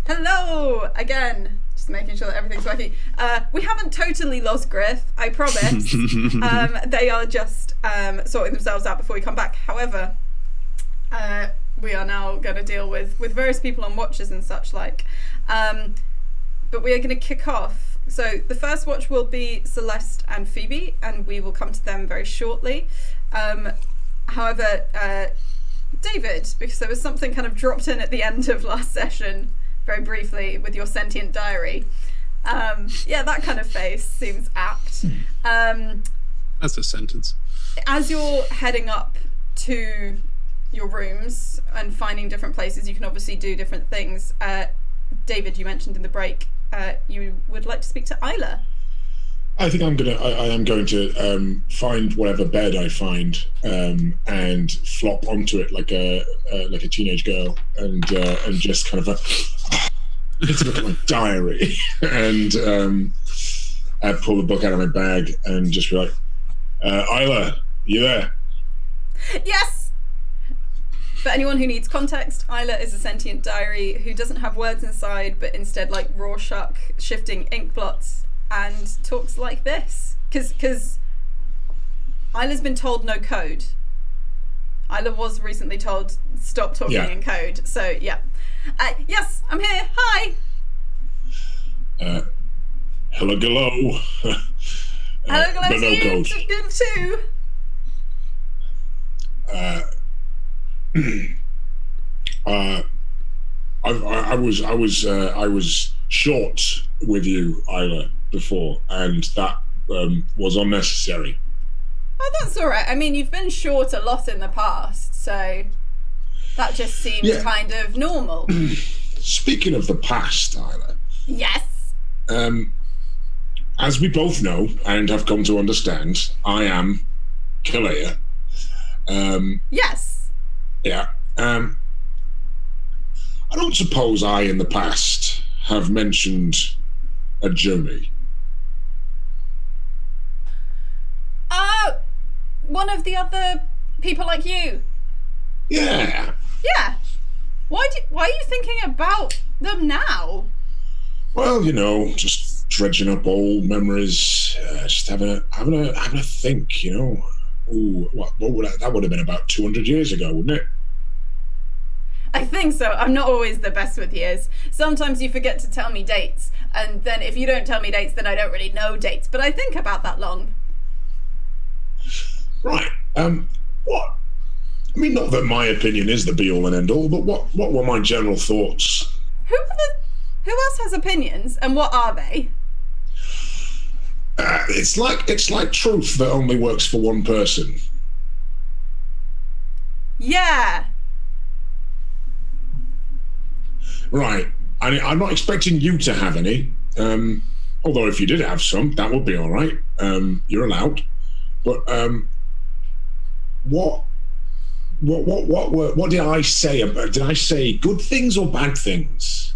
Hello again. Just making sure that everything's working. We haven't totally lost Griff, I promise. They are just sorting themselves out before we come back. However, we are now going to deal with various people on watches and such like. But we are going to kick off. So the first watch will be Celeste and Phoebe, and we will come to them very shortly. However, David, because there was something kind of dropped in at the end of last session, very briefly, with your sentient diary. Yeah, that kind of face seems apt. That's a sentence. As you're heading up to your rooms and finding different places, you can obviously do different things. David, you mentioned in the break, you would like to speak to Isla. I think I am going to find whatever bed I find and flop onto it like a teenage girl and just kind of let's look at my diary and I pull the book out of my bag and just be like, Isla, you there? Yes. For anyone who needs context, Isla is a sentient diary who doesn't have words inside, but instead like Rorschach shifting ink blots. And talks like this, because Isla's been told no code. Isla was recently told stop talking in code. So yeah, yes, I'm here. Hi. Hello, hello. Hello, but no code. You too. I was short with you, Isla, before, and that was unnecessary. Oh, that's all right. I mean, you've been short a lot in the past, so that just seems kind of normal. Speaking of the past, Isla. Yes. As we both know and have come to understand, I am Kalea. Yes. Yeah. I don't suppose I, in the past, have mentioned a journey. One of the other people like you. Yeah. Yeah. Why are you thinking about them now? Well, just dredging up old memories, just having a think, Ooh, what would that would have been about 200 years ago, wouldn't it? I think so. I'm not always the best with years. Sometimes you forget to tell me dates, and then if you don't tell me dates, then I don't really know dates, but I think about that long. Right. What? I mean, not that my opinion is the be-all and end-all, but what were my general thoughts? Who else has opinions, and what are they? It's like truth that only works for one person. Yeah. Right. I'm not expecting you to have any. Although if you did have some, that would be all right. You're allowed. But what did I say? Did I say good things or bad things?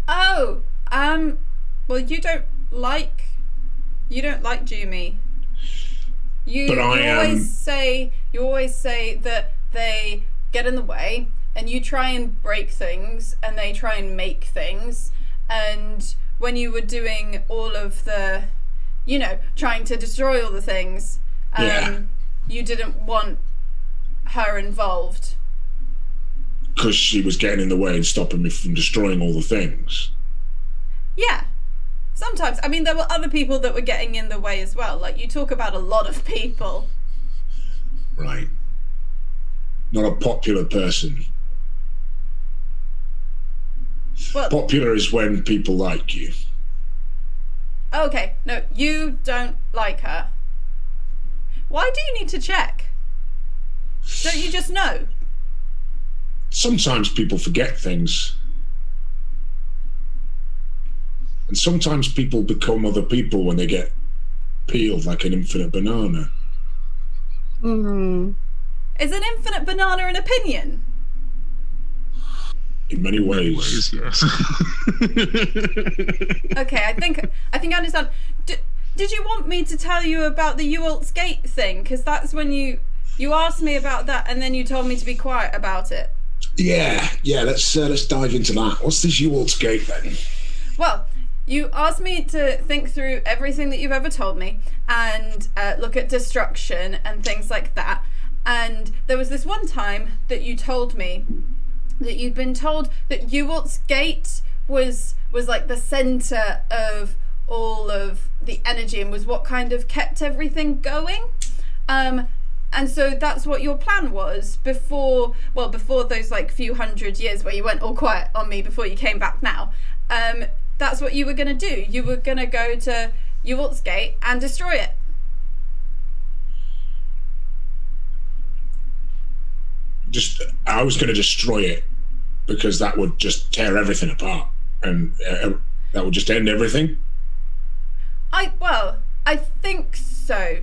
Oh, well, you don't like Jumi. You always say that they get in the way, and you try and break things, and they try and make things. And when you were doing all of the, trying to destroy all the things, you didn't want her involved. Because she was getting in the way and stopping me from destroying all the things. Yeah. Sometimes. I mean, there were other people that were getting in the way as well. Like, you talk about a lot of people. Right. Not a popular person. Well, popular is when people like you. Okay. No, you don't like her. Why do you need to check? Don't you just know? Sometimes people forget things. And sometimes people become other people when they get peeled like an infinite banana. Mm-hmm. Is an infinite banana an opinion? In many ways, yes. Okay, I think I understand. Did you want me to tell you about the Ewalt's Gate thing? Because that's when you asked me about that, and then you told me to be quiet about it. Yeah. Let's dive into that. What's this Ewald's Gate then? Well, you asked me to think through everything that you've ever told me and look at destruction and things like that. And there was this one time that you told me that you'd been told that Ewald's Gate was like the center of all of the energy and was what kind of kept everything going. And so that's what your plan was before those like few hundred years where you went all quiet on me before you came back now. That's what you were going to do. You were going to go to Ewald's Gate and destroy it. I was going to destroy it because that would just tear everything apart and that would just end everything. I think so.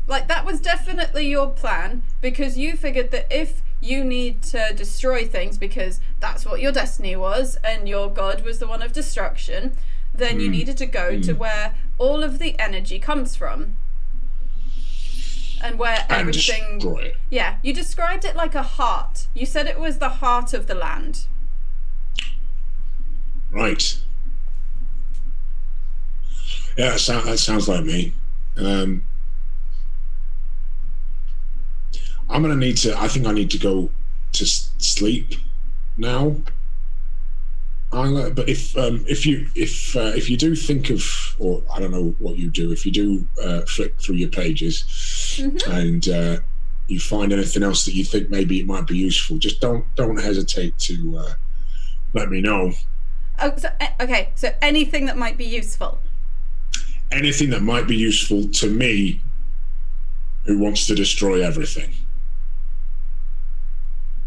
Like, that was definitely your plan, because you figured that if you need to destroy things because that's what your destiny was and your god was the one of destruction, then you needed to go to where all of the energy comes from. And where everything... destroy it. Yeah, you described it like a heart. You said it was the heart of the land. Right. Yeah, that sounds like me. I'm gonna need to. I think I need to go to sleep now. But if you do think of, or I don't know what you do, if you do flick through your pages and you find anything else that you think maybe it might be useful, just don't hesitate to let me know. Oh, so anything that might be useful. Anything that might be useful to me, who wants to destroy everything.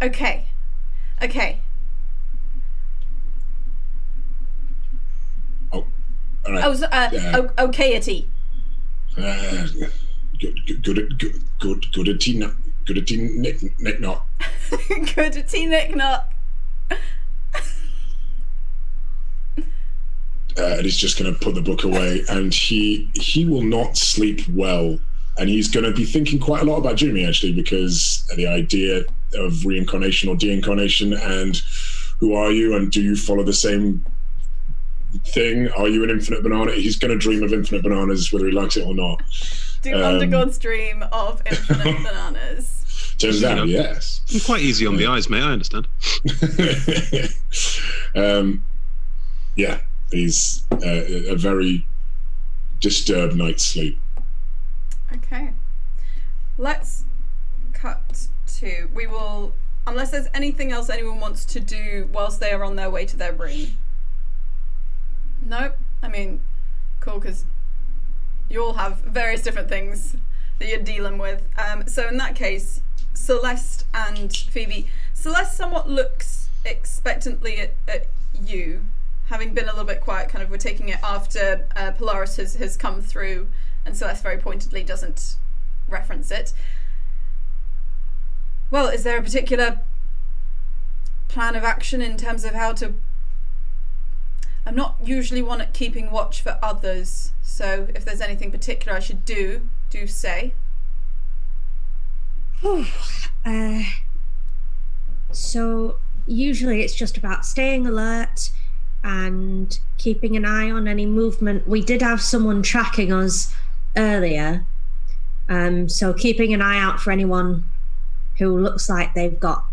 Okay. Oh, all right. Okayity. Goodity nick knock. Goodity nick knock. And he's just going to put the book away, and he will not sleep well, and he's going to be thinking quite a lot about Jimmy, actually, because the idea of reincarnation or deincarnation, and who are you, and do you follow the same thing? Are you an infinite banana? He's going to dream of infinite bananas, whether he likes it or not. Do Undergods dream of infinite bananas? Turns out, yes. I'm quite easy on the eyes, mate. I understand. Yeah. He's a very disturbed night's sleep. Okay. Let's cut to... We will... Unless there's anything else anyone wants to do whilst they are on their way to their room. Nope. I mean, cool, because you all have various different things that you're dealing with. So in that case, Celeste and Phoebe. Celeste somewhat looks expectantly at you, having been a little bit quiet. Kind of, we're taking it after Polaris has come through, and Celeste very pointedly doesn't reference it. Well, is there a particular plan of action in terms of how to... I'm not usually one at keeping watch for others, so if there's anything particular I should do say. So usually it's just about staying alert and keeping an eye on any movement. We did have someone tracking us earlier, so keeping an eye out for anyone who looks like they've got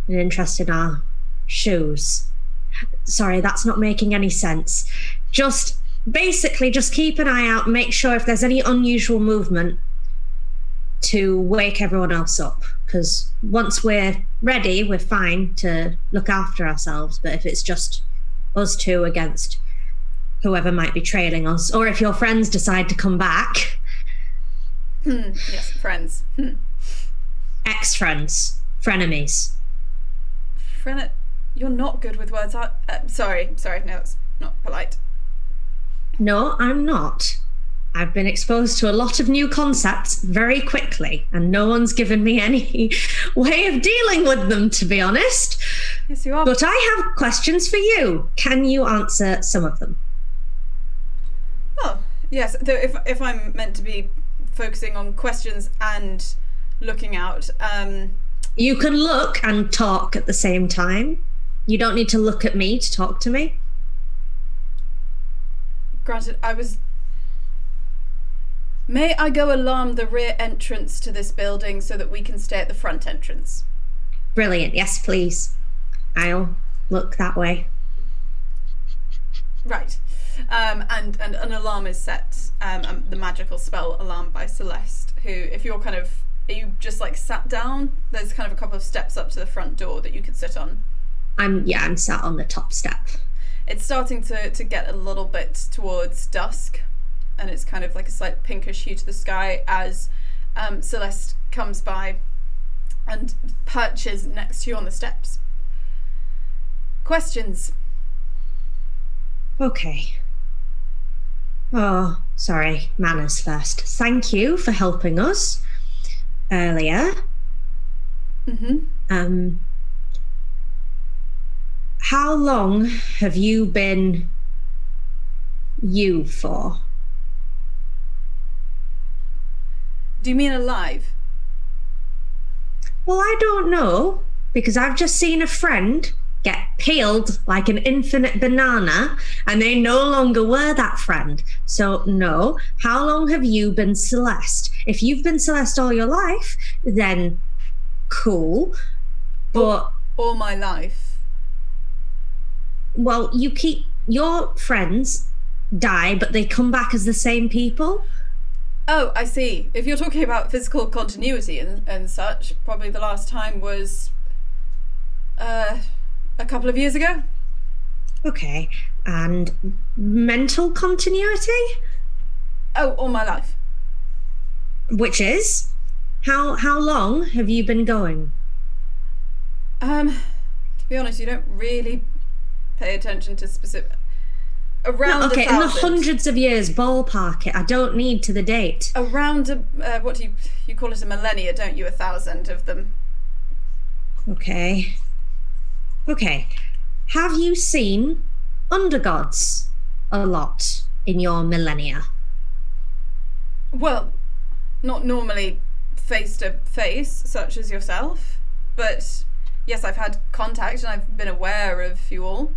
an interest in our shoes. Sorry, that's not making any sense. Just basically just keep an eye out, make sure if there's any unusual movement to wake everyone else up, because once we're ready, we're fine to look after ourselves. But if it's just us two against whoever might be trailing us, or if your friends decide to come back. Yes, friends. Ex-friends, frenemies. You're not good with words. Sorry, no, that's not polite. No, I'm not. I've been exposed to a lot of new concepts very quickly, and no one's given me any way of dealing with them, to be honest. Yes, you are. But I have questions for you. Can you answer some of them? Oh, yes. Though if I'm meant to be focusing on questions and looking out, You can look and talk at the same time. You don't need to look at me to talk to me. Granted, May I go alarm the rear entrance to this building so that we can stay at the front entrance? Brilliant. Yes, please. I'll look that way. Right. And an alarm is set, the magical spell alarm by Celeste, who, if you're are you just like sat down? There's kind of a couple of steps up to the front door that you could sit on. I'm sat on the top step. It's starting to get a little bit towards dusk, and it's kind of like a slight pinkish hue to the sky as Celeste comes by and perches next to you on the steps. Questions? Okay. Oh, sorry. Manners first. Thank you for helping us earlier. Mm-hmm. How long have you been you for? Do you mean alive? Well, I don't know, because I've just seen a friend get peeled like an infinite banana, and they no longer were that friend. So, no. How long have you been Celeste? If you've been Celeste all your life, then cool. But all my life. Well, your friends die, but they come back as the same people. Oh, I see. If you're talking about physical continuity and such, probably the last time was a couple of years ago. Okay. And mental continuity? Oh, all my life. Which is? How long have you been going? To be honest, you don't really pay attention to specific... Around no, okay, 1,000. In the hundreds of years, ballpark it. I don't need to the date. Around, what do you call it, a millennia, don't you? 1,000 of them. Okay. Have you seen Undergods a lot in your millennia? Well, not normally face to face, such as yourself, but yes, I've had contact and I've been aware of you all.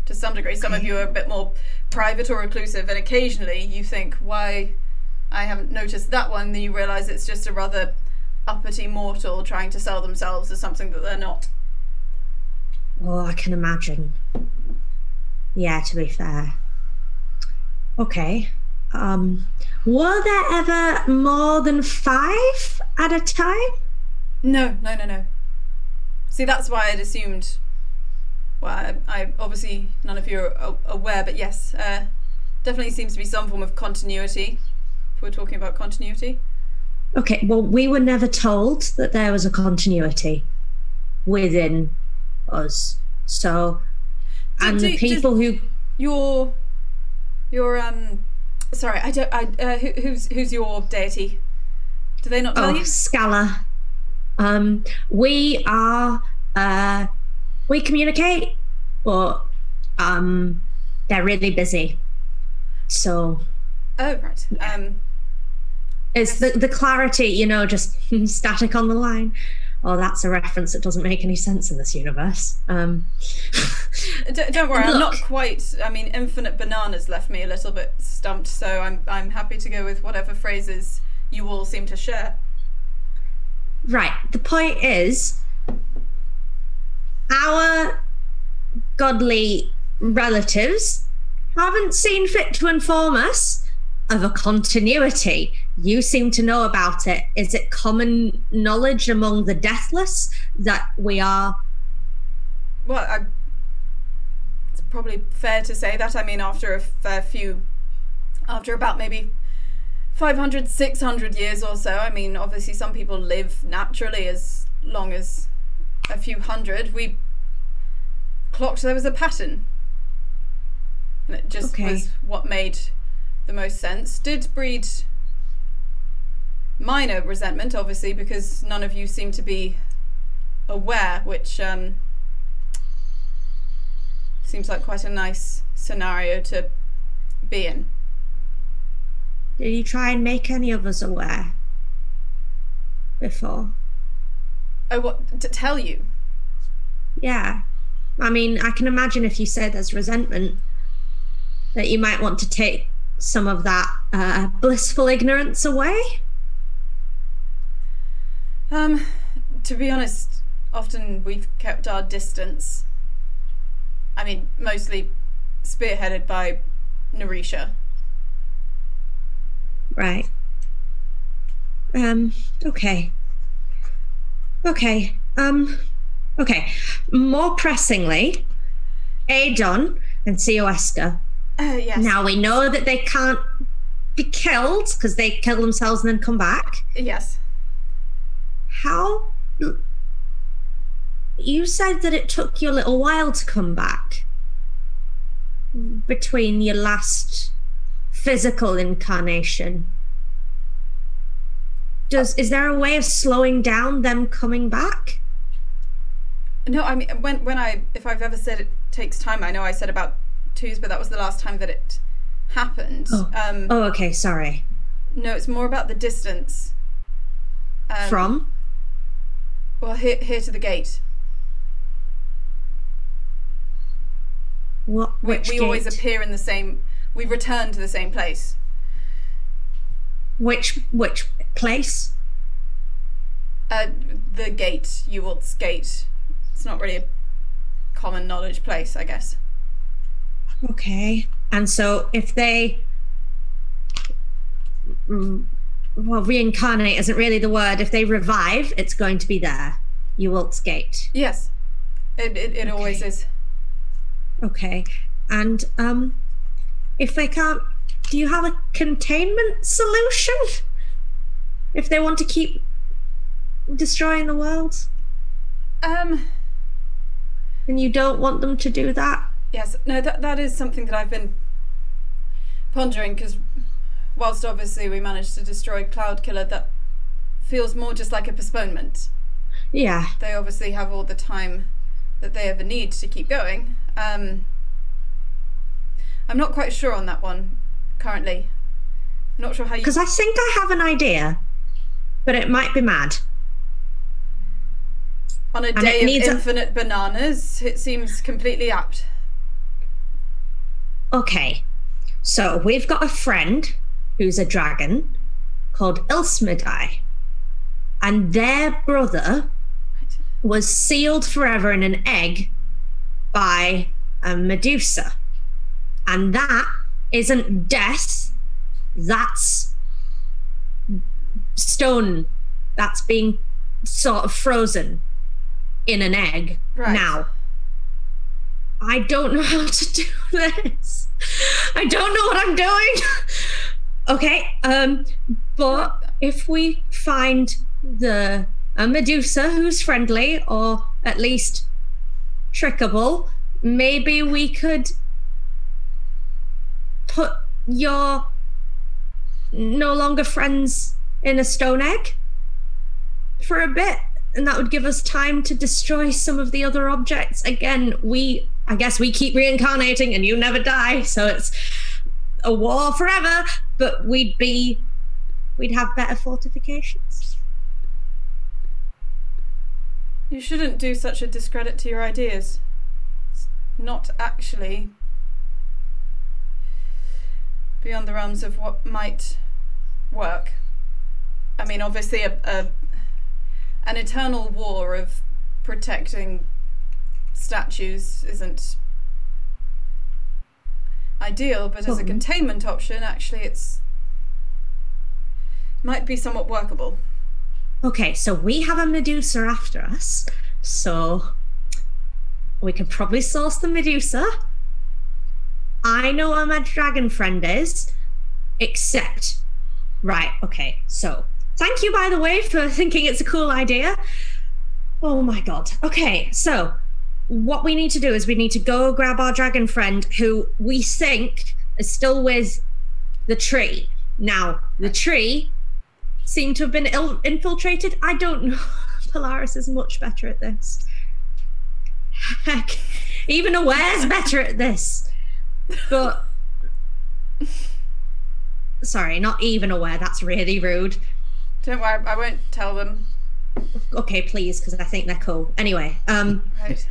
To some degree, some of you are a bit more private or reclusive, and occasionally you think, why I haven't noticed that one, then you realise it's just a rather uppity mortal trying to sell themselves as something that they're not. Oh, I can imagine. Yeah, to be fair. Okay. Were there ever more than 5 at a time? No. See, that's why I'd assumed... Well, I obviously none of you are aware, but yes, definitely seems to be some form of continuity, if we're talking about continuity. Okay, well, we were never told that there was a continuity within us. So, and the people who... Your sorry, who's your deity? Do they not tell you? Scala. We are... we communicate, but they're really busy. So. Oh, right. It's the clarity, just static on the line. Oh, that's a reference that doesn't make any sense in this universe. Don't worry, I'm not quite. I mean, infinite bananas left me a little bit stumped, so I'm happy to go with whatever phrases you all seem to share. Right. The point is, our godly relatives haven't seen fit to inform us of a continuity. You seem to know about it. Is it common knowledge among the Deathless that we are... Well, it's probably fair to say that. I mean, after about maybe 500, 600 years or so, I mean, obviously some people live naturally as long as a few hundred. We clocked there was a pattern, and it just was what made the most sense. Did breed minor resentment, obviously, because none of you seem to be aware, which seems like quite a nice scenario to be in. Did you try and make any of us aware before? Oh, what, to tell you? Yeah. I mean, I can imagine if you say there's resentment, that you might want to take some of that blissful ignorance away. To be honest, often we've kept our distance. I mean, mostly spearheaded by Narisha. Right. Okay. Okay. Okay. More pressingly, Adon and Sioeska. Yes. Now we know that they can't be killed because they kill themselves and then come back. Yes. How? You said that it took you a little while to come back between your last physical incarnation. Is there a way of slowing down them coming back? No, I mean, if I've ever said it takes time, I know I said about 2s, but that was the last time that it happened. Oh, okay, sorry. No, it's more about the distance. From? Well, here to the gate. What? Which we gate? always appear in the same. We return to the same place. Which place? The gate, Ewalt's gate. It's not really a common knowledge place, I guess. Okay. And so if they reincarnate isn't really the word. If they revive, it's going to be there. Ewalt's gate. Yes. It always is. Okay. And if they can't, do you have a containment solution? If they want to keep destroying the world? And you don't want them to do that? Yes. No, that is something that I've been pondering, because whilst obviously we managed to destroy Cloudkiller, that feels more just like a postponement. Yeah. They obviously have all the time that they ever need to keep going. I'm not quite sure on that one currently. I'm not sure how you... Because I think I have an idea, but it might be mad. On a day of infinite bananas, it seems completely apt. Okay, so we've got a friend who's a dragon called Ilsmidai, and their brother was sealed forever in an egg by a Medusa. And that isn't death, that's stone. That's being sort of frozen in an egg. Right. Now, I don't know how to do this. I don't know what I'm doing. Okay, but if we find a Medusa who's friendly, or at least trickable, maybe we could put your no longer friends in a stone egg for a bit, and that would give us time to destroy some of the other objects. Again, I guess we keep reincarnating and you never die, so it's a war forever, but we'd have better fortifications. You shouldn't do such a discredit to your ideas. It's not actually beyond the realms of what might work. I mean, obviously an eternal war of protecting statues isn't ideal, but as a containment option, actually it's might be somewhat workable. Okay, so we have a Medusa after us, so we could probably source the Medusa. I know where my dragon friend is, except... Right, okay, so thank you, by the way, for thinking it's a cool idea. Oh my god. Okay, so what we need to do is we need to go grab our dragon friend, who we think is still with the tree. Now, the tree seemed to have been infiltrated. I don't know. Polaris is much better at this. Heck, even Aware's better at this. But... Sorry, not even Aware. That's really rude. Don't worry, I won't tell them. Okay, please, because I think they're cool. Anyway, Right.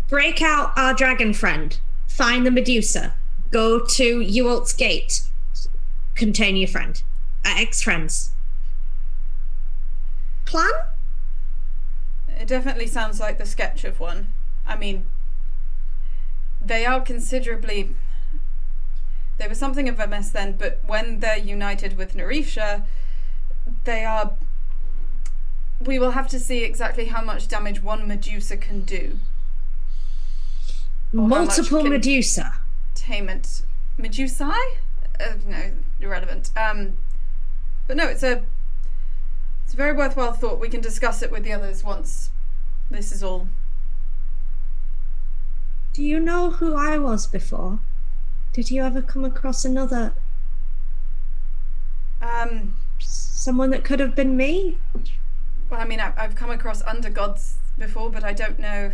break out our dragon friend. Find the Medusa. Go to Ewalt's Gate. Contain your friend. Ex-friends. Plan? It definitely sounds like the sketch of one. I mean, they are considerably... They were something of a mess then, but when they're united with Narisha, they are... We will have to see exactly how much damage one Medusa can do. Or how much Multiple can Medusa. Tainment. Medusae? No, irrelevant. But no, it's a very worthwhile thought. We can discuss it with the others once this is all. Do you know who I was before? Did you ever come across another... someone that could have been me? Well, I mean, I've come across Undergods before, but I don't know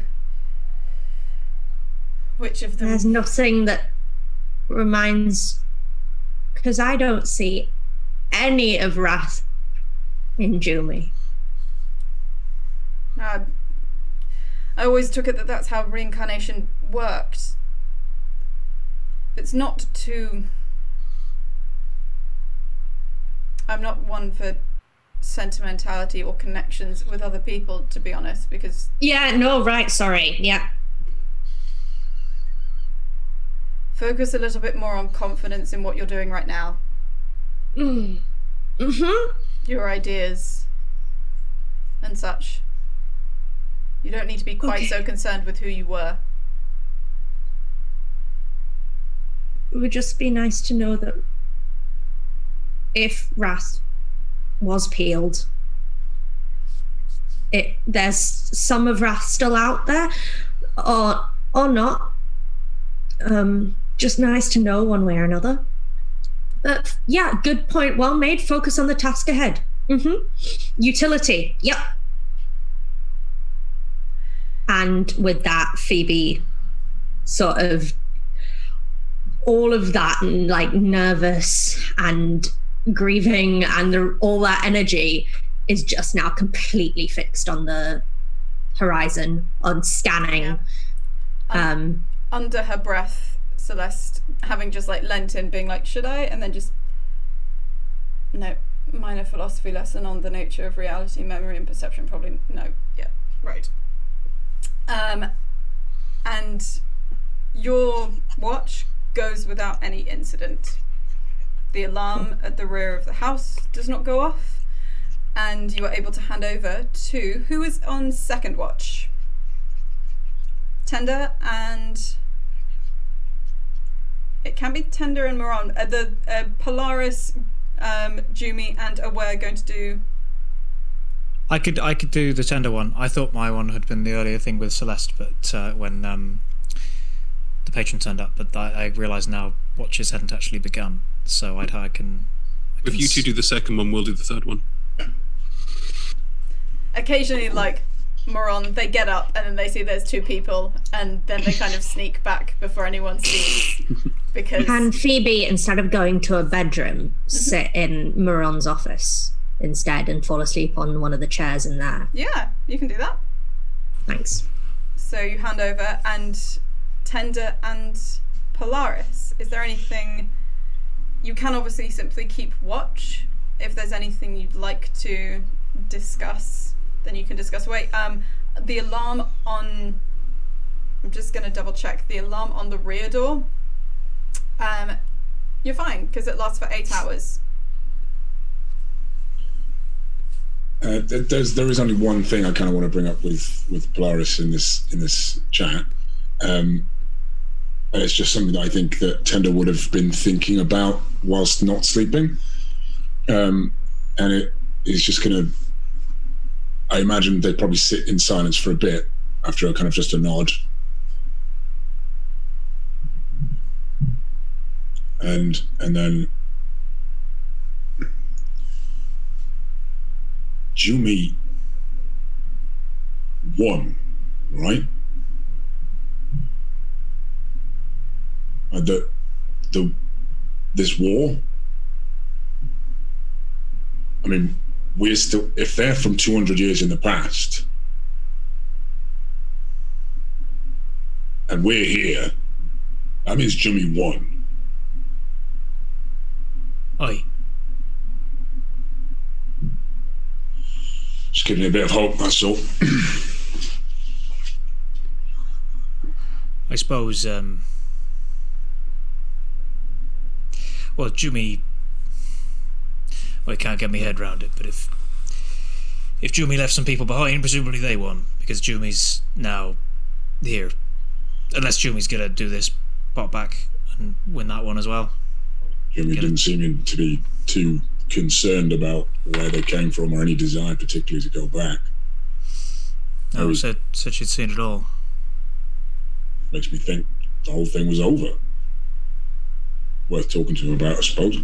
which of them. There's nothing that reminds... Because I don't see any of Rath in Jumi. I always took it that that's how reincarnation worked. It's not too... I'm not one for sentimentality or connections with other people, to be honest, because... Yeah, no, right, sorry, yeah. Focus a little bit more on confidence in what you're doing right now. Mm-hmm. Your ideas and such. You don't need to be quite so concerned with who you were. It would just be nice to know that if Rath was peeled, there's some of Rath still out there, or not. Just nice to know one way or another. But yeah, good point. Well made. Focus on the task ahead. Utility. Yep. And with that, Phoebe sort of all of that, like nervous and grieving and all that energy is just now completely fixed on the horizon, on scanning. Yeah. Under her breath, Celeste, having just like leant in, being like, should I? And then just, no, minor philosophy lesson on the nature of reality, memory and perception, probably, no, yeah, right. And your watch goes without any incident. The alarm at the rear of the house does not go off, and you are able to hand over to who is on second watch. Tender and it can be Tender and Moran. The Polaris, Jumi and Aware going to do. I could do the Tender one. I thought my one had been the earlier thing with Celeste, but when the patron turned up, but I realise now watches hadn't actually begun, so I can. If you two do the second one, we'll do the third one. Occasionally, like Moron, they get up and then they see there's two people, and then they kind of sneak back before anyone sees. Because Can Phoebe, instead of going to a bedroom, sit in Moron's office instead and fall asleep on one of the chairs in there? Yeah, you can do that. Thanks. So you hand over, and Tender and Polaris, is there anything you can obviously simply keep watch? If there's anything you'd like to discuss, then you can discuss. Wait, the alarm on, I'm just going to double check, the alarm on the rear door, you're fine, because it lasts for 8 hours. There is only one thing I kind of want to bring up with Polaris in this chat. And it's just something that I think that Tender would have been thinking about whilst not sleeping. And it is just going to, I imagine they'd probably sit in silence for a bit after a kind of just a nod. And then Jumi won, right? This war, I mean, we're still, if they're from 200 years in the past, and we're here, that means Jimmy won. Aye. Just give me a bit of hope, that's all. I suppose, well, Jumi, well, I can't get my head around it, but if Jumi left some people behind, presumably they won, because Jumi's now here. Unless Jumi's gonna do this, pop back and win that one as well. Jimmy didn't seem to be too concerned about where they came from or any desire particularly to go back. No, said she'd seen it all. Makes me think the whole thing was over. Worth talking to him about, I suppose.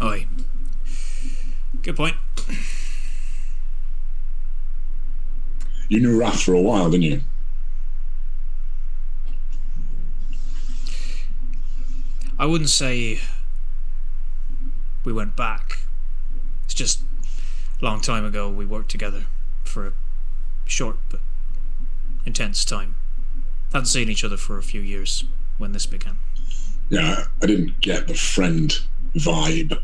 Aye. Good point. You knew Rath for a while, didn't you? I wouldn't say we went back. It's just a long time ago we worked together for a short but intense time. Hadn't seen each other for a few years when this began. Yeah, I didn't get the friend vibe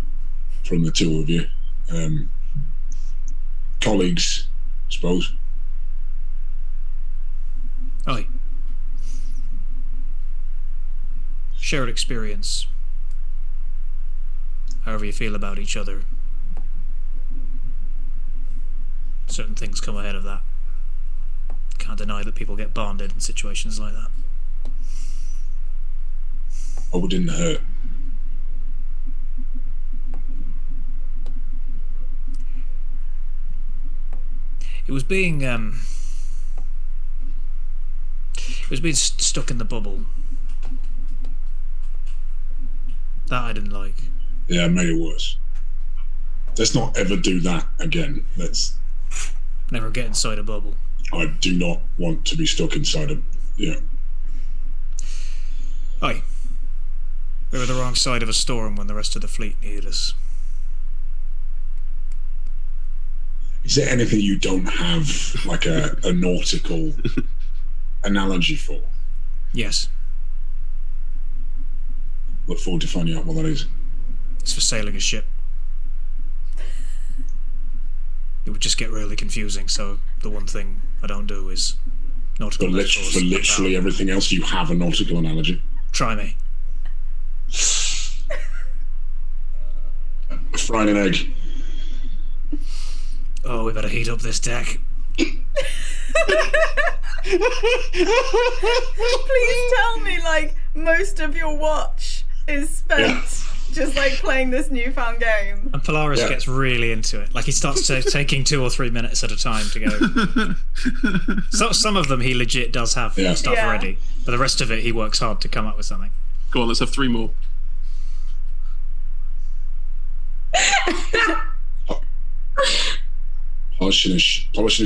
from the two of you. Colleagues, I suppose. Aye. Shared experience. However you feel about each other. Certain things come ahead of that. Can't deny that people get bonded in situations like that. Oh, it didn't hurt. It was being stuck in the bubble. That I didn't like. Yeah, it made it worse. Let's not ever do that again. Let's. Never get inside a bubble. I do not want to be stuck inside a. Yeah. Aye. We were the wrong side of a storm when the rest of the fleet needed us. Is there anything you don't have, like a nautical analogy for? Yes. Look forward to finding out what that is. It's for sailing a ship. It would just get really confusing, so the one thing I don't do is nautical metaphors. For literally everything else, you have a nautical analogy. Try me. Fried an egg. Oh, we better heat up this deck. Please tell me, like, most of your watch is spent just, like, playing this newfound game. And Polaris gets really into it. Like, he starts taking 2 or 3 minutes at a time to go. So, some of them he legit does have stuff ready, but the rest of it he works hard to come up with something. Go on, let's have 3 more. Polishing his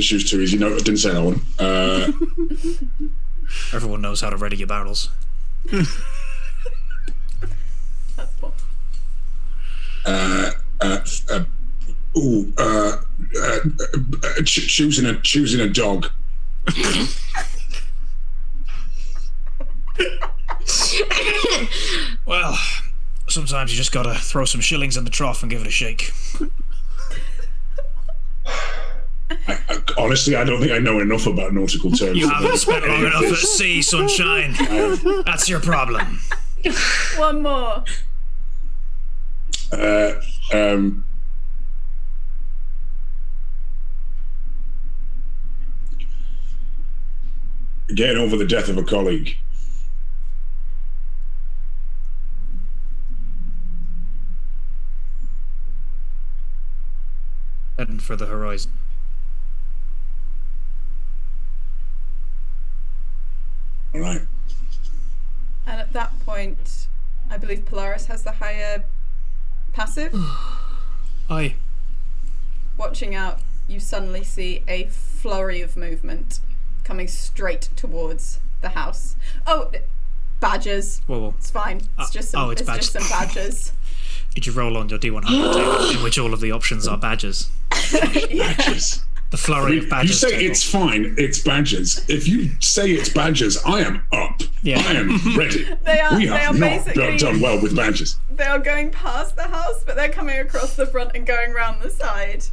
shoes too easy. No, I didn't say that one. Everyone knows how to ready your barrels. Choosing a dog. Well, sometimes you just gotta throw some shillings in the trough and give it a shake. Honestly, I don't think I know enough about nautical terms. You haven't spent long enough at sea, sunshine. That's your problem. One more. Getting over the death of a colleague. Heading for the horizon. All right. And at that point, I believe Polaris has the higher passive. Aye. Watching out, you suddenly see a flurry of movement coming straight towards the house. Oh, badgers. Whoa. It's fine. It's just some. Just some badgers. Did you roll on your D100 table in which all of the options are badgers? Badgers. The flurry of badgers. You say table. it's fine, it's badgers. If you say it's badgers, I am up. Yeah. I am ready. They are not basically done well with badgers. They are going past the house, but they're coming across the front and going round the side.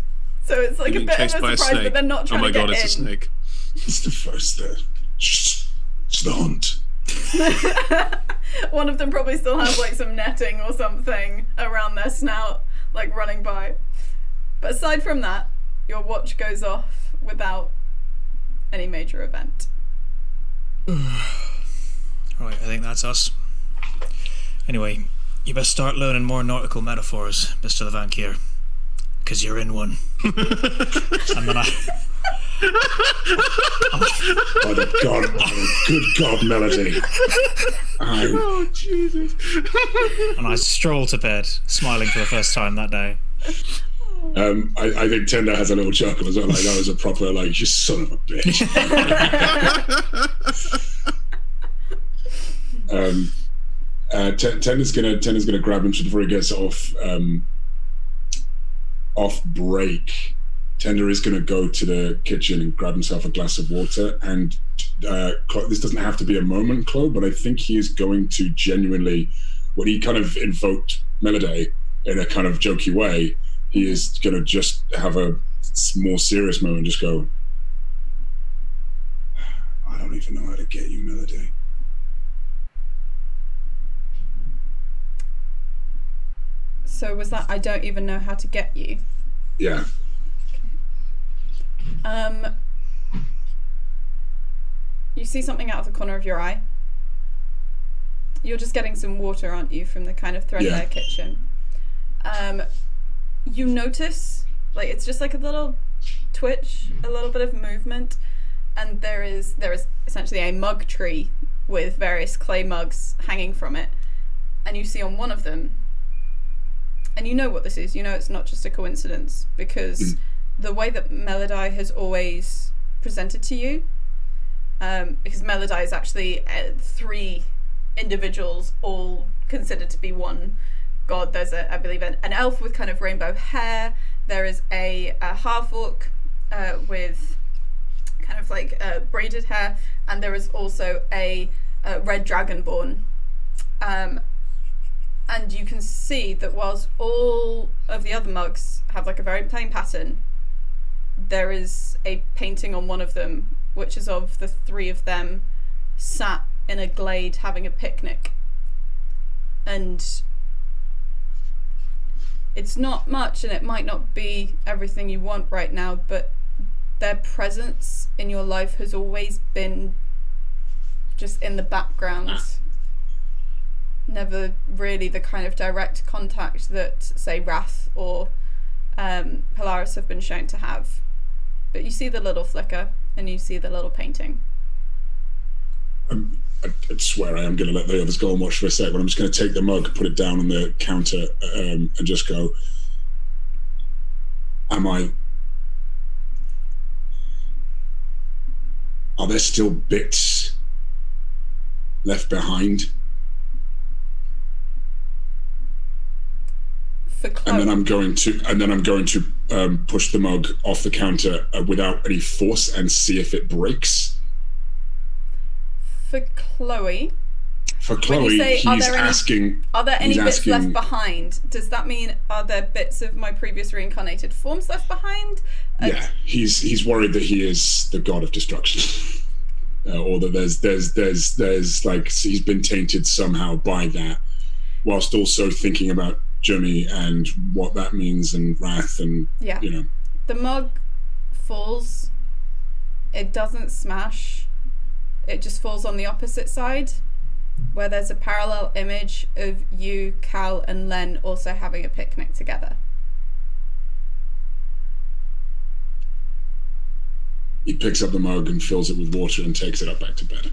So it's like a Being bit of a chased by a surprise, but snake. they're not trying Oh my to get god, it's a in. snake. It's the first it's the hunt. One of them probably still has like some netting or something around their snout, like running by. But aside from that, your watch goes off without any major event. Right, I think that's us. Anyway, you best start learning more nautical metaphors, Mr. Levankier, because you're in one. And then By the good God, Melody. Oh, Jesus. and I stroll to bed, smiling for the first time that day. I think Tender has a little chuckle as well. Like that was a proper like, you son of a bitch. Tender's gonna grab him just before he gets off break. Tender is gonna go to the kitchen and grab himself a glass of water. And this doesn't have to be a moment, Chloe, but I think he is going to genuinely, when he kind of invoked Melody in a kind of jokey way, he is going to just have a more serious moment, just go, I don't even know how to get you, Melody. So was that I don't even know how to get you? Yeah. You see something out of the corner of your eye. You're just getting some water, aren't you, from the kind of threadbare kitchen. You notice, like, it's just like a little twitch, a little bit of movement, and there is essentially a mug tree with various clay mugs hanging from it, and you see on one of them, and you know what this is, you know it's not just a coincidence, because the way that Melody has always presented to you, because Melody is actually 3 individuals all considered to be one god. There's I believe an elf with kind of rainbow hair, there is a half-orc with kind of like braided hair, and there is also a red dragonborn, and you can see that whilst all of the other mugs have like a very plain pattern, there is a painting on one of them which is of the 3 of them sat in a glade having a picnic. And it's not much, and it might not be everything you want right now, but their presence in your life has always been just in the background. Never really the kind of direct contact that, say, Rath or Polaris have been shown to have. But you see the little flicker, and you see the little painting. I swear I am going to let the others go and watch for a sec, but I'm just going to take the mug, put it down on the counter, and just go, are there still bits left behind? And then I'm going to push the mug off the counter without any force and see if it breaks. For Chloe, he's asking. Are there any bits asking, left behind? Does that mean are there bits of my previous reincarnated forms left behind? Yeah, he's worried that he is the god of destruction, or that there's like he's been tainted somehow by that, whilst also thinking about Jimmy and what that means and Rath and you know. The mug falls. It doesn't smash. It just falls on the opposite side, where there's a parallel image of you, Cal, and Len also having a picnic together. He picks up the mug and fills it with water and takes it up back to bed.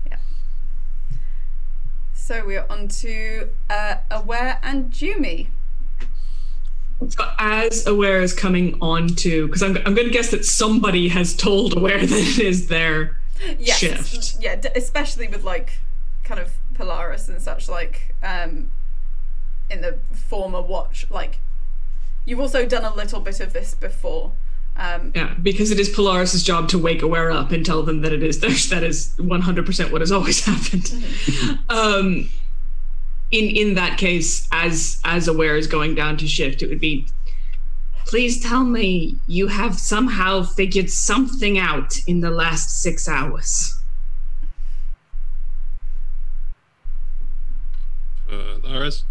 Yeah. So we're on to Aware and Jumi. So as Aware is coming on to, because I'm going to guess that somebody has told Aware that it is their shift. Yeah, especially with like kind of Polaris and such, like in the former watch, like you've also done a little bit of this before. Yeah, because it is Polaris' job to wake Aware up and tell them that that is 100% what has always happened. In that case, as Aware is going down to shift, it would be, please tell me you have somehow figured something out in the last 6 hours. Laris?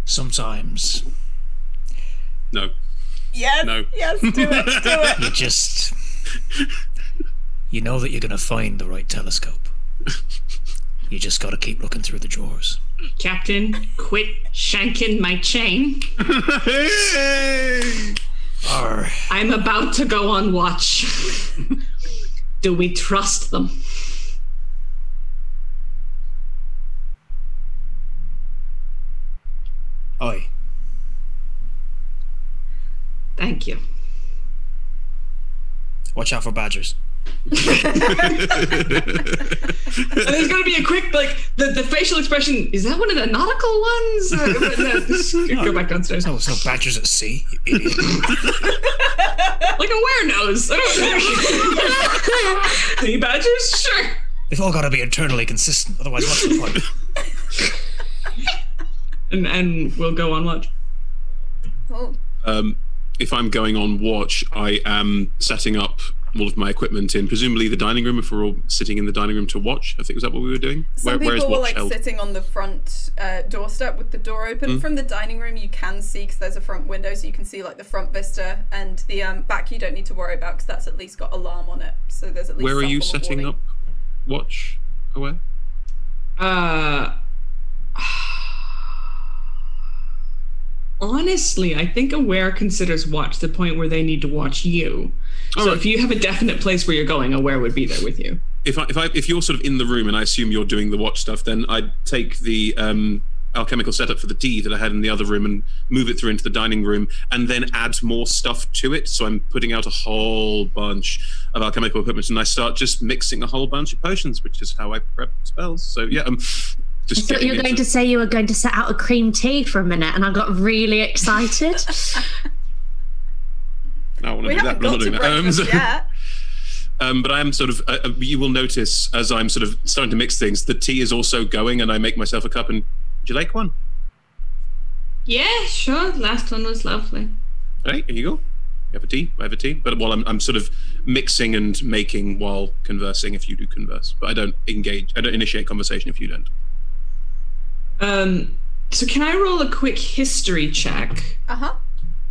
Sometimes. No. Yes. No. Yes. Do it. You know that you're going to find the right telescope. You just got to keep looking through the drawers. Captain, quit shanking my chain. Hey! I'm about to go on watch. Do we trust them? Aye. Thank you. Watch out for badgers. And there's going to be a quick, the facial expression, is that one of the nautical ones? Go back downstairs. No, it's no badgers at sea, you idiot. Like Aware knows. Any badgers? Sure. They've all got to be internally consistent, otherwise what's the point? And we'll go on watch. Cool. If I'm going on watch, I am setting up all of my equipment in presumably the dining room, if we're all sitting in the dining room to watch. I think, was that what we were doing? Some Where is people were watch held? sitting on the front doorstep with the door open. From the dining room, you can see, because there's a front window, so you can see the front vista, and the back you don't need to worry about, because that's at least got alarm on it. So there's at least. Where are some you form of setting warning. up watch? Aware? Honestly, I think Aware considers watch the point where they need to watch you. So if you have a definite place where you're going, Aware would be there with you. If you're sort of in the room and I assume you're doing the watch stuff, then I'd take the alchemical setup for the tea that I had in the other room and move it through into the dining room, and then add more stuff to it. So I'm putting out a whole bunch of alchemical equipment, and I start just mixing a whole bunch of potions, which is how I prep spells. So yeah, I thought you were going to say you were going to set out a cream tea for a minute, and I got really excited. I want to do that, but I'm not doing that. But I am sort of, you will notice as I'm sort of starting to mix things, the tea is also going, and I make myself a cup. And would you like one? Yeah, sure. Last one was lovely. Right, here you go. You have a tea. I have a tea. But while I'm sort of mixing and making while conversing, if you do converse, but I don't initiate conversation if you don't. So can I roll a quick history check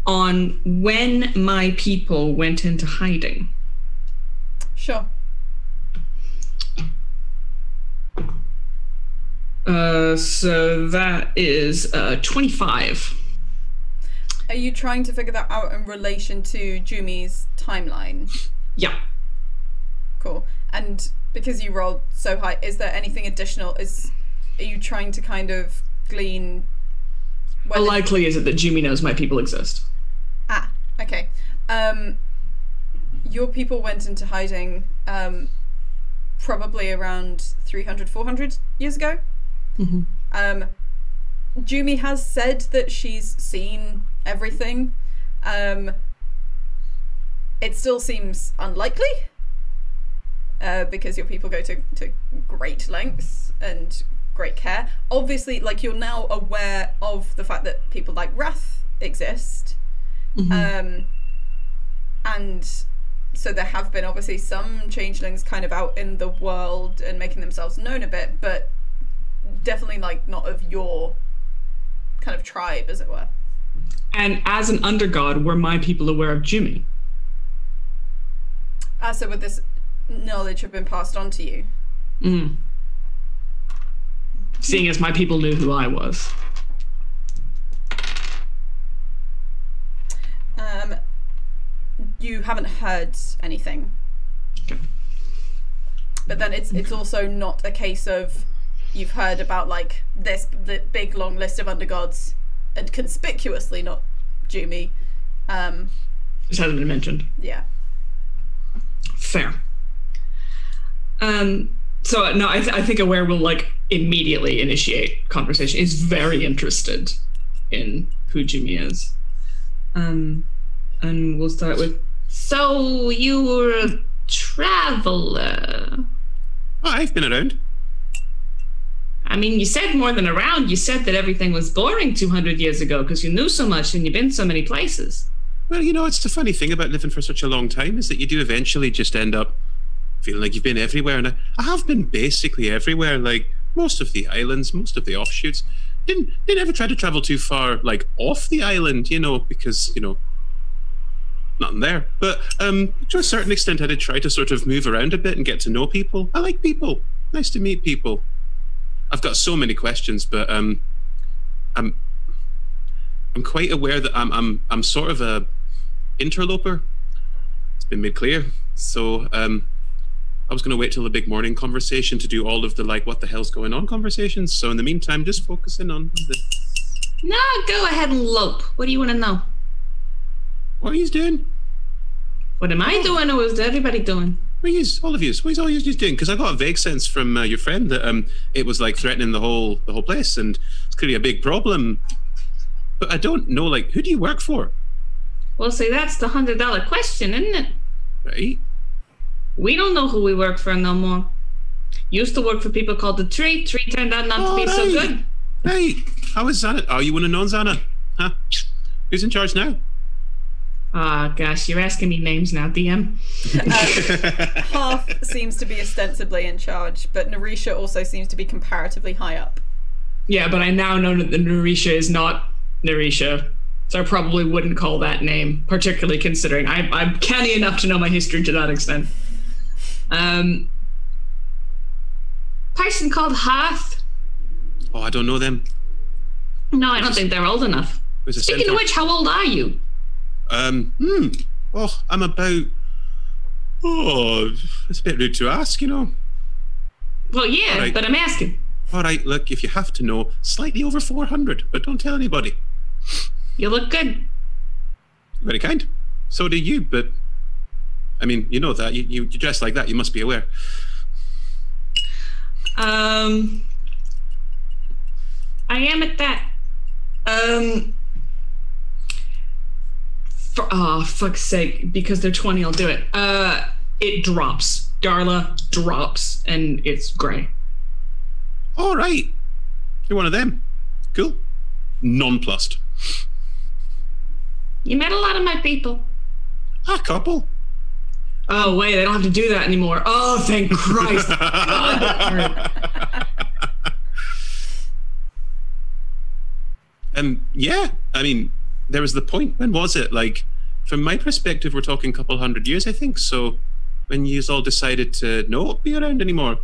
on when my people went into hiding? Sure. So that is 25. Are you trying to figure that out in relation to Jumi's timeline? Yeah. Cool. And because you rolled so high, is there anything additional? Are you trying to kind of glean? How likely is it that Jumi knows my people exist? Ah, okay. Your people went into hiding probably around 300, 400 years ago. Mm-hmm. Jumi has said that she's seen everything. It still seems unlikely because your people go to great lengths and great care. Obviously, you're now aware of the fact that people like Rath exist. Mm-hmm. And so there have been obviously some changelings kind of out in the world and making themselves known a bit, but definitely not of your kind of tribe, as it were. And as an undergod, were my people aware of Jumi? So would this knowledge have been passed on to you? Mm. Seeing as my people knew who I was. You haven't heard anything. Okay. But then it's also not a case of you've heard about the big long list of undergods and conspicuously not Jumi. This hasn't been mentioned. Yeah. Fair. So no, I think Aware will like immediately initiate conversation. Is very interested in who Jimmy is. And we'll start with. So you were a traveler. Oh, I've been around. I mean, you said more than around. You said that everything was boring 200 years ago because you knew so much and you've been so many places. Well, it's the funny thing about living for such a long time is that you do eventually just end up feeling like you've been everywhere. And I have been basically everywhere, like most of the islands, most of the offshoots. Didn't ever try to travel too far, like off the island, because, nothing there. But to a certain extent, I did try to sort of move around a bit and get to know people. I like people. Nice to meet people. I've got so many questions, but I'm quite aware that I'm sort of a interloper. It's been made clear. So I was going to wait till the big morning conversation to do all of the what the hell's going on conversations. So in the meantime, just focusing on this. No, go ahead and lope. What do you want to know? What are you doing? What am I doing, or is everybody doing? What are you, all of you? What is all you doing? Because I got a vague sense from your friend that it was threatening the whole place, and it's clearly a big problem. But I don't know, who do you work for? Well, see, that's the $100 question, isn't it? Right. We don't know who we work for no more. Used to work for people called the Tree. Tree turned out not to be so good. Right. How is Xana? Oh, you want to know Xana? Huh? Who's in charge now? Ah, gosh, you're asking me names now, DM. Half seems to be ostensibly in charge, but Narisha also seems to be comparatively high up. Yeah, but I now know that the Narisha is not Narisha, so I probably wouldn't call that name, particularly considering I'm canny enough to know my history to that extent. Person called Rath. Oh, I don't know them. No, I don't think they're old enough. Speaking of which, how old are you? Oh, I'm about. Oh, it's a bit rude to ask, Well, yeah, right. But I'm asking. All right, look, if you have to know, slightly over 400, but don't tell anybody. You look good. Very kind. So do you, but I mean, you know that. You dress like that, you must be aware. I am at that. For fuck's sake, because they're 20, I'll do it. It drops. Darla drops, and it's grey. All right. You're one of them. Cool. Nonplussed. You met a lot of my people. A couple. Oh, wait, I don't have to do that anymore. Oh, thank Christ. Yeah, I mean, there was the point. When was it? From my perspective, we're talking a couple hundred years, I think. So when you all decided to not be around anymore.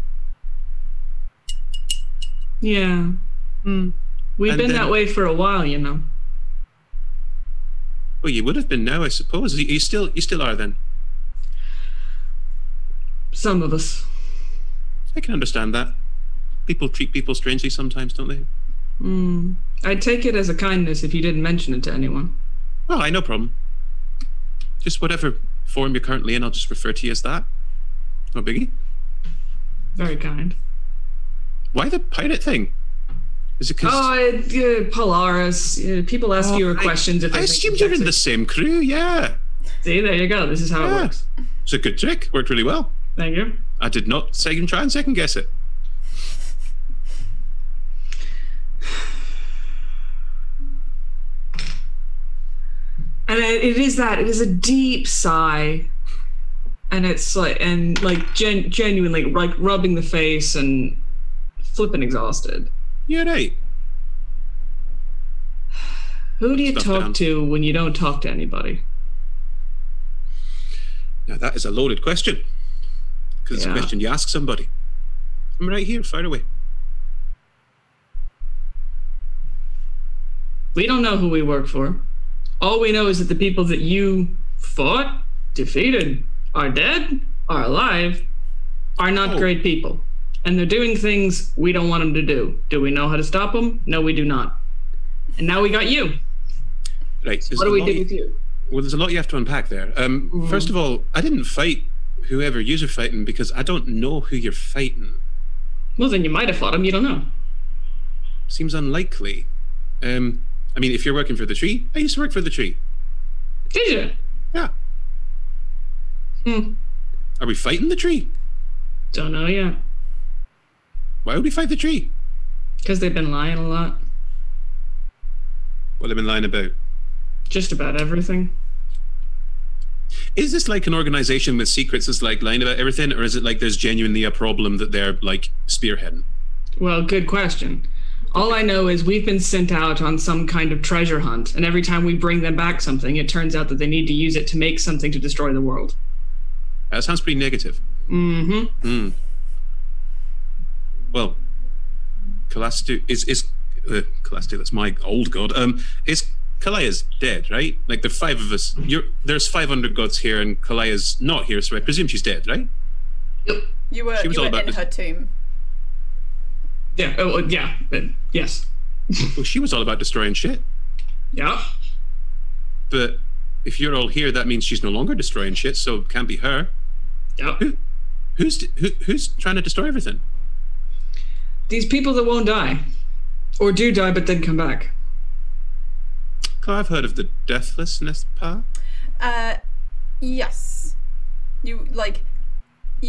Yeah. We've been that way for a while, Well, you would have been now, I suppose. You still are then. Some of us. I can understand that. People treat people strangely sometimes, don't they? I'd take it as a kindness if you didn't mention it to anyone. Oh, no problem. Just whatever form you're currently in, I'll just refer to you as that. No biggie. Very kind. Why the pirate thing? Is it because... Polaris. People ask fewer questions. If I assumed you're in the same crew, yeah. See, there you go. This is how it works. It's a good trick. Worked really well. Thank you. I did not try and second guess it. And it is a deep sigh, and it's genuinely rubbing the face and flipping exhausted. You're right. Who do you talk to when you don't talk to anybody? Now that is a loaded question, because it's a question you ask somebody. I'm right here, fire away. We don't know who we work for. All we know is that the people that you fought, defeated, are dead, are alive, are not great people. And they're doing things we don't want them to do. Do we know how to stop them? No, we do not. And now we got you. Right. So what do we do with you? Well, there's a lot you have to unpack there. First of all, I didn't fight whoever you're fighting because I don't know who you're fighting. Well, then you might have fought him. You don't know. Seems unlikely. I mean, if you're working for the tree, I used to work for the tree. Did you? Yeah. Are we fighting the tree? Don't know yet. Why would we fight the tree? Because they've been lying a lot. What have they been lying about? Just about everything. Is this like an organization with secrets that's like lying about everything, or is it like there's genuinely a problem that they're like spearheading? Well, good question. All I know is we've been sent out on some kind of treasure hunt, and every time we bring them back something, it turns out that they need to use it to make something to destroy the world. That sounds pretty negative. Mm-hmm. Well, Calastu is Calastu, that's my old god. Is Kalaya's dead, right? Like the five of us. There's 5 Undergods here, and Kalaya's not here, so I presume she's dead, right? Yep. You were in her tomb. Yeah. Oh, yeah. Yes. Well, she was all about destroying shit. Yeah. But if you're all here, that means she's no longer destroying shit, so it can't be her. Yep. Who's trying to destroy everything? These people that won't die, or do die but then come back. I've heard of the Deathless, n'est-ce pas? Yes. You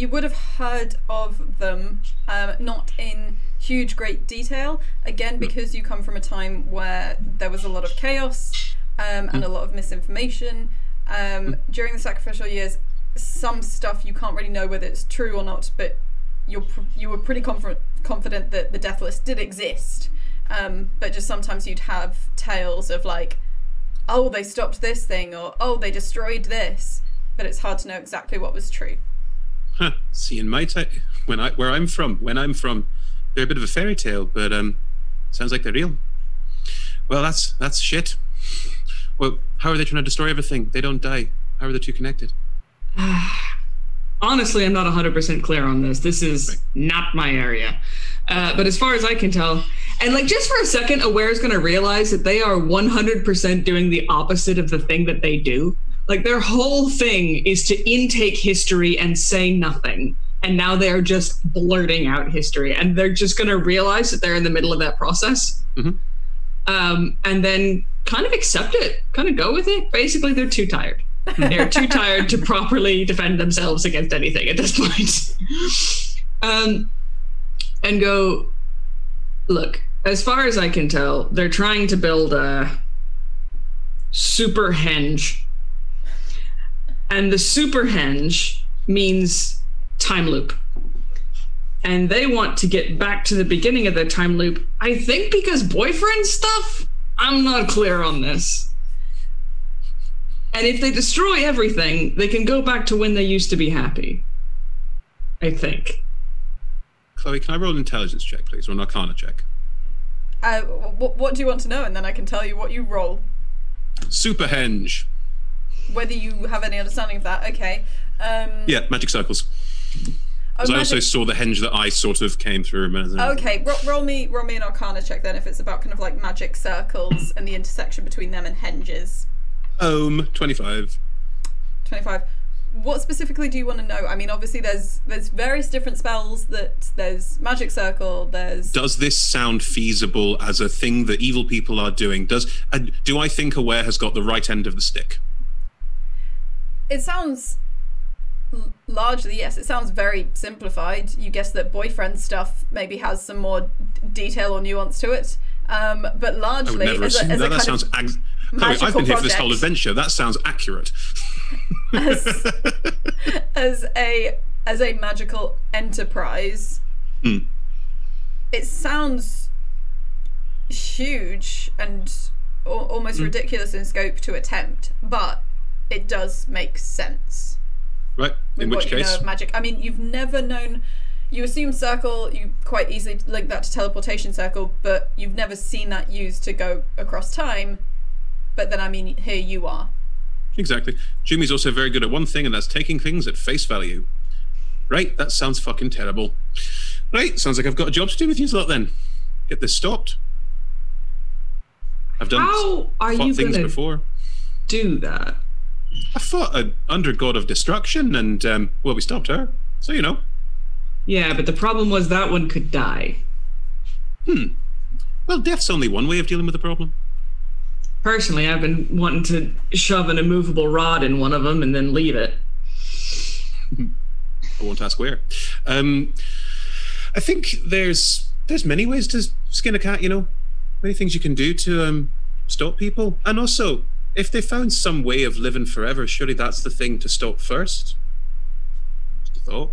would have heard of them, not in huge great detail, again because you come from a time where there was a lot of chaos and a lot of misinformation. During the sacrificial years, some stuff you can't really know whether it's true or not, but you were pretty confident that the Deathless did exist, but just sometimes you'd have tales of like, oh, they stopped this thing, or oh, they destroyed this, but it's hard to know exactly what was true. Huh. See, in my time, when I'm from, they're a bit of a fairy tale, but sounds like they're real. Well, that's shit. Well, how are they trying to destroy everything? They don't die. How are the two connected? Honestly, I'm not 100% clear on this. This is not my area. But as far as I can tell, and like just for a second, Aware's going to realize that they are 100% doing the opposite of the thing that they do. Like their whole thing is to intake history and say nothing. And now they're just blurting out history. And they're just going to realize that they're in the middle of that process. Mm-hmm. And then kind of accept it, kind of go with it. Basically, they're too tired. They're too tired to properly defend themselves against anything at this point. And go, look, as far as I can tell, they're trying to build a super henge. And the super henge means time loop. And they want to get back to the beginning of the time loop, I think because boyfriend stuff? I'm not clear on this. And if they destroy everything, they can go back to when they used to be happy. I think. Chloe, can I roll an intelligence check, please, or an Arcana check? What do you want to know? And then I can tell you what you roll. Super henge. Whether you have any understanding of that, okay. Yeah, magic circles. Because I also saw the henge that I sort of came through. Okay, roll me an Arcana check then, if it's about kind of like magic circles and the intersection between them and henges. 25. 25. What specifically do you want to know? I mean, obviously there's various different spells. There's magic circle. Does this sound feasible as a thing that evil people are doing? Do I think Aware has got the right end of the stick? It sounds largely, yes. It sounds very simplified. You guess that boyfriend stuff maybe has some more detail or nuance to it. But largely, Chloe, I've been here for this whole adventure. That sounds accurate. as a magical enterprise, it sounds huge and almost ridiculous in scope to attempt, but it does make sense. Right. In which case, you know of magic. I mean, you've never known. You assume circle, you quite easily link that to teleportation circle, but you've never seen that used to go across time. But then, I mean, here you are. Exactly. Jumi's also very good at one thing, and that's taking things at face value. Right? That sounds fucking terrible. Right? Sounds like I've got a job to do with you lot then. Get this stopped. I've done things before. Do that? I fought an undergod of destruction, and we stopped her. So you know. Yeah, but the problem was that one could die. Well, death's only one way of dealing with the problem. Personally, I've been wanting to shove an immovable rod in one of them and then leave it. I won't ask where. I think there's many ways to skin a cat, many things you can do to stop people. And also, if they found some way of living forever, surely that's the thing to stop first. Just a thought.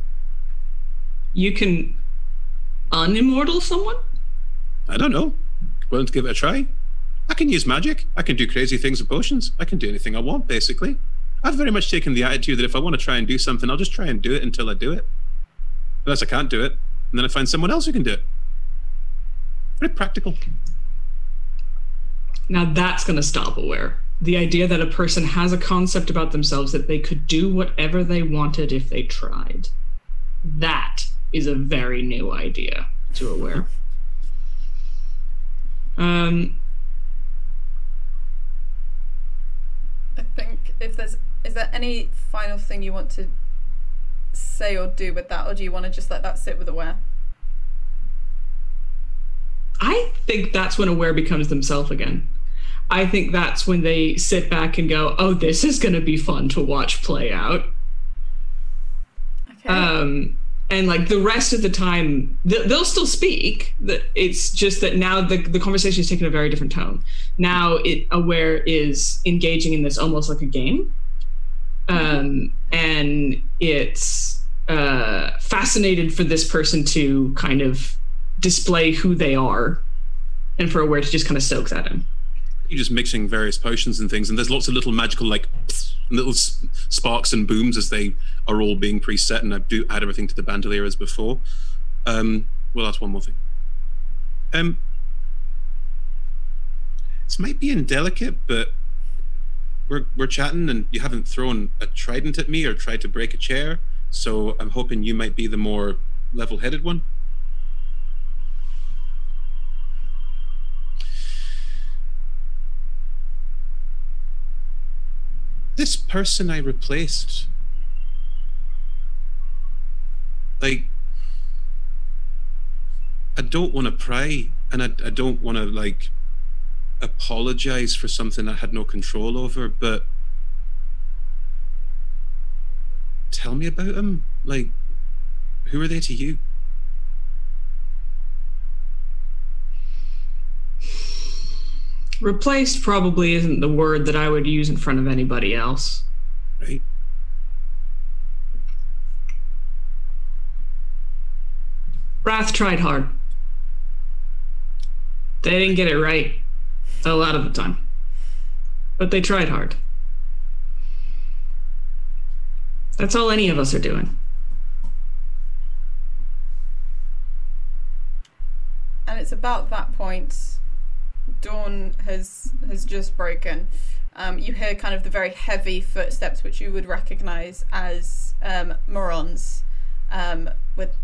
You can unimmortal someone? I don't know. Willing to give it a try? I can use magic. I can do crazy things with potions. I can do anything I want, basically. I've very much taken the attitude that if I want to try and do something, I'll just try and do it until I do it. Unless I can't do it, and then I find someone else who can do it. Very practical. Now that's going to stop Aware. The idea that a person has a concept about themselves that they could do whatever they wanted if they tried. That is a very new idea to Aware. I think is there any final thing you want to say or do with that, or do you want to just let that sit with Aware? I think that's when Aware becomes themselves again. I think that's when they sit back and go, oh, this is going to be fun to watch play out. Okay. And like the rest of the time, they'll still speak. It's just that now the conversation is taking a very different tone. Now Aware is engaging in this almost like a game. And it's fascinated for this person to kind of display who they are and for Aware to just kind of soak that in. You're just mixing various potions and things, and there's lots of little magical little sparks and booms as they are all being preset, and I do add everything to the bandolier as before. Well, that's one more thing. This might be indelicate, but we're chatting and you haven't thrown a trident at me or tried to break a chair, so I'm hoping you might be the more level-headed one. This person I replaced, I don't want to pry, and I don't want to apologize for something I had no control over, but tell me about them. Who are they to you? Replaced probably isn't the word that I would use in front of anybody else. Right. Rath tried hard. They didn't get it right a lot of the time, but they tried hard. That's all any of us are doing. And it's about that point, dawn has just broken. You hear kind of the very heavy footsteps which you would recognize as Moron's, with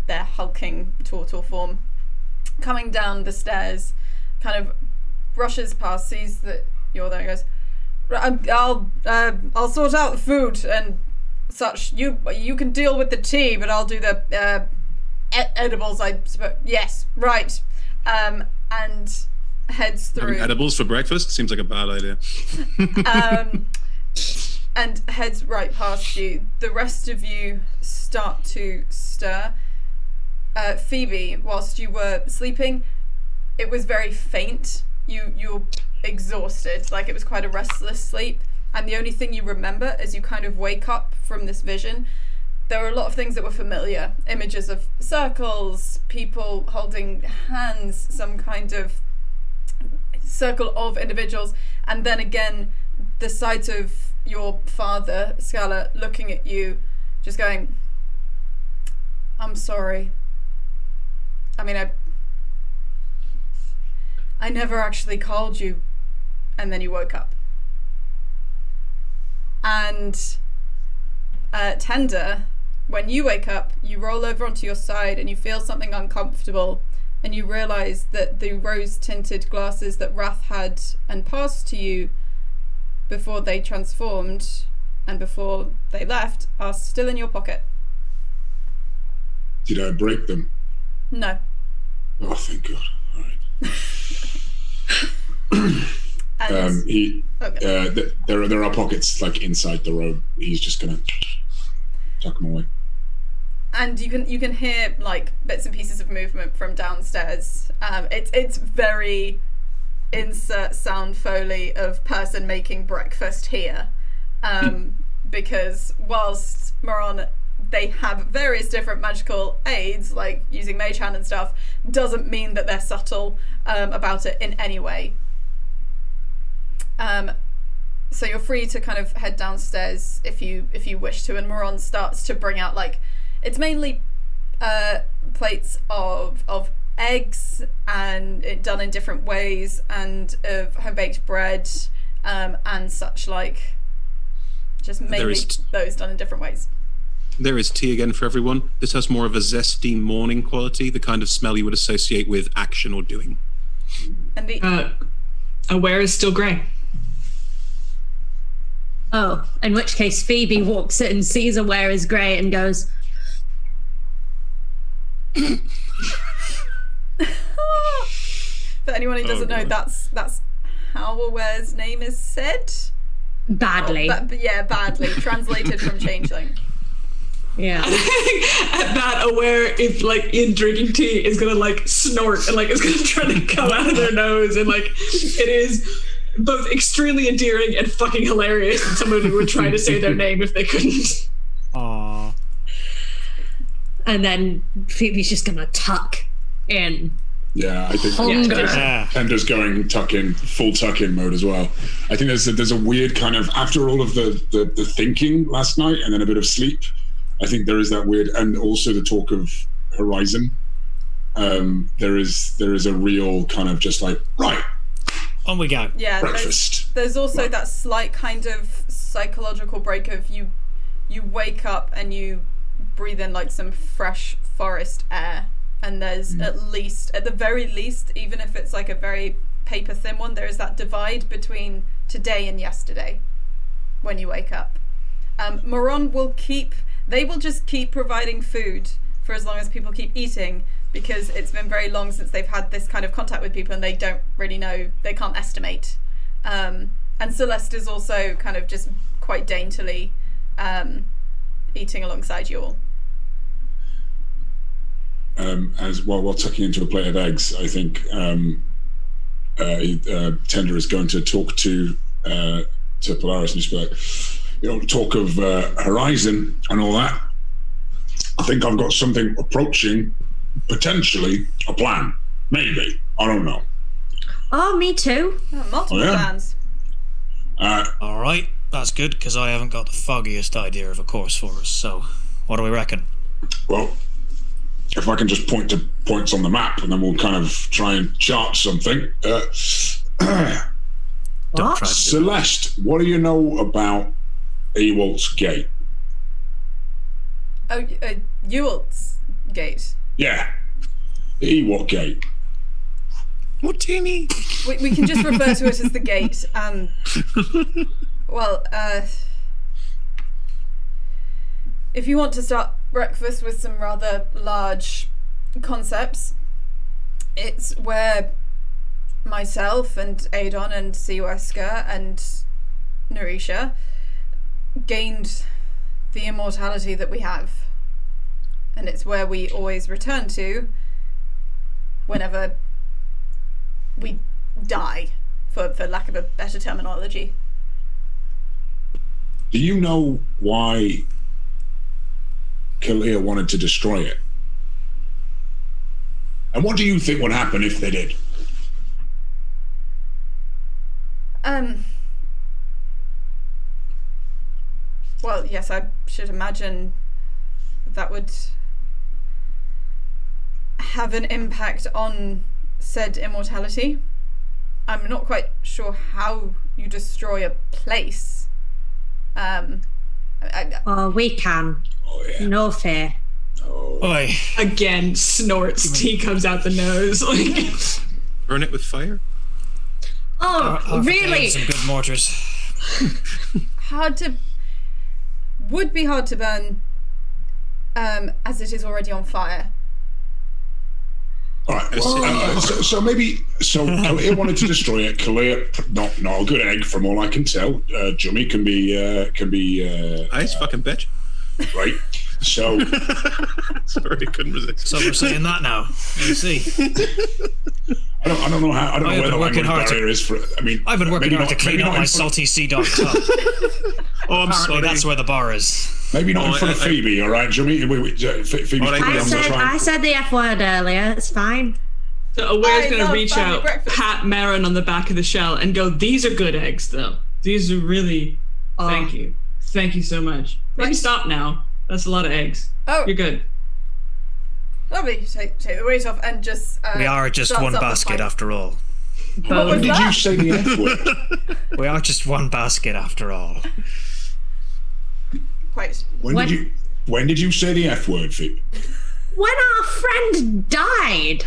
their hulking turtle form coming down the stairs, kind of brushes past, sees that you're there, and goes, I'll sort out the food and such. You can deal with the tea, but I'll do the edibles, I suppose. Yes, right. And heads through. Having edibles for breakfast seems like a bad idea. And heads right past you. The rest of you start to stir. Phoebe, whilst you were sleeping, it was very faint. You're exhausted, it was quite a restless sleep, and the only thing you remember as you kind of wake up from this vision, there were a lot of things that were familiar. Images of circles, people holding hands, some kind of circle of individuals, and then again the sight of your father, Scala, looking at you, just going, I'm sorry. I mean, I never actually called you. And then you woke up. And Tender, when you wake up, you roll over onto your side and you feel something uncomfortable, and you realise that the rose-tinted glasses that Rath had and passed to you before they transformed and before they left are still in your pocket. Did I break them? No. Oh, thank God. All right. And, okay. There are pockets like inside the robe. He's just gonna tuck them away. And you can hear like bits and pieces of movement from downstairs. It's very insert sound foley of person making breakfast here, because whilst Moron, they have various different magical aids like using mage hand and stuff, doesn't mean that they're subtle about it in any way. So you're free to kind of head downstairs if you wish to, and Moron starts to bring out like, it's mainly plates of eggs and it done in different ways, and of home-baked bread and such like. Just mainly those done in different ways. There is tea again for everyone. This has more of a zesty morning quality, the kind of smell you would associate with action or doing. And the Aware is still grey. Oh, in which case Phoebe walks in, sees Aware is grey, and goes, for anyone who doesn't know, that's how Aware's name is said. badly. Yeah, badly. Translated from Changeling. Yeah. At that, Aware, if like in drinking tea, is gonna like snort and like is gonna try to come out of their nose, and like it is both extremely endearing and fucking hilarious that somebody would try to say their name if they couldn't. Aww. And then Phoebe's just gonna tuck in. Yeah, I think Tender's going full tuck in mode as well. I think there's a weird kind of, after all of the thinking last night and then a bit of sleep, I think there is that weird, and also the talk of Horizon. There is a real kind of just like, right, on we go. Yeah, breakfast. There's also that slight kind of psychological break of you wake up and you breathe in like some fresh forest air, and there's at the very least, even if it's like a very paper thin one, there is that divide between today and yesterday when you wake up. Moron will just keep providing food for as long as people keep eating, because it's been very long since they've had this kind of contact with people and they don't really know, they can't estimate. And Celeste is also kind of just quite daintily eating alongside you all. As while tucking into a plate of eggs, I think Tender is going to talk to Polaris and just be like, talk of Horizon and all that. I think I've got something approaching, potentially a plan, maybe. I don't know. Oh, me too. Multiple plans. All right, that's good, because I haven't got the foggiest idea of a course for us. So, what do we reckon? Well, if I can just point to points on the map, and then we'll kind of try and chart something. Don't try to do Celeste, what do you know about Ewald's Gate? Oh, Ewald's Gate. Yeah, the Ewald Gate. What do you mean? We can just refer to it as the gate. Well, if you want to start breakfast with some rather large concepts, it's where myself and Adon and Siweska and Narisha gained the immortality that we have. And it's where we always return to whenever we die, for lack of a better terminology. Do you know why Kalia wanted to destroy it? And what do you think would happen if they did? Well, yes, I should imagine that would have an impact on said immortality. I'm not quite sure how you destroy a place. We can. Oh, yeah. No fear. Oi. Again, snorts. Tea comes out the nose. Like, Burn it with fire? Oh, really? Some good mortars. Would be hard to burn as it is already on fire. All right. Well, so Kalia wanted to destroy it. Kalia, not a good egg from all I can tell. Jummy can be. Ice fucking bitch. Right. So. Sorry, I couldn't resist. So we're saying that now. Let's see. I don't know how. I don't know where the language barrier is for. I mean, I've been working hard to clean up my salty sea dog cup. Oh, I'm sorry. That's where the bar is. Maybe not in front of Phoebe, all right, Jimmy? Phoebe, I said the F word earlier. It's fine. So Aware's going to reach out, pat Marin on the back of the shell, and go, "These are good eggs, though. These are really... Thank you. Thank you so much. Maybe stop now. That's a lot of eggs. Oh. You're good." Lovely. Take the weight off and just... we are just one basket after all. When did you say the F word? We are just one basket after all. Wait. When did you say the F word, Phoebe? When our friend died.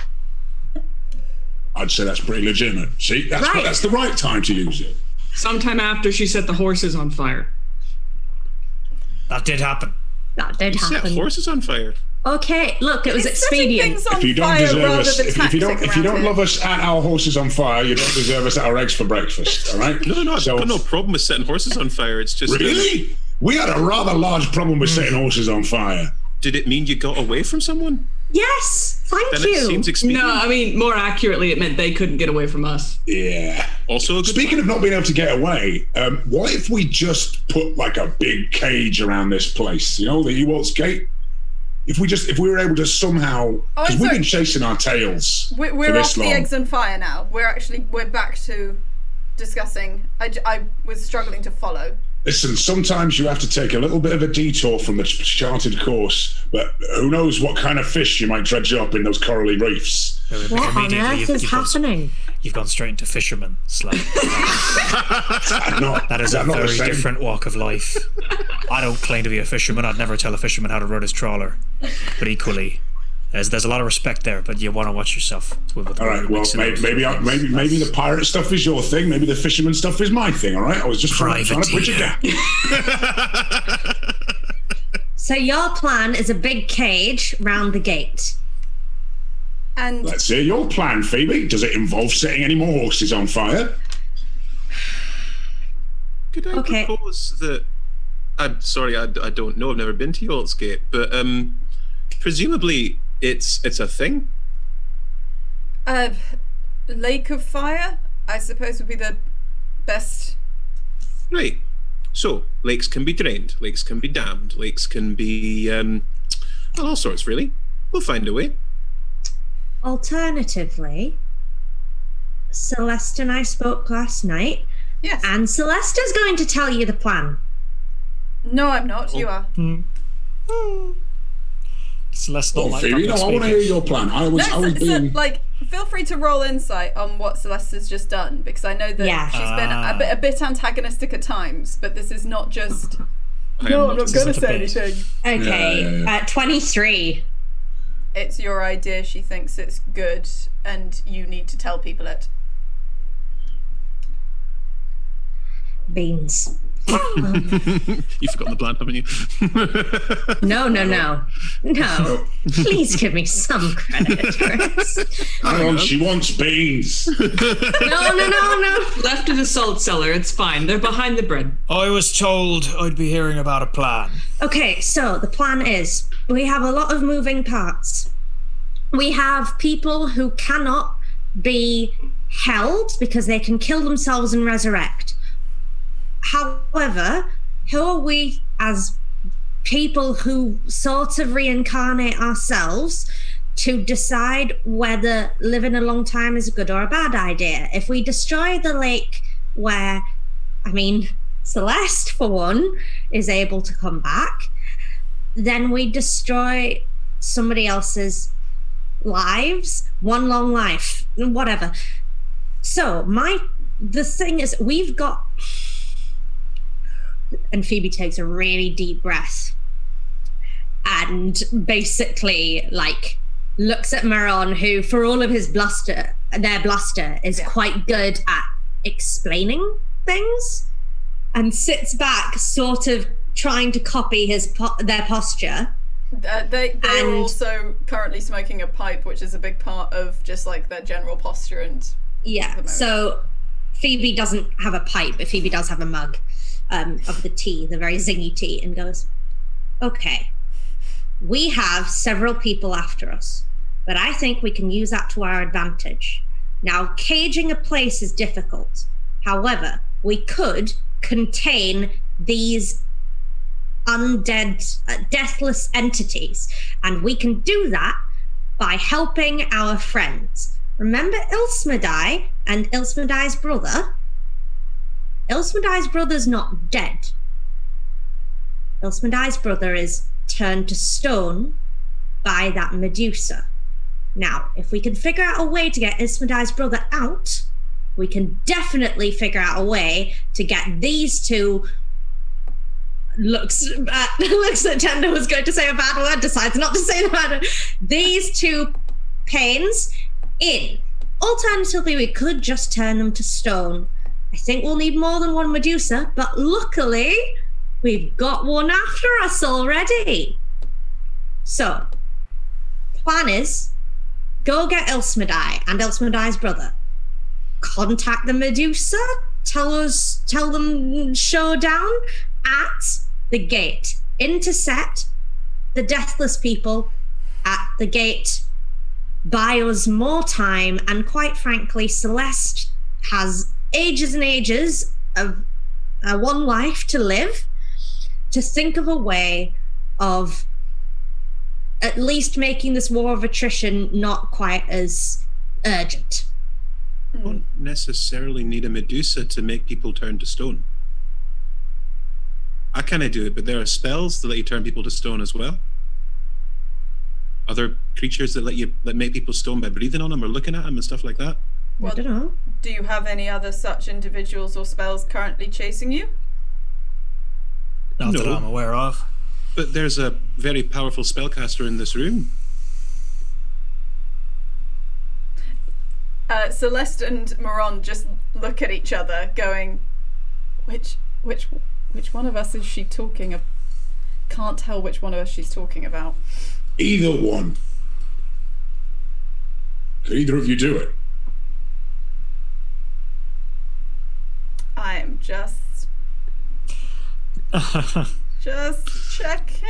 I'd say that's pretty legitimate. See, that's the right time to use it. Sometime after she set the horses on fire. That did happen. Set horses on fire. Okay, look, it was expedient. If you don't deserve us, if you don't love us at our horses on fire, you don't deserve us at our eggs for breakfast. All right? No, I've got no problem with setting horses on fire. It's just really. We had a rather large problem with setting horses on fire. Did it mean you got away from someone? Yes, thank you. It seems expedient. No, I mean, more accurately, it meant they couldn't get away from us. Yeah. Also, speaking of not being able to get away, what if we just put like a big cage around this place? You know, the Ewald's Gate. If we were able to somehow, because we've been chasing our tails. We're off the eggs on fire now. We're back to discussing. I was struggling to follow. Listen, sometimes you have to take a little bit of a detour from the charted course, but who knows what kind of fish you might dredge up in those corally reefs. What on earth is happening? You've gone straight into fisherman. That is a very different walk of life. I don't claim to be a fisherman. I'd never tell a fisherman how to run his trawler. But equally, there's a lot of respect there, but you want to watch yourself. All right, well, maybe the pirate stuff is your thing. Maybe the fisherman stuff is my thing, all right? I was just trying to bridge a gap. So your plan is a big cage round the gate. And let's hear your plan, Phoebe. Does it involve setting any more horses on fire? Could I propose that... I'm sorry, I don't know. I've never been to Ewald's Gate, but presumably it's a thing? Lake of Fire, I suppose, would be the best. Right. So, lakes can be drained, lakes can be dammed, lakes can be... all sorts, really. We'll find a way. Alternatively, Celeste and I spoke last night. Yes. And Celeste is going to tell you the plan. No, I'm not. You are. Celeste not like Phoebe, I want to hear your plan. I was being... feel free to roll insight on what Celeste has just done, because I know that she's been a bit antagonistic at times, but this is not just... No, I'm not going to say anything. Okay, 23. It's your idea. She thinks it's good, and you need to tell people it. Beans. You've forgotten the plan, haven't you? No. Please give me some credit, Chris. Hang on, she wants beans. No. Left in the salt cellar. It's fine. They're behind the bread. I was told I'd be hearing about a plan. Okay, so the plan is we have a lot of moving parts. We have people who cannot be held because they can kill themselves and resurrect. However, who are we as people who sort of reincarnate ourselves to decide whether living a long time is a good or a bad idea? If we destroy the lake where, Celeste, for one, is able to come back, then we destroy somebody else's lives, one long life, whatever. So the thing is, we've got... And Phoebe takes a really deep breath and basically looks at Maron, who for all of his bluster is quite good at explaining things, and sits back sort of trying to copy their posture, They are And- also currently smoking a pipe, which is a big part of just like their general posture and. Yeah, so Phoebe doesn't have a pipe, but Phoebe does have a mug of the tea, the very zingy tea, and goes, okay, we have several people after us, but I think we can use that to our advantage. Now, caging a place is difficult. However, we could contain these undead, deathless entities, and we can do that by helping our friends. Remember Ilsmedai and Ilsmedai's brother? Ilsmedai's brother's not dead. Ilsmedai's brother is turned to stone by that Medusa. Now, if we can figure out a way to get Ilsmedai's brother out, we can definitely figure out a way to get these two looks at Tender was going to say a bad word, decides not to say the bad word. These two pains in. Alternatively, we could just turn them to stone. I think we'll need more than one Medusa, but luckily, we've got one after us already. So, plan is, go get Ilsmedai and Ilsmedai's brother. Contact the Medusa, tell them showdown at the gate. Intercept the Deathless people at the gate. Buy us more time, and quite frankly, Celeste has ages and ages of one life to live, to think of a way of at least making this war of attrition not quite as urgent. You don't necessarily need a Medusa to make people turn to stone. I kind of do it, but there are spells that let you turn people to stone as well. Are there creatures that let make people stone by breathing on them or looking at them and stuff like that? Well, I don't know. Do you have any other such individuals or spells currently chasing you? Not that No. I'm aware of. But there's a very powerful spellcaster in this room. Celeste and Moron just look at each other, going, "Which one of us is she talking of? Can't tell which one of us she's talking about." Either one. Could either of you do it? I'm just checking.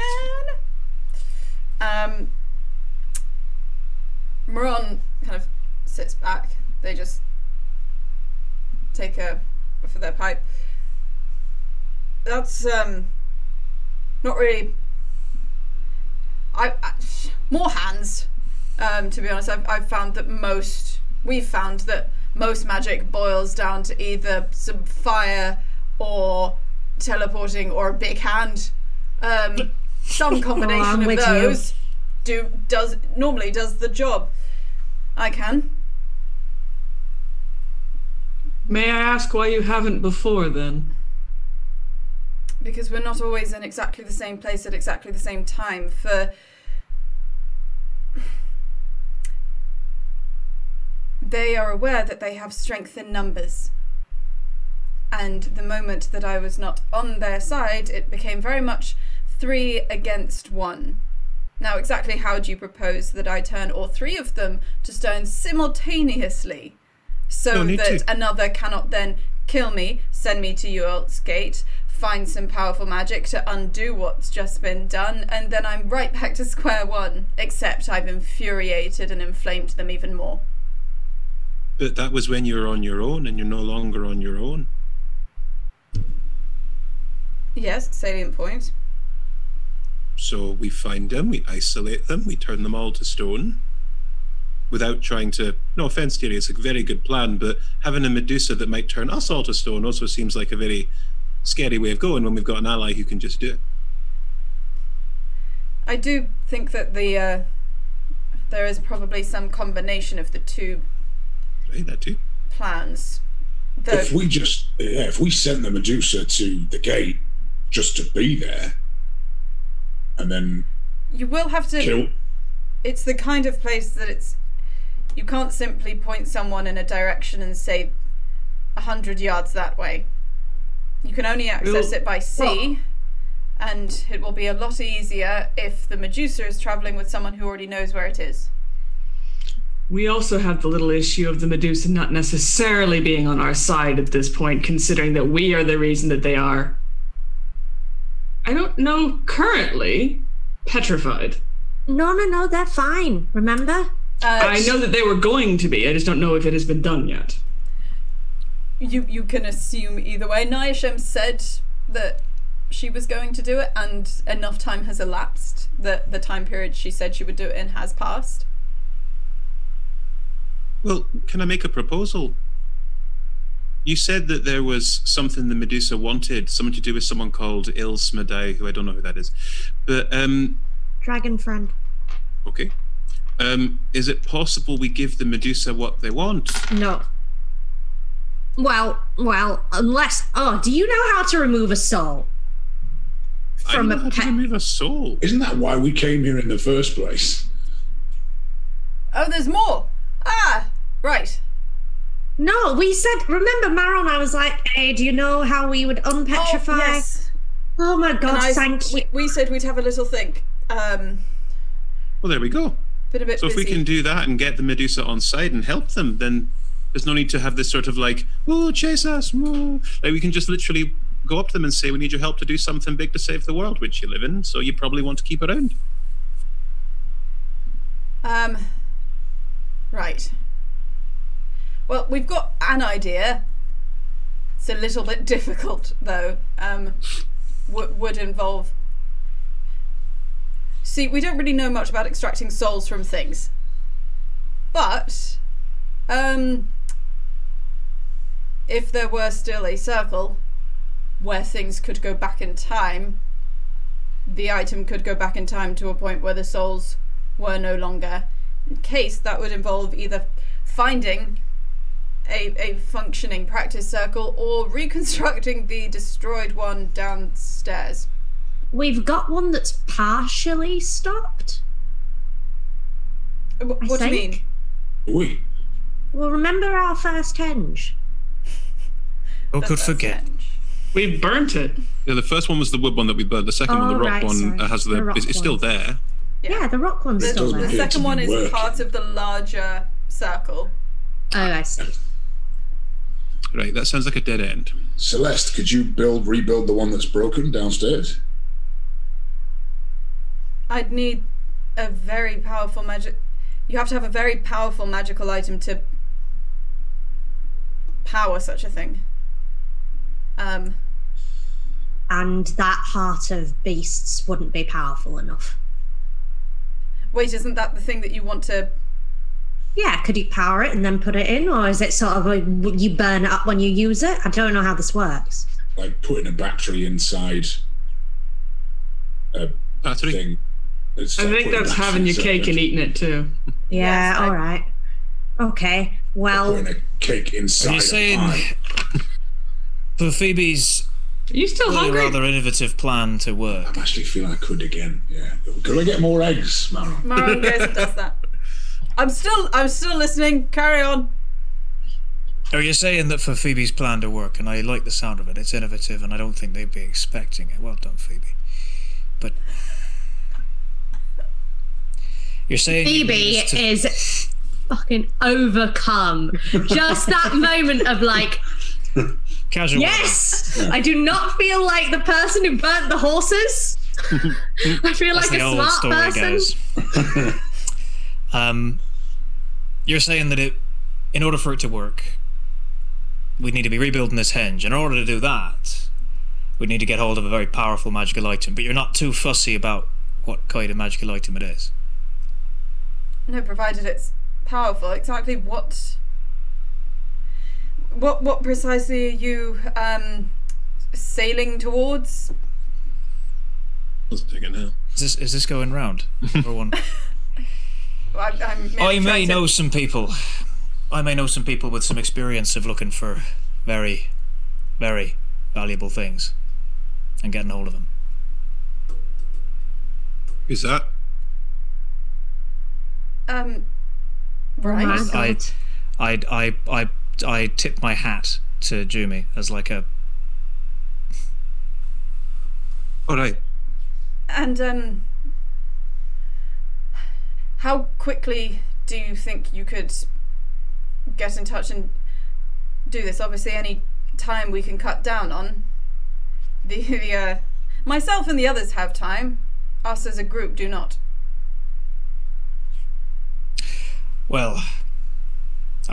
Moron kind of sits back. They just take a whiff of their pipe. That's not really. I more hands. To be honest, we've found that most magic boils down to either some fire or teleporting or a big hand. Some combination of with you. those normally does the job. I can. May I ask why you haven't before, then? Because we're not always in exactly the same place at exactly the same time. They are aware that they have strength in numbers. And the moment that I was not on their side, it became very much 3 against 1. Now, exactly how do you propose that I turn all 3 of them to stone simultaneously, so that another cannot then kill me, send me to Uelt's gate, find some powerful magic to undo what's just been done, and then I'm right back to square one, except I've infuriated and inflamed them even more. But that was when you were on your own, and you're no longer on your own. Yes, salient point. So we find them, we isolate them, we turn them all to stone. Without trying to, no offense, Thierry, it's a very good plan, but having a Medusa that might turn us all to stone also seems like a very scary way of going when we've got an ally who can just do it. I do think that there is probably some combination of the two Right, that too. plans. If we sent the Medusa to the gate just to be there, and then You will have to. kill. It's the kind of place that you can't simply point someone in a direction and say 100 yards that way. You can only access it by sea, And it will be a lot easier if the Medusa is traveling with someone who already knows where it is. We also have the little issue of the Medusa not necessarily being on our side at this point, considering that we are the reason that they are, I don't know, currently petrified. No, they're fine. Remember? I know that they were going to be. I just don't know if it has been done yet. You can assume either way. Nyashem said that she was going to do it, and enough time has elapsed that the time period she said she would do it in has passed. Well, can I make a proposal? You said that there was something the Medusa wanted, something to do with someone called Il Smedai, who I don't know who that is. But, Dragon friend. okay. Is it possible we give the Medusa what they want? No. Well, unless... Oh, do you know how to remove a soul? I don't know how to remove a soul. Isn't that why we came here in the first place? Oh, there's more! Ah, right. No, we said... Remember, Maron, I was like, hey, do you know how we would unpetrify? Oh, yes. Oh my God, thank you. We said we'd have a little think. Well, there we go. Been a bit So busy. if we can do that and get the Medusa on side and help them, then there's no need to have this sort of like, oh, chase us. Whoa. Like we can just literally go up to them and say, we need your help to do something big to save the world, which you live in, so you probably want to keep around. Right. Well, we've got an idea. It's a little bit difficult, though. Would involve... See, we don't really know much about extracting souls from things. But, if there were still a circle where things could go back in time, the item could go back in time to a point where the souls were no longer in case. That would involve either finding a functioning practice circle or reconstructing the destroyed one downstairs. We've got one that's partially stopped. What do you mean? We. Well, remember our first henge? Who could forget? We burnt it. Yeah, the first one was the wood one that we burnt. The second one, the rock one, has The rock it's still there. Yeah, the rock one's still The there. second one is working. part of the larger circle. Oh, I see. Right, that sounds like a dead end. Celeste, could you rebuild the one that's broken downstairs? I'd need a very powerful magic... You have to have a very powerful magical item to power such a thing. And that heart of beasts wouldn't be powerful enough. Wait, isn't that the thing that you want to... Yeah, could you power it and then put it in? Or is it sort of like you burn it up when you use it? I don't know how this works. Like putting a battery inside a Battery? thing. I think that's having your cake and eating it too. Yeah, Yes, all right. Okay, well... Putting a cake inside Are you a saying pie. for Phoebe's Are you still really hungry? rather innovative plan to work? I'm actually feeling I could again. Yeah. Could I get more eggs, Maron? Maron goes and does that. I'm still listening. Carry on. Are you saying that for Phoebe's plan to work, and I like the sound of it, it's innovative, and I don't think they'd be expecting it. Well done, Phoebe. But you're saying Phoebe is fucking overcome. Just that moment of like, casual. yes, I do not feel like the person who burnt the horses. I feel That's like the a old smart story, person. guys. You're saying that in order for it to work, we'd need to be rebuilding this henge. In order to do that, we'd need to get hold of a very powerful magical item. But you're not too fussy about what kind of magical item it is. No, provided it's powerful. Exactly what precisely are you sailing towards? Let's take it now. Is this going round? Everyone. I'm I may trying to- know some people. I may know some people with some experience of looking for very, very valuable things and getting hold of them. Who's that? Right. my God. I tip my hat to Jumi as like a. All right. And how quickly do you think you could get in touch and do this? Obviously, any time we can cut down on. The myself and the others have time. Us as a group do not. Well,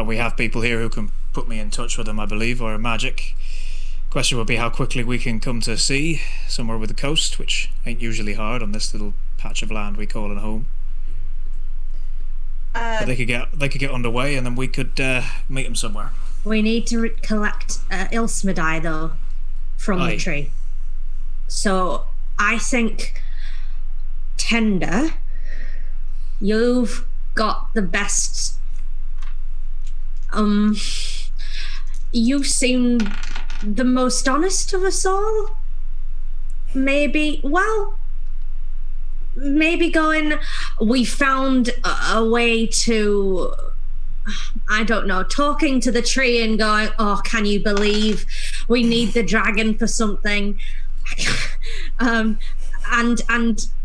we have people here who can put me in touch with them, I believe, or magic. Question would be how quickly we can come to sea somewhere with the coast, which ain't usually hard on this little patch of land we call it home. But they could get underway, and then we could meet them somewhere. We need to collect Ilsmedai, though, from the tree. So I think, Tender, you've got the best. You seem the most honest of us all. Maybe going, we found a way to, I don't know, talking to the tree and going, oh, can you believe we need the dragon for something? And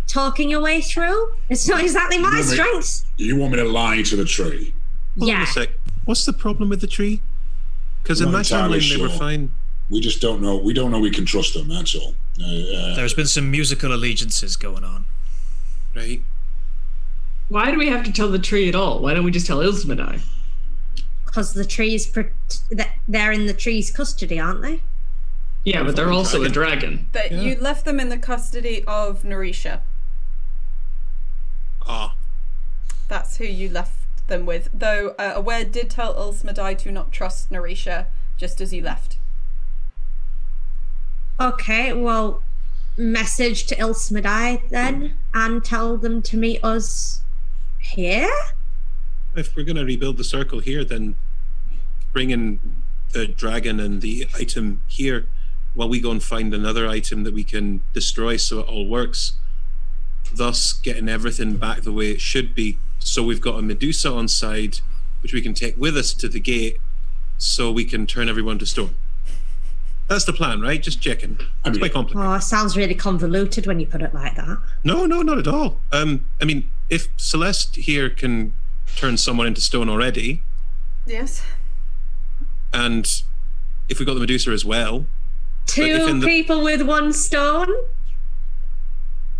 talking your way through. It's not exactly my strength. You want me to lie to the tree? Hold on a sec. What's the problem with the tree? Because in my timeline they were fine. We just don't know. We don't know we can trust them, that's all. There's been some musical allegiances going on. Right. Why do we have to tell the tree at all? Why don't we just tell Ilsmedai? Because the trees, they're in the tree's custody, aren't they? Yeah, but they're also a dragon. But you left them in the custody of Narisha. Ah. That's who you left them with. Though Aware did tell Ilsmedai to not trust Narisha just as you left. Okay, well, message to Ilsmedai then, and tell them to meet us here? If we're going to rebuild the circle here, then bring in the dragon and the item here while we go and find another item that we can destroy so it all works, thus getting everything back the way it should be. So we've got a Medusa on side, which we can take with us to the gate so we can turn everyone to stone. That's the plan, right? Just checking. It's quite complicated. Oh, it sounds really convoluted when you put it like that. No, not at all. I mean, if Celeste here can turn someone into stone already... Yes. And if we got the Medusa as well... Two people with one stone?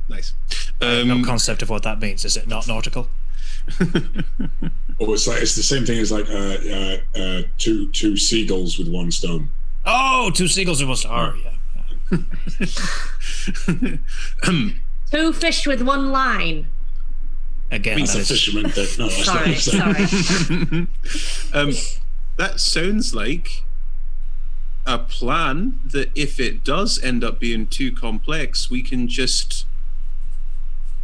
Nice. I have no concept of what that means. Is it not nautical? Oh, it's the same thing as like two seagulls with one stone. Oh, two seagulls with one stone. Oh, yeah. Two fish with one line. Again, Means a fisherman. No, sorry. That sounds like a plan that if it does end up being too complex, we can just,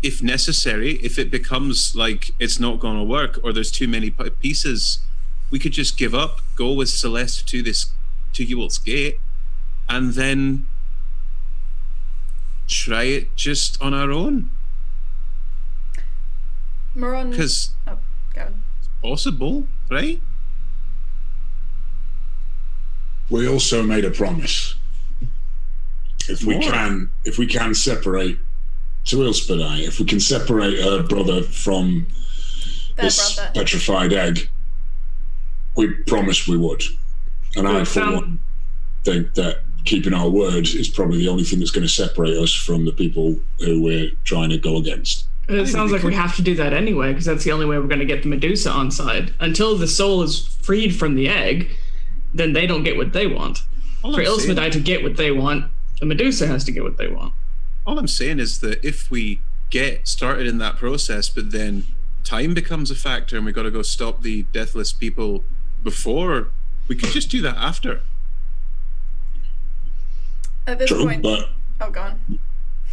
if necessary, if it becomes like it's not going to work or there's too many pieces, we could just give up, go with Celeste to Ewald's Gate, and then try it just on our own. Moron. Because go on. it's possible, right? We also made a promise. If we can separate to Ilsmedai, if we can separate her brother from this petrified egg, we promised we would. And I, for one, think that keeping our word is probably the only thing that's going to separate us from the people who we're trying to go against. It sounds like we have to do that anyway, because that's the only way we're going to get the Medusa on side. Until the soul is freed from the egg, then they don't get what they want. For Ilsmedai to get what they want, the Medusa has to get what they want. All I'm saying is that if we get started in that process, but then time becomes a factor and we got to go stop the Deathless people before, we could just do that after. At this True, point, but go on.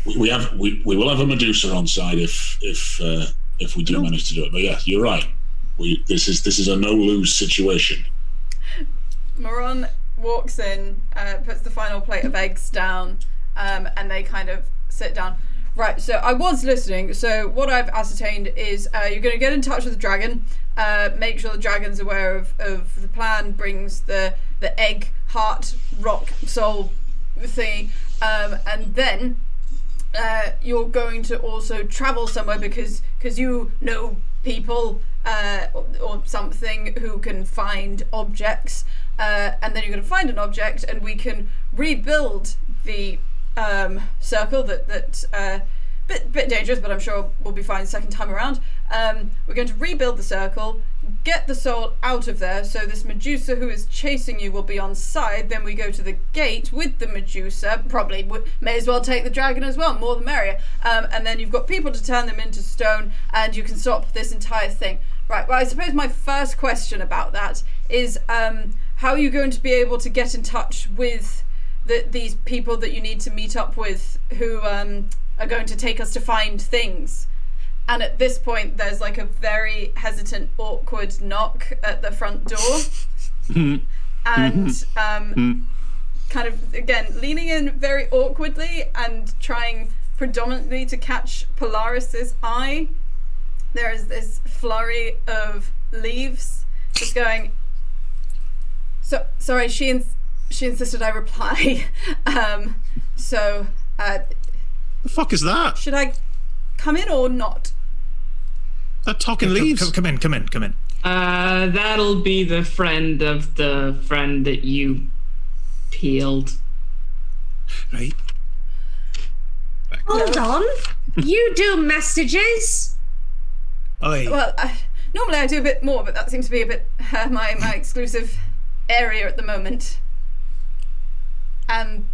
We will have a Medusa on side if we do manage to do it. But yeah, you're right. This is a no lose situation. Moron walks in, puts the final plate of eggs down, and they kind of sit down. Right, so I was listening. So what I've ascertained is you're going to get in touch with the dragon, make sure the dragon's aware of the plan, brings the egg, heart, rock, soul thingy, and then you're going to also travel somewhere because you know people or something who can find objects, and then you're going to find an object, and we can rebuild the circle that bit dangerous, but I'm sure we'll be fine the second time around. We're going to rebuild the circle, get the soul out of there, so this Medusa who is chasing you will be on side. Then we go to the gate with the Medusa, probably may as well take the dragon as well, more the merrier. And then you've got people to turn them into stone, and you can stop this entire thing. Right, well, I suppose my first question about that is how are you going to be able to get in touch with these people that you need to meet up with who are going to take us to find things? And at this point, there's like a very hesitant, awkward knock at the front door. And kind of, again, leaning in very awkwardly and trying predominantly to catch Polaris's eye, there is this flurry of leaves just going, sorry, she insisted I reply. The fuck is that? Should I come in or not? That talking leaves. Come in. That'll be the friend of the friend that you peeled. Right. Hold on. You do messages? Oi. Well, normally I do a bit more, but that seems to be a bit my exclusive area at the moment. And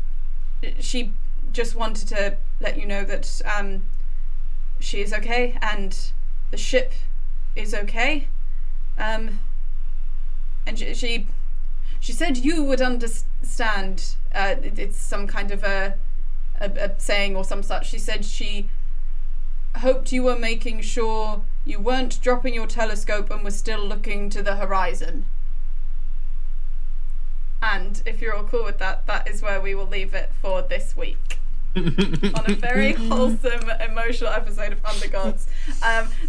she just wanted to let you know that she is okay and the ship is okay. And she said you would understand. It's some kind of a saying or some such. She said she hoped you were making sure you weren't dropping your telescope and were still looking to the horizon. And if you're all cool with that, that is where we will leave it for this week. On a very wholesome, emotional episode of Undergods.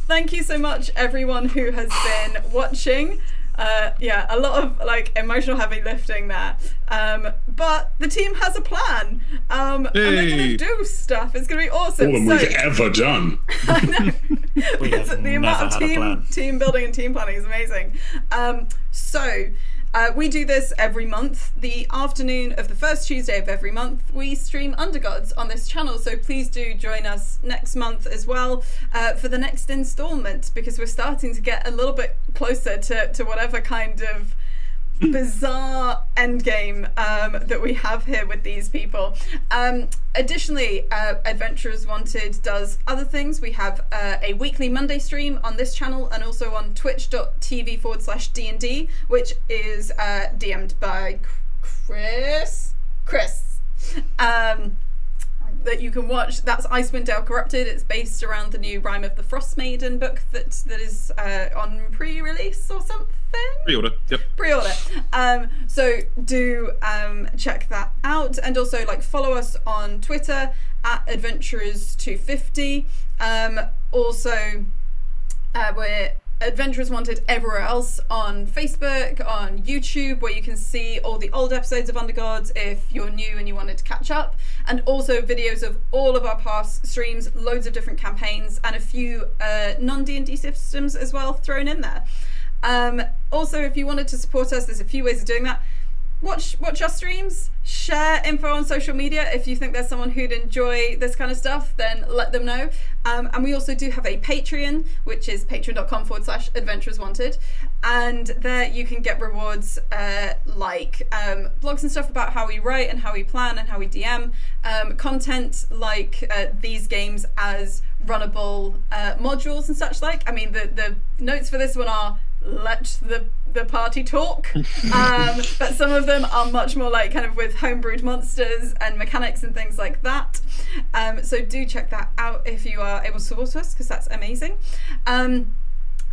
Thank you so much, everyone who has been watching. A lot of like emotional heavy lifting there. But the team has a plan. And they're gonna do stuff. It's gonna be awesome. More than we've ever done. I know. We have The amount of never had a plan. team building and team planning is amazing. We do this every month. The afternoon of the first Tuesday of every month, we stream Undergods on this channel. So please do join us next month as well for the next installment, because we're starting to get a little bit closer to whatever kind of bizarre endgame that we have here with these people. Additionally, Adventurers Wanted does other things. We have a weekly Monday stream on this channel and also on twitch.tv/D&D, which is DM'd by Chris. That you can watch. That's Icewind Dale Corrupted. It's based around the new Rime of the Frost Maiden book that is on pre-release or something. Pre-order. Yep. Pre-order. So do check that out, and also like follow us on Twitter at Adventurers250. Also, we're Adventurers Wanted everywhere else, on Facebook, on YouTube, where you can see all the old episodes of Undergods if you're new and you wanted to catch up, and also videos of all of our past streams, loads of different campaigns, and a few non-D&D systems as well thrown in there. Also, if you wanted to support us, there's a few ways of doing that. Watch our streams, share info on social media. If you think there's someone who'd enjoy this kind of stuff, then let them know. And we also do have a Patreon, which is patreon.com/Adventurers Wanted. And there you can get rewards like blogs and stuff about how we write and how we plan and how we DM. Content like these games as runnable modules and such like. I mean, the notes for this one are let the party talk, but some of them are much more like kind of with homebrewed monsters and mechanics and things like that. So do check that out if you are able to support us, because that's amazing.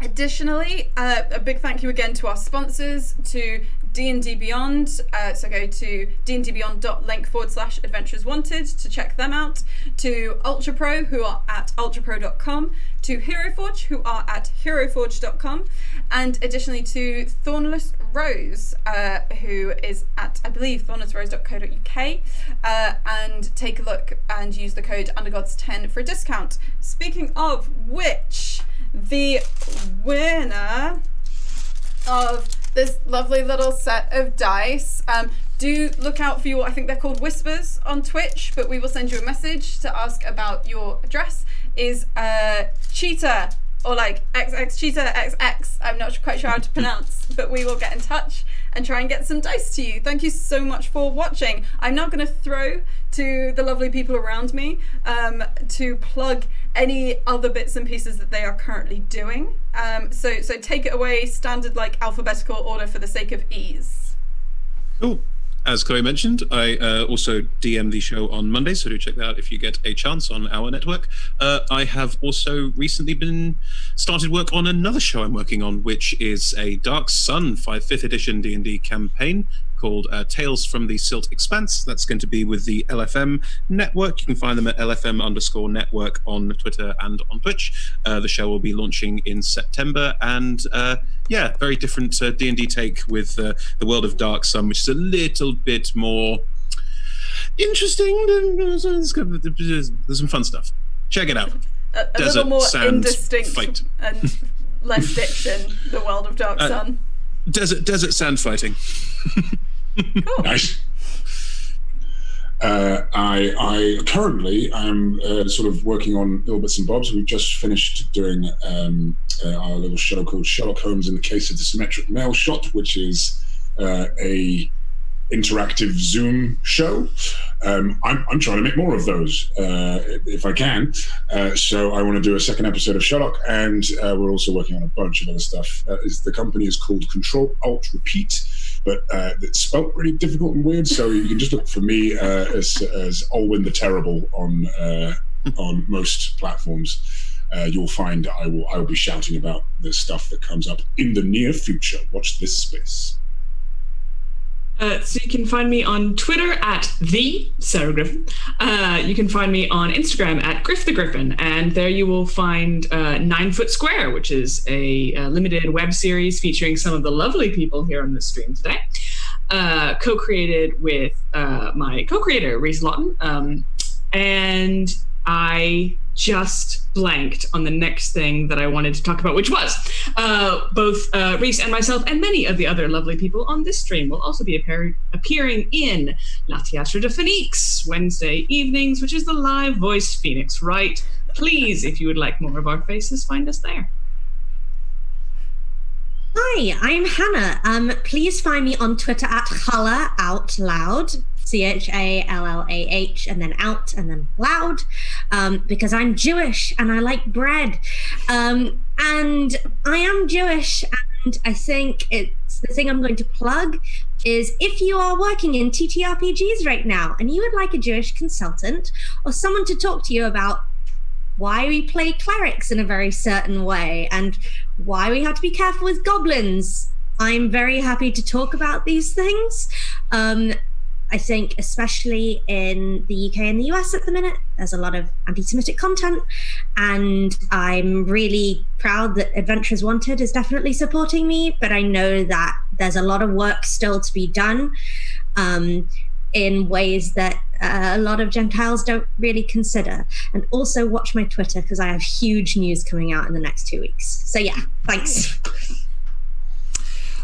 Additionally, a big thank you again to our sponsors, to D&D Beyond, so go to dndbeyond.link/adventurers wanted to check them out, to Ultra Pro, who are at ultrapro.com, to Heroforge, who are at heroforge.com, and additionally to Thornless Rose, who is at, I believe, thornlessrose.co.uk, and take a look and use the code Undergods10 for a discount. Speaking of which, the winner of this lovely little set of dice, do look out for your, I think they're called Whispers on Twitch, but we will send you a message to ask about your address, is Cheetah, or like XX Cheetah XX, I'm not quite sure how to pronounce, but we will get in touch and try and get some dice to you. Thank you so much for watching. I'm now going to throw to the lovely people around me to plug any other bits and pieces that they are currently doing. So take it away, standard like alphabetical order for the sake of ease. Cool. As Chloe mentioned, I also DM the show on Monday, so do check that out if you get a chance on our network. I have also recently started work on another show I'm working on, which is a Dark Sun 5th edition D&D campaign called Tales from the Silt Expanse. That's going to be with the LFM network. You can find them at LFM_network on Twitter and on Twitch. The show will be launching in September, and very different D&D take with the world of Dark Sun, which is a little bit more interesting. There's some fun stuff. Check it out. A little more indistinct and less diction, the world of Dark Sun. Desert sand fighting. Cool. Nice. I currently am sort of working on little bits and bobs. We've just finished doing our little show called Sherlock Holmes in the Case of the Symmetric Mail Shot, which is a interactive Zoom show. I'm trying to make more of those if I can. So I want to do a second episode of Sherlock, and we're also working on a bunch of other stuff. The company is called Control-Alt-Repeat, but it's spelt really difficult and weird, so you can just look for me as Alwyn the Terrible on most platforms. You'll find I will be shouting about the stuff that comes up in the near future. Watch this space. So you can find me on Twitter at the Sarah Griffin. You can find me on Instagram at Griff the Griffin, and there you will find 9 Foot Square, which is a limited web series featuring some of the lovely people here on the stream today. Co-created with my co-creator, Reese Lawton, and I just blanked on the next thing that I wanted to talk about, which was both Reese and myself and many of the other lovely people on this stream will also be appearing in La Théâtre de Phoenix Wednesday evenings, which is the live voiced Phoenix, right? Please, if you would like more of our faces, find us there. Hi, I'm Hannah. Please find me on Twitter at Challah Out Loud, CHALLAH, and then out and then loud, because I'm Jewish and I like bread. And I am Jewish, and I think it's the thing I'm going to plug is if you are working in TTRPGs right now and you would like a Jewish consultant or someone to talk to you about why we play clerics in a very certain way and why we have to be careful with goblins, I'm very happy to talk about these things. I think especially in the UK and the US at the minute, there's a lot of anti-Semitic content, and I'm really proud that Adventurers Wanted is definitely supporting me, but I know that there's a lot of work still to be done in ways that a lot of Gentiles don't really consider. And also watch my Twitter, because I have huge news coming out in the next 2 weeks. So yeah, thanks.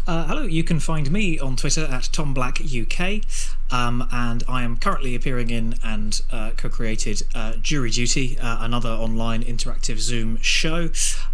Hello, you can find me on Twitter at TomBlackUK, and I am currently appearing in and co-created Jury Duty, another online interactive Zoom show,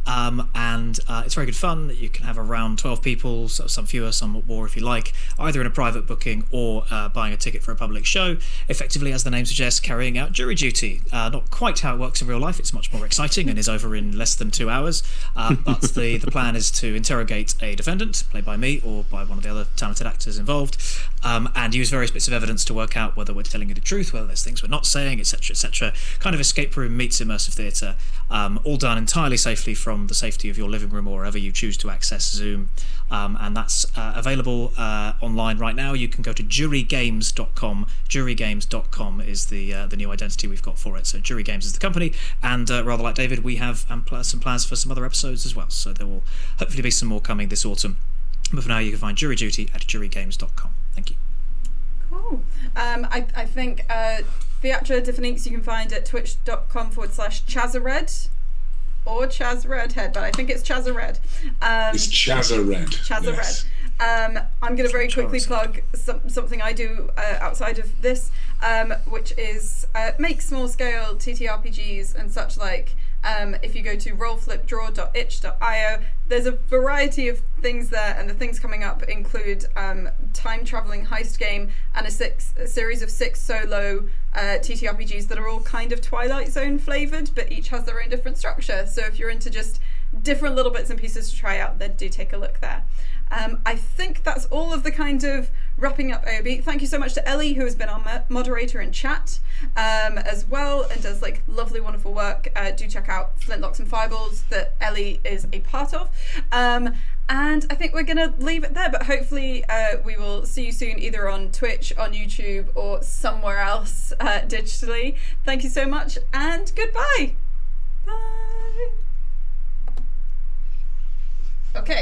and it's very good fun. You can have around 12 people, so some fewer, some more if you like, either in a private booking or buying a ticket for a public show, effectively, as the name suggests, carrying out jury duty. Not quite how it works in real life, it's much more exciting and is over in less than 2 hours, but the plan is to interrogate a defendant, played by me or by one of the other talented actors involved, and use very specific bits of evidence to work out whether we're telling you the truth, whether there's things we're not saying, etc., etc. Kind of escape room meets immersive theatre, all done entirely safely from the safety of your living room or wherever you choose to access Zoom. And that's available online right now. You can go to jurygames.com. Jurygames.com is the new identity we've got for it. So Jury Games is the company, and rather like David, we have some plans for some other episodes as well. So there will hopefully be some more coming this autumn. But for now, you can find Jury Duty at jurygames.com. Thank you. Cool. I think Theatra Definiques you can find at twitch.com/Chazared or Chaz Redhead, but I think it's Chazared. It's Chazared. Chazared. Yes. I'm going to very quickly plug something I do outside of this, which is make small-scale TTRPGs and such like. If you go to rollflipdraw.itch.io, there's a variety of things there, and the things coming up include time-traveling heist game and a series of 6 solo TTRPGs that are all kind of Twilight Zone flavoured, but each has their own different structure. So if you're into just different little bits and pieces to try out, then do take a look there. I think that's all of the kind of wrapping up AOB. Thank you so much to Ellie, who has been our moderator in chat as well, and does like lovely, wonderful work. Do check out Flintlocks and Fireballs that Ellie is a part of. And I think we're going to leave it there, but hopefully we will see you soon, either on Twitch, on YouTube, or somewhere else digitally. Thank you so much, and goodbye. Bye. Okay.